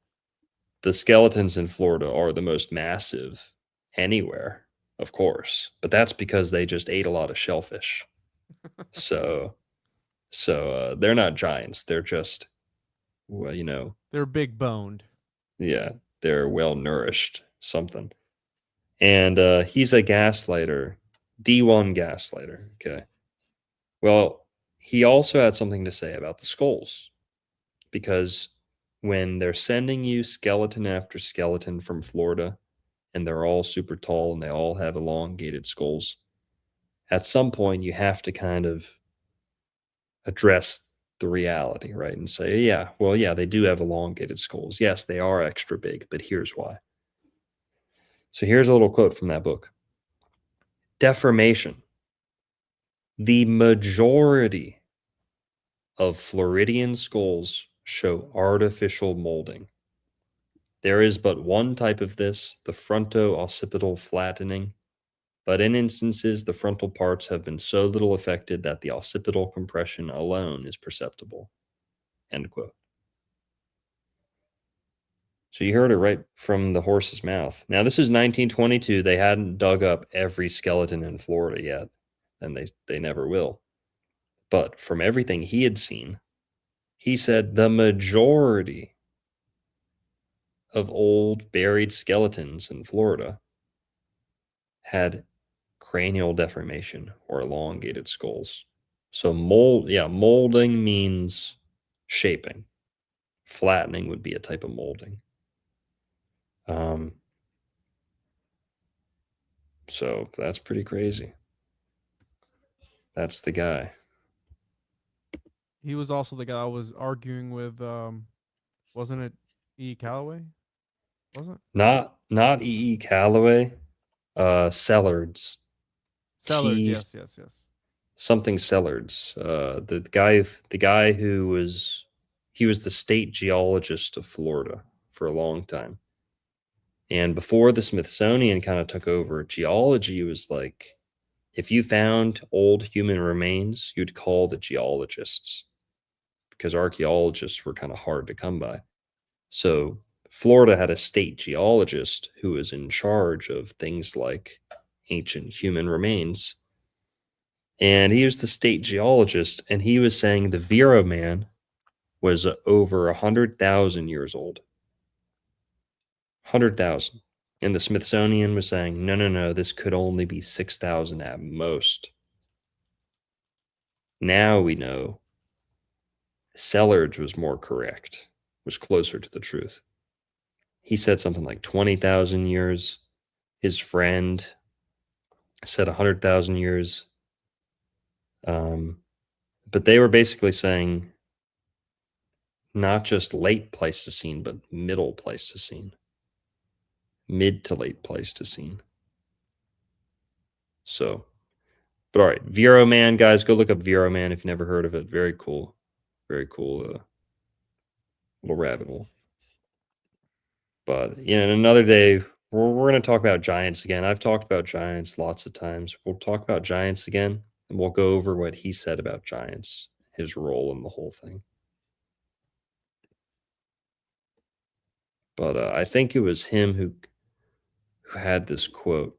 the skeletons in Florida are the most massive anywhere, of course. But that's because they just ate a lot of shellfish. So they're not giants. They're just, well, They're big boned. yeah, they're well nourished, something. And he's a gaslighter, D1 gaslighter. Okay. Well, he also had something to say about the skulls, because when they're sending you skeleton after skeleton from Florida, and they're all super tall and they all have elongated skulls, at some point you have to kind of address the reality, right? And say, yeah, they do have elongated skulls. Yes, they are extra big, but here's why. So here's a little quote from that book. Deformation. The majority of Floridian skulls show artificial molding. There is but one type of this, the fronto-occipital flattening, but in instances, the frontal parts have been so little affected that the occipital compression alone is perceptible. End quote. So you heard it right from the horse's mouth. Now, this is 1922. They hadn't dug up every skeleton in Florida yet, and they never will. But from everything he had seen, he said the majority of old buried skeletons in Florida had cranial deformation or elongated skulls. So molding means shaping. Flattening would be a type of molding. So that's pretty crazy. That's the guy. He was also the guy I was arguing with. Wasn't it E. Calloway? Wasn't it? Not E. Calloway. Sellards. Sellers. Yes. Something Sellards. The guy who was the state geologist of Florida for a long time. And before the Smithsonian kind of took over, geology was like, if you found old human remains, you'd call the geologists, because archaeologists were kind of hard to come by. So Florida had a state geologist who was in charge of things like ancient human remains. And he was the state geologist, and he was saying the Vero Man was over 100,000 years old. 100,000. And the Smithsonian was saying, no, this could only be 6,000 at most. Now we know Sellards was more correct, was closer to the truth. He said something like 20,000 years. His friend said 100,000 years. But they were basically saying not just late Pleistocene, but middle Pleistocene. Mid to late Pleistocene. So, but all right, Vero Man, guys, go look up Vero Man if you've never heard of it. Very cool. Very cool little rabbit hole. But, another day, we're going to talk about giants again. I've talked about giants lots of times. We'll talk about giants again, and we'll go over what he said about giants, his role in the whole thing. But I think it was him who had this quote.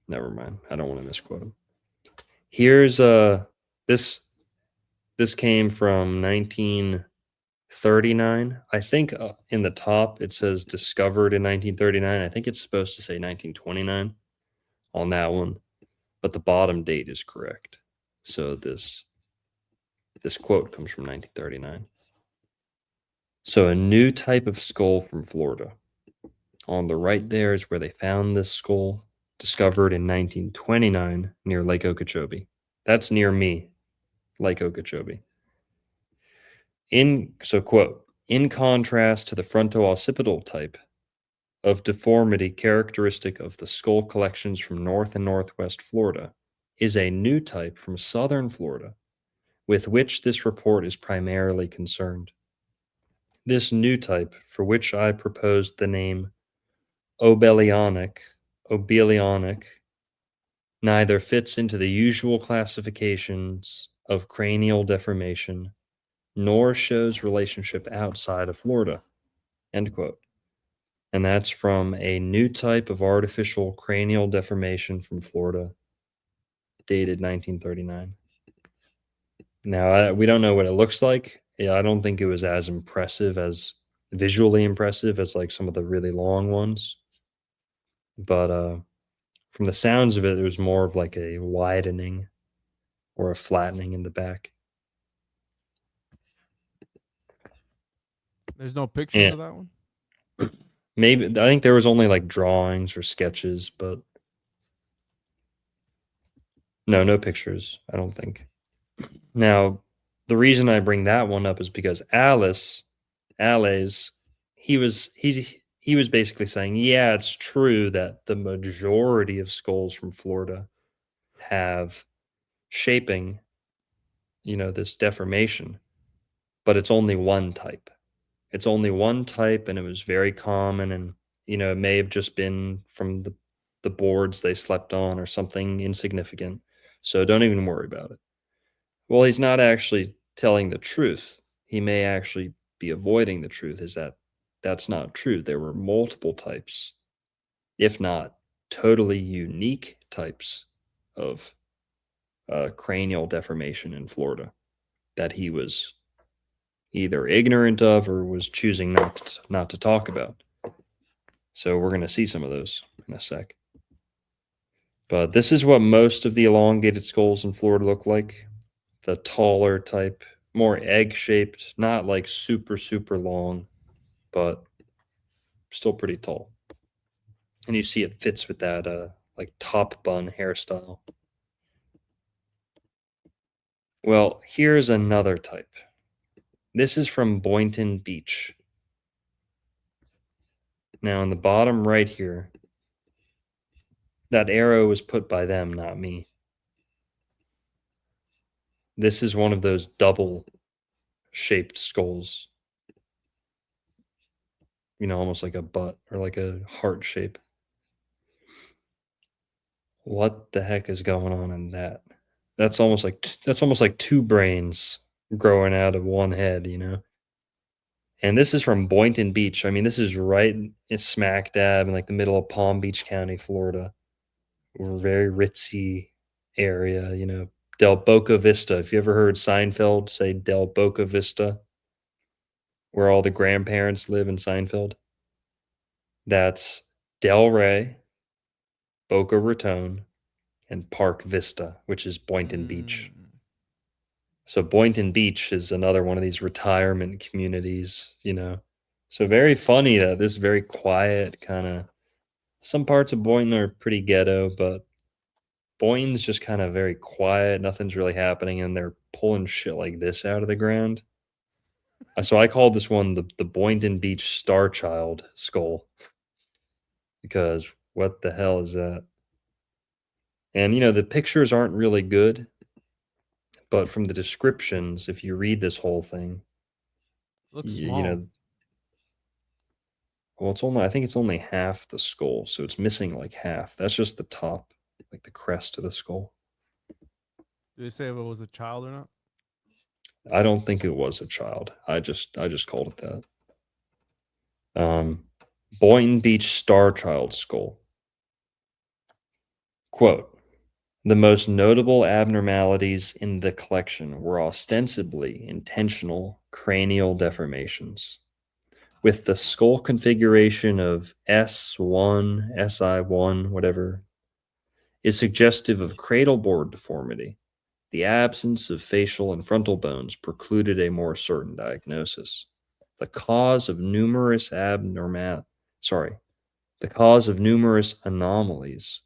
Never mind. I don't want to misquote him. Here's this came from 1939. I think in the top it says discovered in 1939. I think it's supposed to say 1929 on that one, but the bottom date is correct. So this quote comes from 1939. So a new type of skull from Florida. On the right there is where they found this skull, discovered in 1929 near Lake Okeechobee. That's near me, Lake Okeechobee. Quote, in contrast to the fronto-occipital type of deformity characteristic of the skull collections from North and Northwest Florida, is a new type from Southern Florida, with which this report is primarily concerned. This new type, for which I proposed the name Obelionic, neither fits into the usual classifications of cranial deformation, nor shows relationship outside of Florida, end quote. And that's from a new type of artificial cranial deformation from Florida, dated 1939. Now, we don't know what it looks like. Yeah, I don't think it was as visually impressive as like some of the really long ones. But from the sounds of it, it was more of like a widening or a flattening in the back. There's no pictures of that one? Maybe, I think there was only like drawings or sketches, but no pictures, I don't think. Now, the reason I bring that one up is because Ales, he was basically saying, yeah, it's true that the majority of skulls from Florida have shaping, this deformation, but it's only one type. It's only one type, and it was very common, and it may have just been from the boards they slept on or something insignificant. So don't even worry about it. Well, he's not actually telling the truth. He may actually be avoiding the truth, is that that's not true. There were multiple types, if not totally unique types of cranial deformation in Florida that he was either ignorant of or was choosing not to talk about. So we're going to see some of those in a sec. But this is what most of the elongated skulls in Florida look like. The taller type, more egg-shaped, not like super, super long, but still pretty tall. And you see it fits with that like top bun hairstyle. Well, here's another type. This is from Boynton Beach. Now, in the bottom right here, that arrow was put by them, not me. This is one of those double-shaped skulls. Almost like a butt or like a heart shape. What the heck is going on in that? That's almost like two brains growing out of one head, And this is from Boynton Beach. I mean, this is right in smack dab in like the middle of Palm Beach County, Florida. We're a very ritzy area, Del Boca Vista. Have you ever heard Seinfeld say Del Boca Vista, where all the grandparents live in Seinfeld? That's Del Rey, Boca Raton, and Park Vista, which is Boynton Beach. Mm. So Boynton Beach is another one of these retirement communities, you know. So very funny that this very quiet kind of, some parts of Boynton are pretty ghetto, but Boynton's just kind of very quiet. Nothing's really happening, and they're pulling shit like this out of the ground. So I called this one the Boynton Beach Star Child skull, because what the hell is that? And you know, the pictures aren't really good, but from the descriptions, if you read this whole thing, Looks you small. know, well, it's only, I think it's only half the skull, so it's missing like half. That's just the top, like the crest of the skull. Did they say if it was a child or not? I don't think it was a child. I just called it that. Boynton Beach Star Child skull. Quote, the most notable abnormalities in the collection were ostensibly intentional cranial deformations, with the skull configuration of S1, SI1, whatever, is suggestive of cradle board deformity. The absence of facial and frontal bones precluded a more certain diagnosis. The cause of numerous anomalies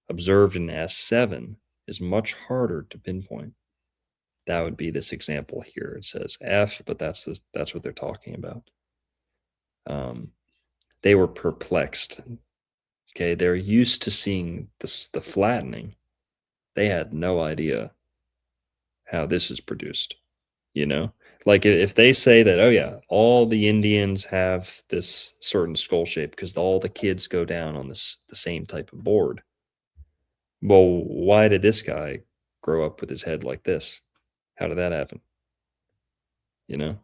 observed in S7 is much harder to pinpoint. That would be this example here. It says F, but that's what they're talking about. They were perplexed. Okay, they're used to seeing the flattening. They had no idea how this is produced. You know, like if they say that, oh yeah, all the Indians have this certain skull shape because all the kids go down on the same type of board. Well, why did this guy grow up with his head like this? How did that happen? You know?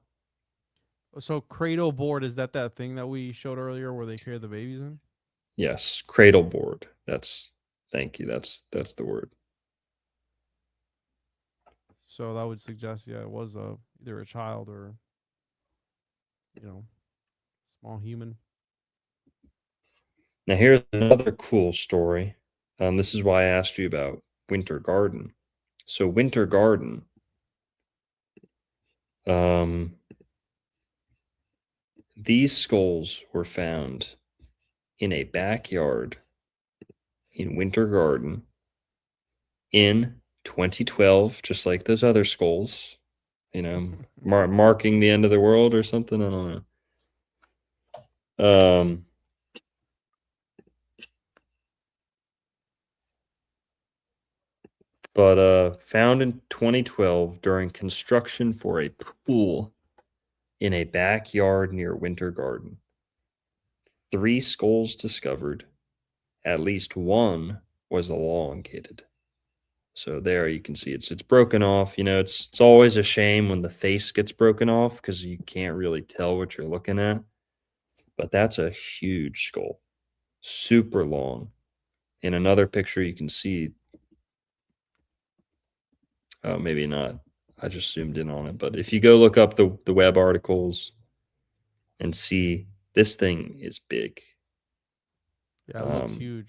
So cradle board, is that thing that we showed earlier where they carry the babies in? Yes, cradle board. Thank you. That's the word. So that would suggest, yeah, it was either a child or, small human. Now here's another cool story. This is why I asked you about Winter Garden. So Winter Garden, these skulls were found in a backyard in Winter Garden in 2012, just like those other skulls, you know, marking the end of the world or something. I don't know. But found in 2012 during construction for a pool in a backyard near Winter Garden. 3 skulls discovered. At least one was elongated. So there you can see it's broken off. You know, it's always a shame when the face gets broken off because you can't really tell what you're looking at. But that's a huge skull, super long. In another picture, you can see. Oh, maybe not. I just zoomed in on it. But if you go look up the web articles and see, this thing is big. Yeah, it looks huge.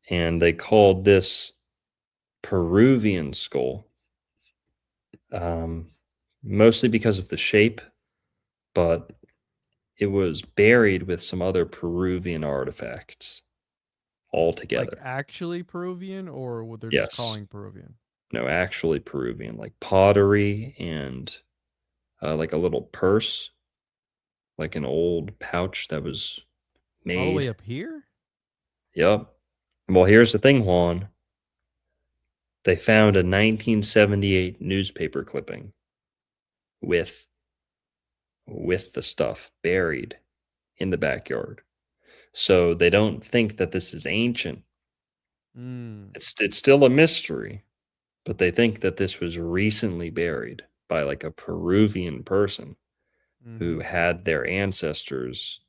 And they called this Peruvian skull, mostly because of the shape, but it was buried with some other Peruvian artifacts all together. Like actually Peruvian, or what they're Yes. just calling Peruvian? No, actually Peruvian, like pottery and like a little purse, like an old pouch that was made. All the way up here? Yep. Well, here's the thing, Juan. They found a 1978 newspaper clipping with the stuff buried in the backyard. So they don't think that this is ancient. It's still a mystery, but they think that this was recently buried by like a Peruvian person who had their ancestors'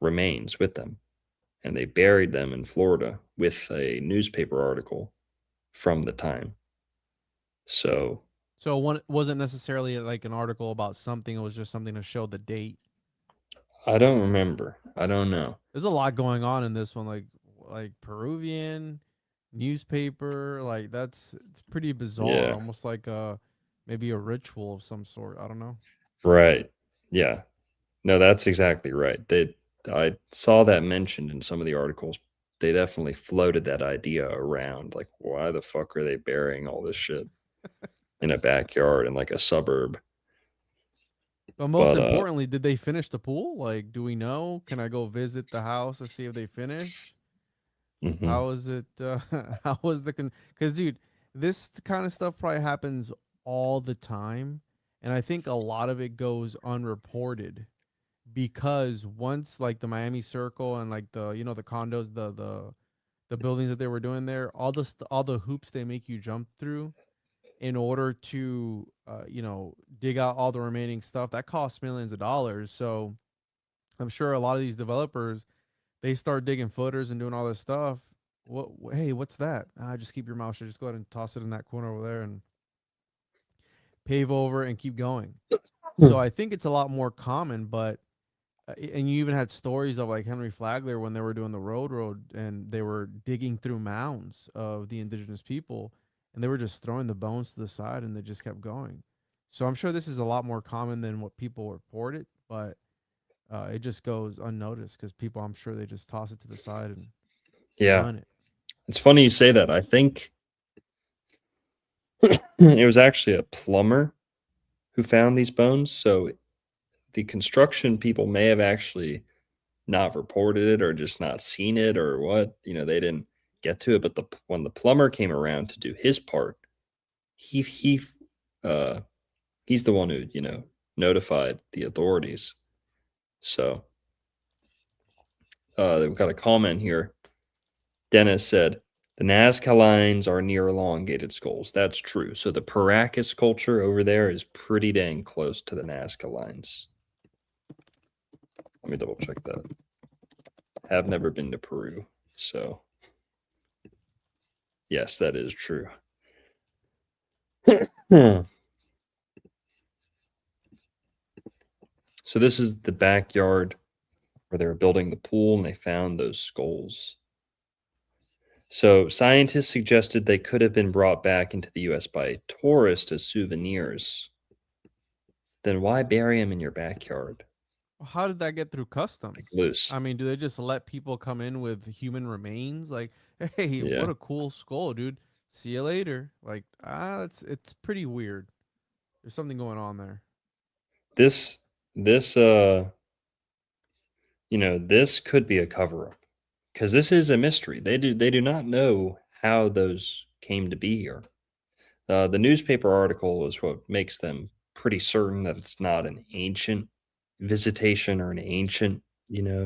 remains with them. And they buried them in Florida with a newspaper article from the time. So So one wasn't necessarily like an article about something. It was just something to show the date. I don't remember. I don't know. There's a lot going on in this one, like Peruvian newspaper. Like it's pretty bizarre, Yeah. almost like maybe a ritual of some sort. I don't know. Right. Yeah. No, that's exactly right. I saw that mentioned in some of the articles. They definitely floated that idea around. Like, why the fuck are they burying all this shit in a backyard in like a suburb? But most But importantly, did they finish the pool? Like, do we know? Can I go visit the house to see if they finished? mhm. How is it? How was the Because, dude, this kind of stuff probably happens all the time, and I think a lot of it goes unreported because once like the Miami Circle and like the condos, the buildings that they were doing there, all the hoops they make you jump through in order to dig out all the remaining stuff that costs millions of dollars. So I'm sure a lot of these developers, they start digging footers and doing all this stuff. Hey, what's that? Just keep your mouth shut. Just go ahead and toss it in that corner over there and pave over and keep going. So I think it's a lot more common, but and you even had stories of like Henry Flagler when they were doing the road and they were digging through mounds of the indigenous people and they were just throwing the bones to the side and they just kept going. So I'm sure this is a lot more common than what people reported, but it just goes unnoticed because people, I'm sure they just toss it to the side and Yeah. run it. It's funny you say that. I think it was actually a plumber who found these bones. So the construction people may have actually not reported it or just not seen it or what. They didn't get to it. But when the plumber came around to do his part, he uh he's the one who notified the authorities. So we've got a comment here. Dennis said, the Nazca lines are near elongated skulls. That's true. So the Paracas culture over there is pretty dang close to the Nazca lines. Let me double check that. Have never been to Peru. So yes, that is true. So this is the backyard where they were building the pool and they found those skulls. So scientists suggested they could have been brought back into the US by tourists as souvenirs. Then why bury them in your backyard? How did that get through Like customs? loose. I mean, do they just let people come in with human remains? Like, hey, what Yeah. a cool skull, dude. See you later. Like, it's pretty weird. There's something going on there. This this could be a cover up because this is a mystery. They do not know how those came to be here. The newspaper article is what makes them pretty certain that it's not an ancient visitation or an ancient, thing.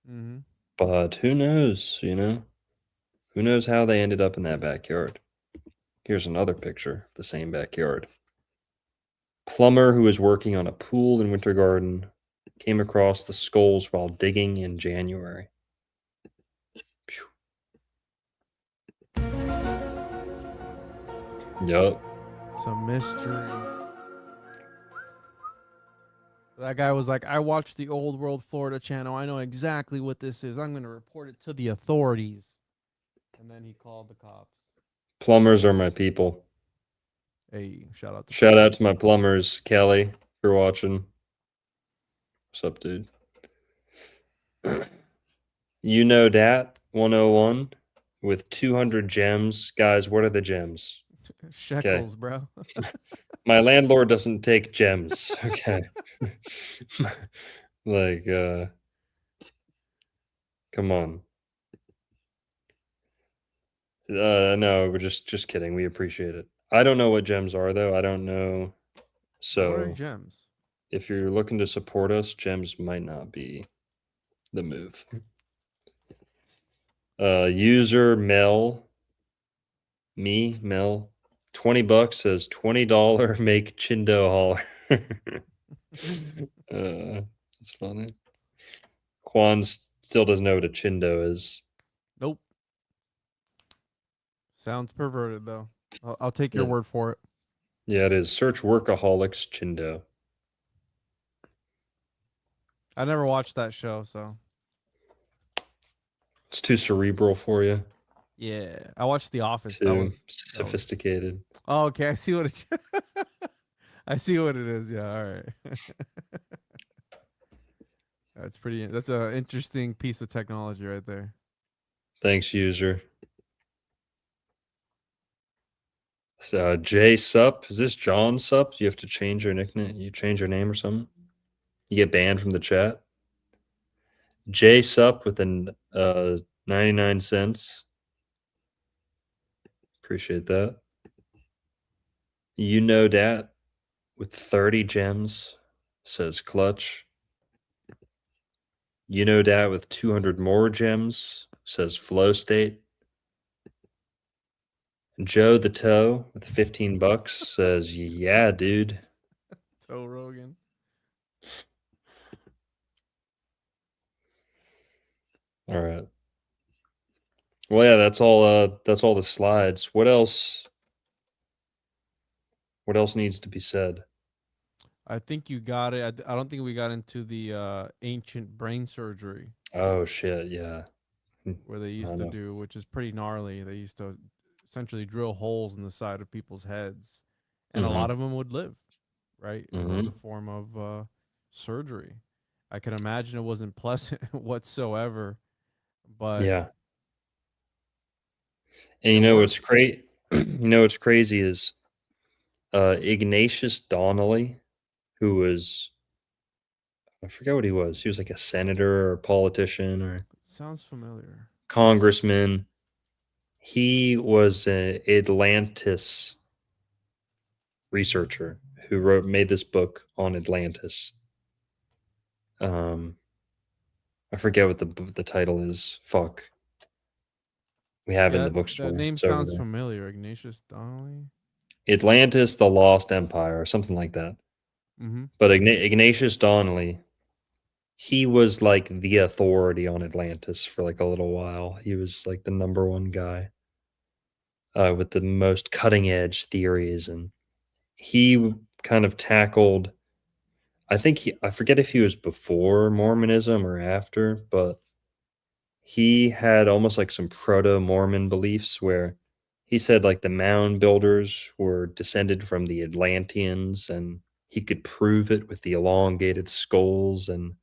Mm-hmm. But who knows, Who knows how they ended up in that backyard? Here's another picture of the same backyard. Plumber who was working on a pool in Winter Garden came across the skulls while digging in January. Phew. Yup. It's a mystery. That guy was like, I watched the Old World Florida channel. I know exactly what this is. I'm going to report it to the authorities. And then he called the cops. Plumbers are my people. Hey, shout out to Shout out to my plumbers, Kelly, for watching. What's up, dude? You know that 101 with 200 gems. Guys, what are the gems? Shekels, bro. My landlord doesn't take gems. Okay. Like, come on. No, we're just kidding. We appreciate it. I don't know what gems are though. I don't know. What are So gems? if you're looking to support us, gems might not be the move. User Mel, Mel, $20 says $20 make Chindo holler. That's funny. Quan still doesn't know what a Chindo is. Nope. Sounds perverted though. I'll take your Yeah. word for it. Yeah, it is. Search Workaholics Chindo. I never watched that show, so It's too cerebral for you. yeah. I watched The Office. Too That was. sophisticated. Oh, okay. I see what it. I see what it is. Yeah. All right. That's pretty. That's an interesting piece of technology right there. Thanks, user. So, J Sup. Is this John Sup? You have to change your nickname. You change your name or something? You get banned from the chat. J Sup with an 99 cents. Appreciate that. You know that with 30 gems says clutch. You know that with 200 more gems says flow state. Joe the Toe with 15 bucks says, yeah, dude. Toe Rogan. All right. Well, yeah, that's all the slides. What else needs to be said? I think you got it. I don't think we got into the ancient brain surgery Oh shit, yeah. where they I used to know. do, which is pretty gnarly. They used to essentially drill holes in the side of people's heads, and a lot Mhm. of them would live. Right? It was a Mhm. form of surgery. I can imagine it wasn't pleasant whatsoever, but Yeah. And it you know what's worked. great? You know what's crazy is Ignatius Donnelly, who was I forget what he was. He was like a senator or a politician or Sounds familiar. congressman. He was an Atlantis researcher who made this book on Atlantis. I forget what the title is. Fuck. We have it in Yeah, the that bookstore. name It's over sounds there. familiar. Ignatius Donnelly. Atlantis, the Lost Empire, or something like that. Mm-hmm. But Ignatius Donnelly, he was like the authority on Atlantis for like a little while. He was like the number one guy with the most cutting edge theories, and he kind of tackled. I forget if he was before Mormonism or after, but he had almost like some proto Mormon beliefs where he said like the mound builders were descended from the Atlanteans, and he could prove it with the elongated skulls and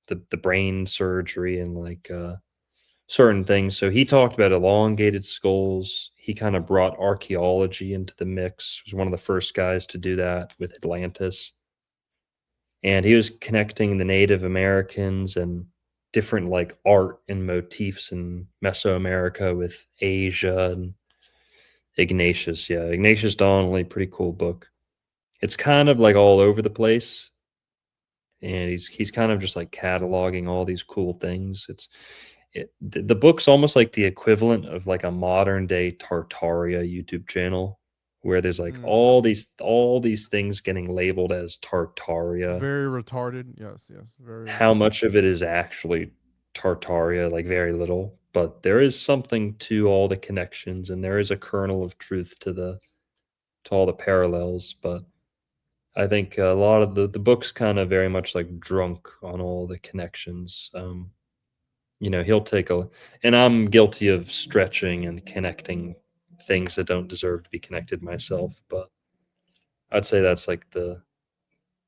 the brain surgery and like certain things. So he talked about elongated skulls. He kind of brought archaeology into the mix. He was one of the first guys to do that with Atlantis. And he was connecting the Native Americans and different like art and motifs in Mesoamerica with Asia and Ignatius. Yeah, Ignatius Donnelly, pretty cool book. It's kind of like all over the place, and he's kind of just like cataloging all these cool things. The book's almost like the equivalent of like a modern day Tartaria YouTube channel where there's like Mm. all these things getting labeled as Tartaria. Very retarded. Yes, yes. Very How retarded. much of it is actually Tartaria? Like very little, but there is something to all the connections, and there is a kernel of truth to all the parallels. But I think a lot of the book's kind of very much like drunk on all the connections. He'll take and I'm guilty of stretching and connecting things that don't deserve to be connected myself, but I'd say that's like the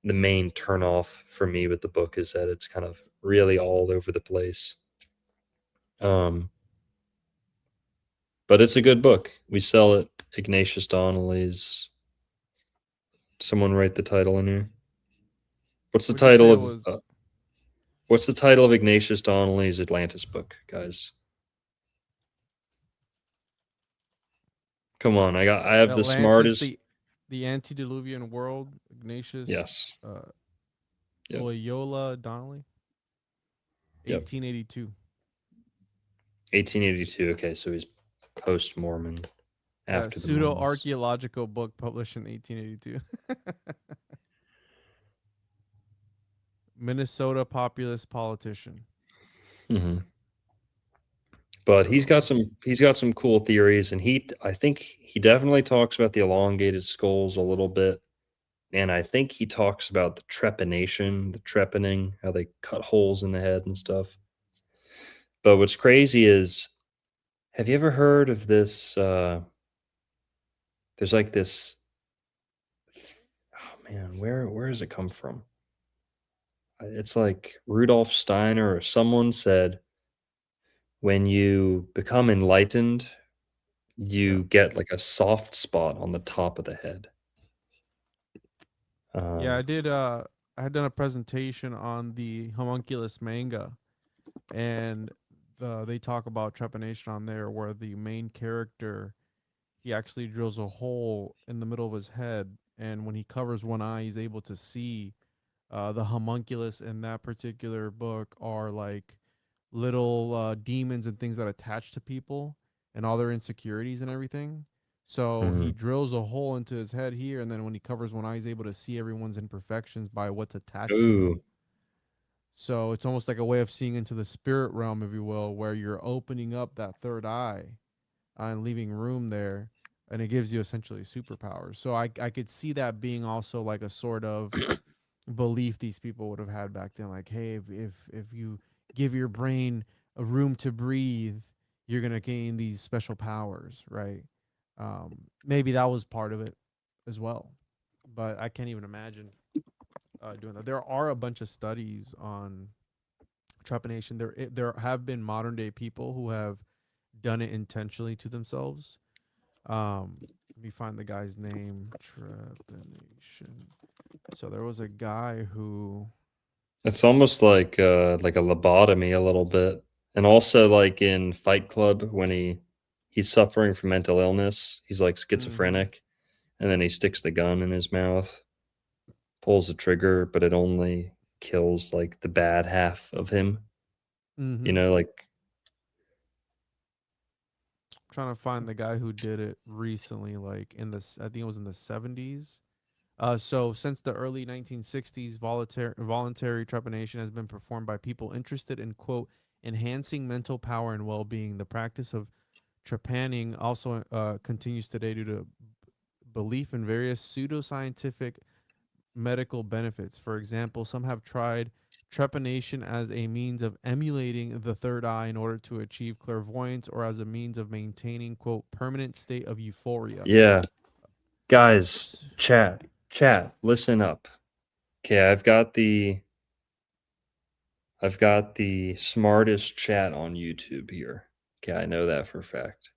main turnoff for me with the book is that it's kind of really all over the place. Um, but it's a good book. We sell it. Ignatius Donnelly's. Someone write the title in here. What's the Would you say title it of was What's the title of Ignatius Donnelly's Atlantis book, guys? Come on, I have the Atlantis, smartest. the antediluvian world? Ignatius Yes. uh, Yep. Loyola Donnelly, Yep. 1882. 1882. Okay, so he's post Mormon Yeah, after the pseudo Mormons. archaeological book published in 1882. Minnesota populist politician. Mm-hmm. But he's got some cool theories, and I think he definitely talks about the elongated skulls a little bit, and I think he talks about the trepanation, the trepanning, how they cut holes in the head and stuff. But what's crazy is, have you ever heard of this? There's like this. Oh man, where does it come from? It's like Rudolf Steiner or someone said, when you become enlightened, you get like a soft spot on the top of the head. Yeah, I did. I had done a presentation on the homunculus manga, and they talk about trepanation on there, where the main character, he actually drills a hole in the middle of his head, and when he covers one eye, he's able to see. The homunculus in that particular book are like little demons and things that attach to people and all their insecurities and everything. So he Mhm. drills a hole into his head here, and then when he covers one eye, he's able to see everyone's imperfections by what's attached to them. Ooh, So it's almost like a way of seeing into the spirit realm, if you will, where you're opening up that third eye and leaving room there, and it gives you essentially superpowers. So I could see that being also like a sort of belief these people would have had back then, like, hey, if you give your brain a room to breathe, you're gonna gain these special powers, right? Maybe that was part of it as well, but I can't even imagine doing that. There are a bunch of studies on trepanation. There have been modern day people who have done it intentionally to themselves. Let me find the guy's name. Trepanation. So there was a guy who. it's almost like a lobotomy a little bit, and also like in Fight Club when he's suffering from mental illness, he's like Mm-hmm. schizophrenic, and then he sticks the gun in his mouth, pulls the trigger, but it only kills like the bad half of him. You Mm-hmm. know, like Trying to find the guy who did it recently, like in this, I think it was in the 70s. So since the early 1960s, voluntary trepanation has been performed by people interested in, quote, enhancing mental power and well-being. The practice of trepanning also continues today due to belief in various pseudoscientific medical benefits. For example, some have tried trepanation as a means of emulating the third eye in order to achieve clairvoyance, or as a means of maintaining, quote, permanent state of euphoria. yeah, guys, chat, listen up. Okay, I've got the smartest chat on YouTube here. Okay, I know that for a fact.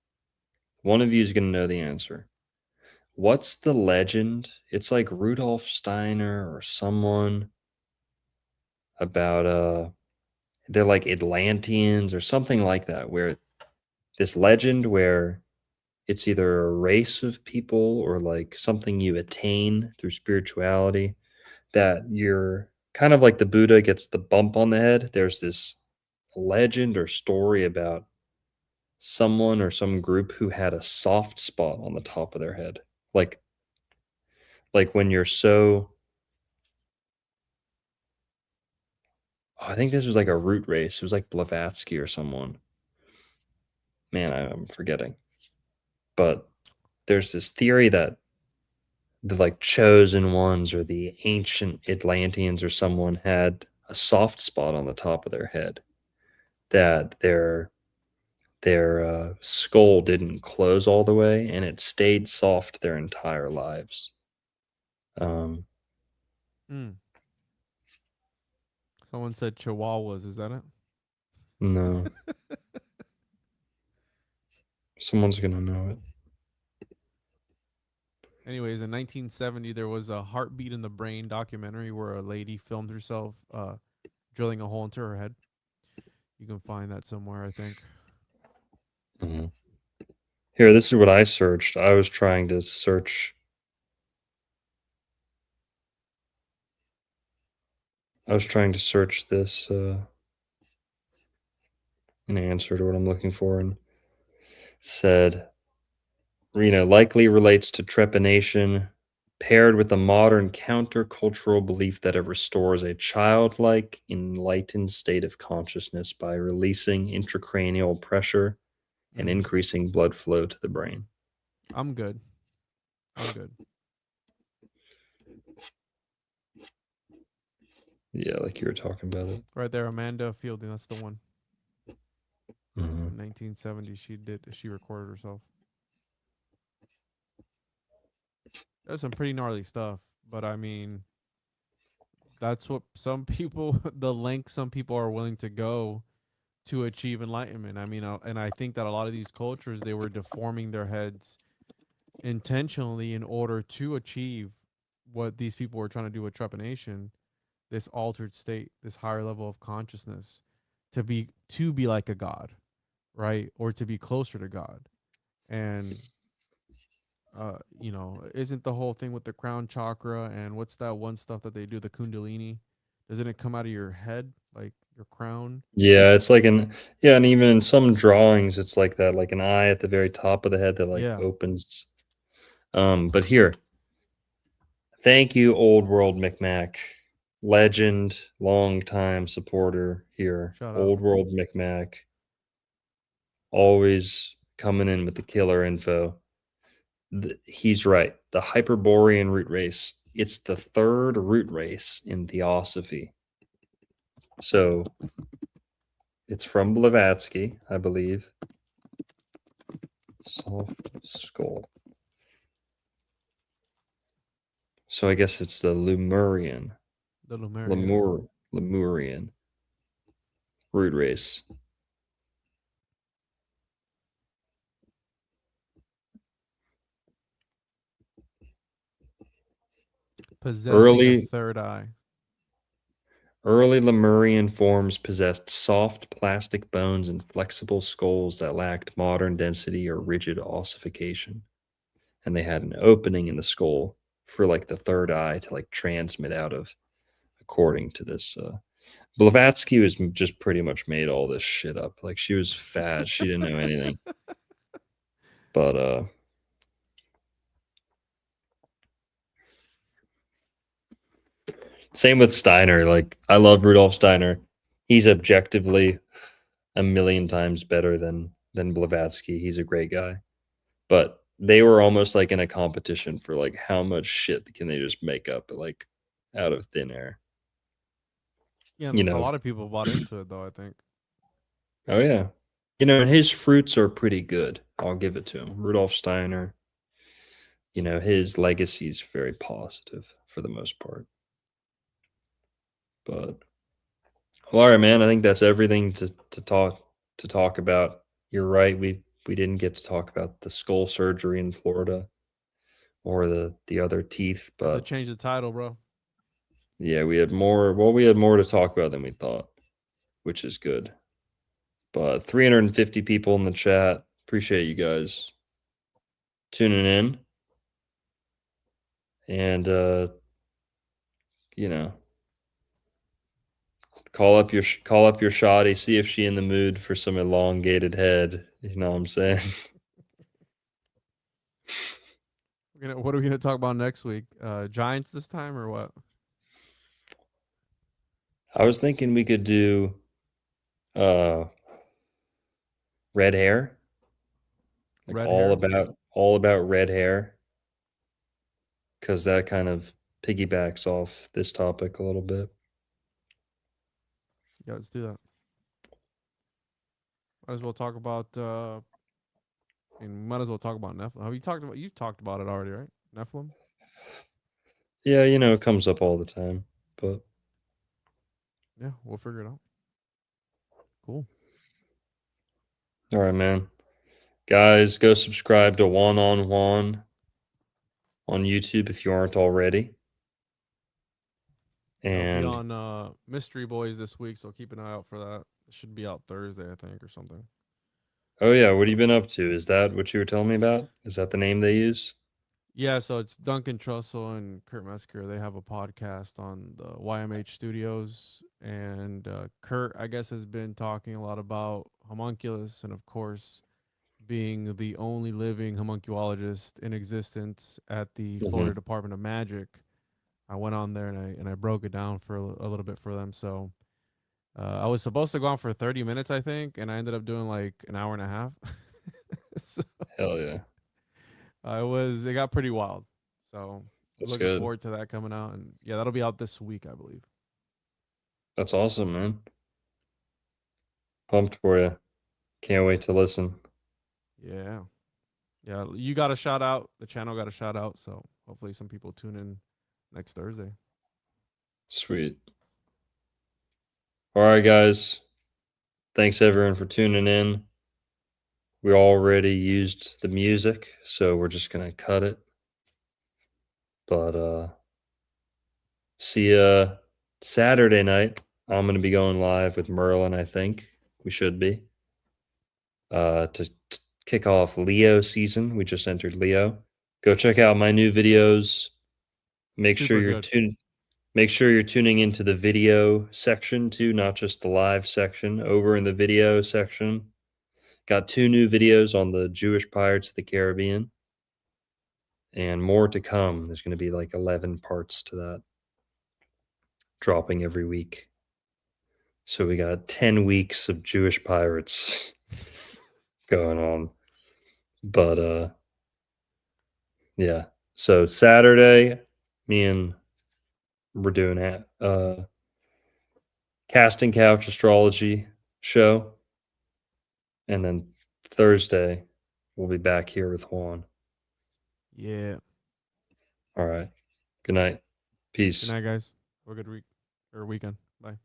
One of you is going to know the answer. What's the legend? It's like Rudolf Steiner or someone about they're like Atlanteans or something like that, where this legend where it's either a race of people or like something you attain through spirituality, that you're kind of like the Buddha gets the bump on the head. There's this legend or story about someone or some group who had a soft spot on the top of their head. Like when you're so, oh, I think this was like a root race. It was like Blavatsky or someone. Man, I'm forgetting. But there's this theory that the like chosen ones or the ancient Atlanteans or someone had a soft spot on the top of their head, that their skull didn't close all the way and it stayed soft their entire lives. Um, Mm. Someone said Chihuahuas. Is that it? no, someone's gonna know it. Anyways, in 1970, there was a Heartbeat in the Brain documentary where a lady filmed herself drilling a hole into her head. You can find that somewhere, I think. Mhm. Here, this is what I searched. I was trying to search. I was trying to search this an answer to what I'm looking for, and said, likely relates to trepanation paired with a modern countercultural belief that it restores a childlike, enlightened state of consciousness by releasing intracranial pressure and increasing blood flow to the brain. I'm good. I'm good. Yeah, like you were talking about it. Right there, Amanda Fielding. That's the one. Mhm. In 1970, she recorded herself. That's some pretty gnarly stuff. But I mean, that's what some people, the length some people are willing to go to achieve enlightenment. I mean, and I think that a lot of these cultures, they were deforming their heads intentionally in order to achieve what these people were trying to do with trepanation, this altered state, this higher level of consciousness, to be like a god, right? Or to be closer to God. And isn't the whole thing with the crown chakra and what's that one stuff that they do, the kundalini? Doesn't it come out of your head, like your crown? Yeah, it's like and even in some drawings, it's like that, like an eye at the very top of the head that like Yeah. opens. But here, thank you, Old World McMac, legend, long time supporter here. Shout out. Old World McMac, always coming in with the killer info. He's right. The Hyperborean root race. It's the third root race in Theosophy. So it's from Blavatsky, I believe. Soft skull. So I guess it's the Lemurian. The Lemurian. Lemurian root race. Possessing a third eye. Early Lemurian forms possessed soft plastic bones and flexible skulls that lacked modern density or rigid ossification. And they had an opening in the skull for like the third eye to like transmit out of, according to this. Blavatsky was just pretty much made all this shit up. Like she was fat. She didn't know anything. But same with Steiner. Like I love Rudolf Steiner. He's objectively a million times better than Blavatsky. He's a great guy. But they were almost like in a competition for like how much shit can they just make up like out of thin air. Yeah, You a know. lot of people bought into it though, I think. Oh yeah. You know, and his fruits are pretty good. I'll give it to him. Rudolf Steiner. You know, his legacy is very positive for the most part. But well, all right, man. I think that's everything to talk about. You're right. We didn't get to talk about the skull surgery in Florida or the other teeth, They but changed the title, bro. yeah, we had more. Well, we had more to talk about than we thought, which is good. But 350 people in the chat. Appreciate you guys tuning in. And you know, call up your shoddy, see if she in the mood for some elongated head. You know what I'm saying? What are we gonna talk about next week? Giants this time or what? I was thinking we could do red hair. Like Red hair? all about red hair. Cause that kind of piggybacks off this topic a little bit. Yeah, let's do that. Might as well talk about might as well talk about Nephilim. Have you talked about it already, right? Nephilim? Yeah, you know, it comes up all the time. But yeah, we'll figure it out. Cool. All right, man. Guys, go subscribe to Juan on Juan on YouTube if you aren't already. And I'll be on Mystery Boys this week, so keep an eye out for that. It should be out Thursday, I think, or something. Oh yeah, what have you been up to? Is that what you were telling me about? Is that the name they use? Yeah, so it's Duncan Trussell and Kurt Metzger. They have a podcast on the YMH Studios, and Kurt, I guess, has been talking a lot about homunculus, and of course, being the only living homunculologist in existence at the Florida Department of Magic. I went on there and I broke it down for a little bit for them. So I was supposed to go on for 30 minutes, I think, and I ended up doing like an hour and a half. So, Hell yeah. it got pretty wild. So That's looking good. forward to that coming out, and yeah, that'll be out this week, I believe. That's awesome, man. Pumped for you. Can't wait to listen. Yeah. Yeah, you got a shout out. The channel got a shout out. So hopefully some people tune in next Thursday. Sweet. All right, guys. Thanks everyone for tuning in. We already used the music, so we're just gonna cut it. But see ya Saturday night. I'm gonna be going live with Merlin, I think. We should be. To kick off Leo season. We just entered Leo. Go check out my new videos. Make sure Super you're good. tuned. Make sure you're tuning into the video section too, not just the live section. Over in the video section, got 2 new videos on the Jewish Pirates of the Caribbean, and more to come. There's going to be like 11 parts to that, dropping every week. So we got 10 weeks of Jewish pirates going on. But yeah. So Saturday, me and we're doing a casting couch astrology show. And then Thursday, we'll be back here with Juan. Yeah. All right. Good night. Peace. Good night, guys. Have a good week or weekend. Bye.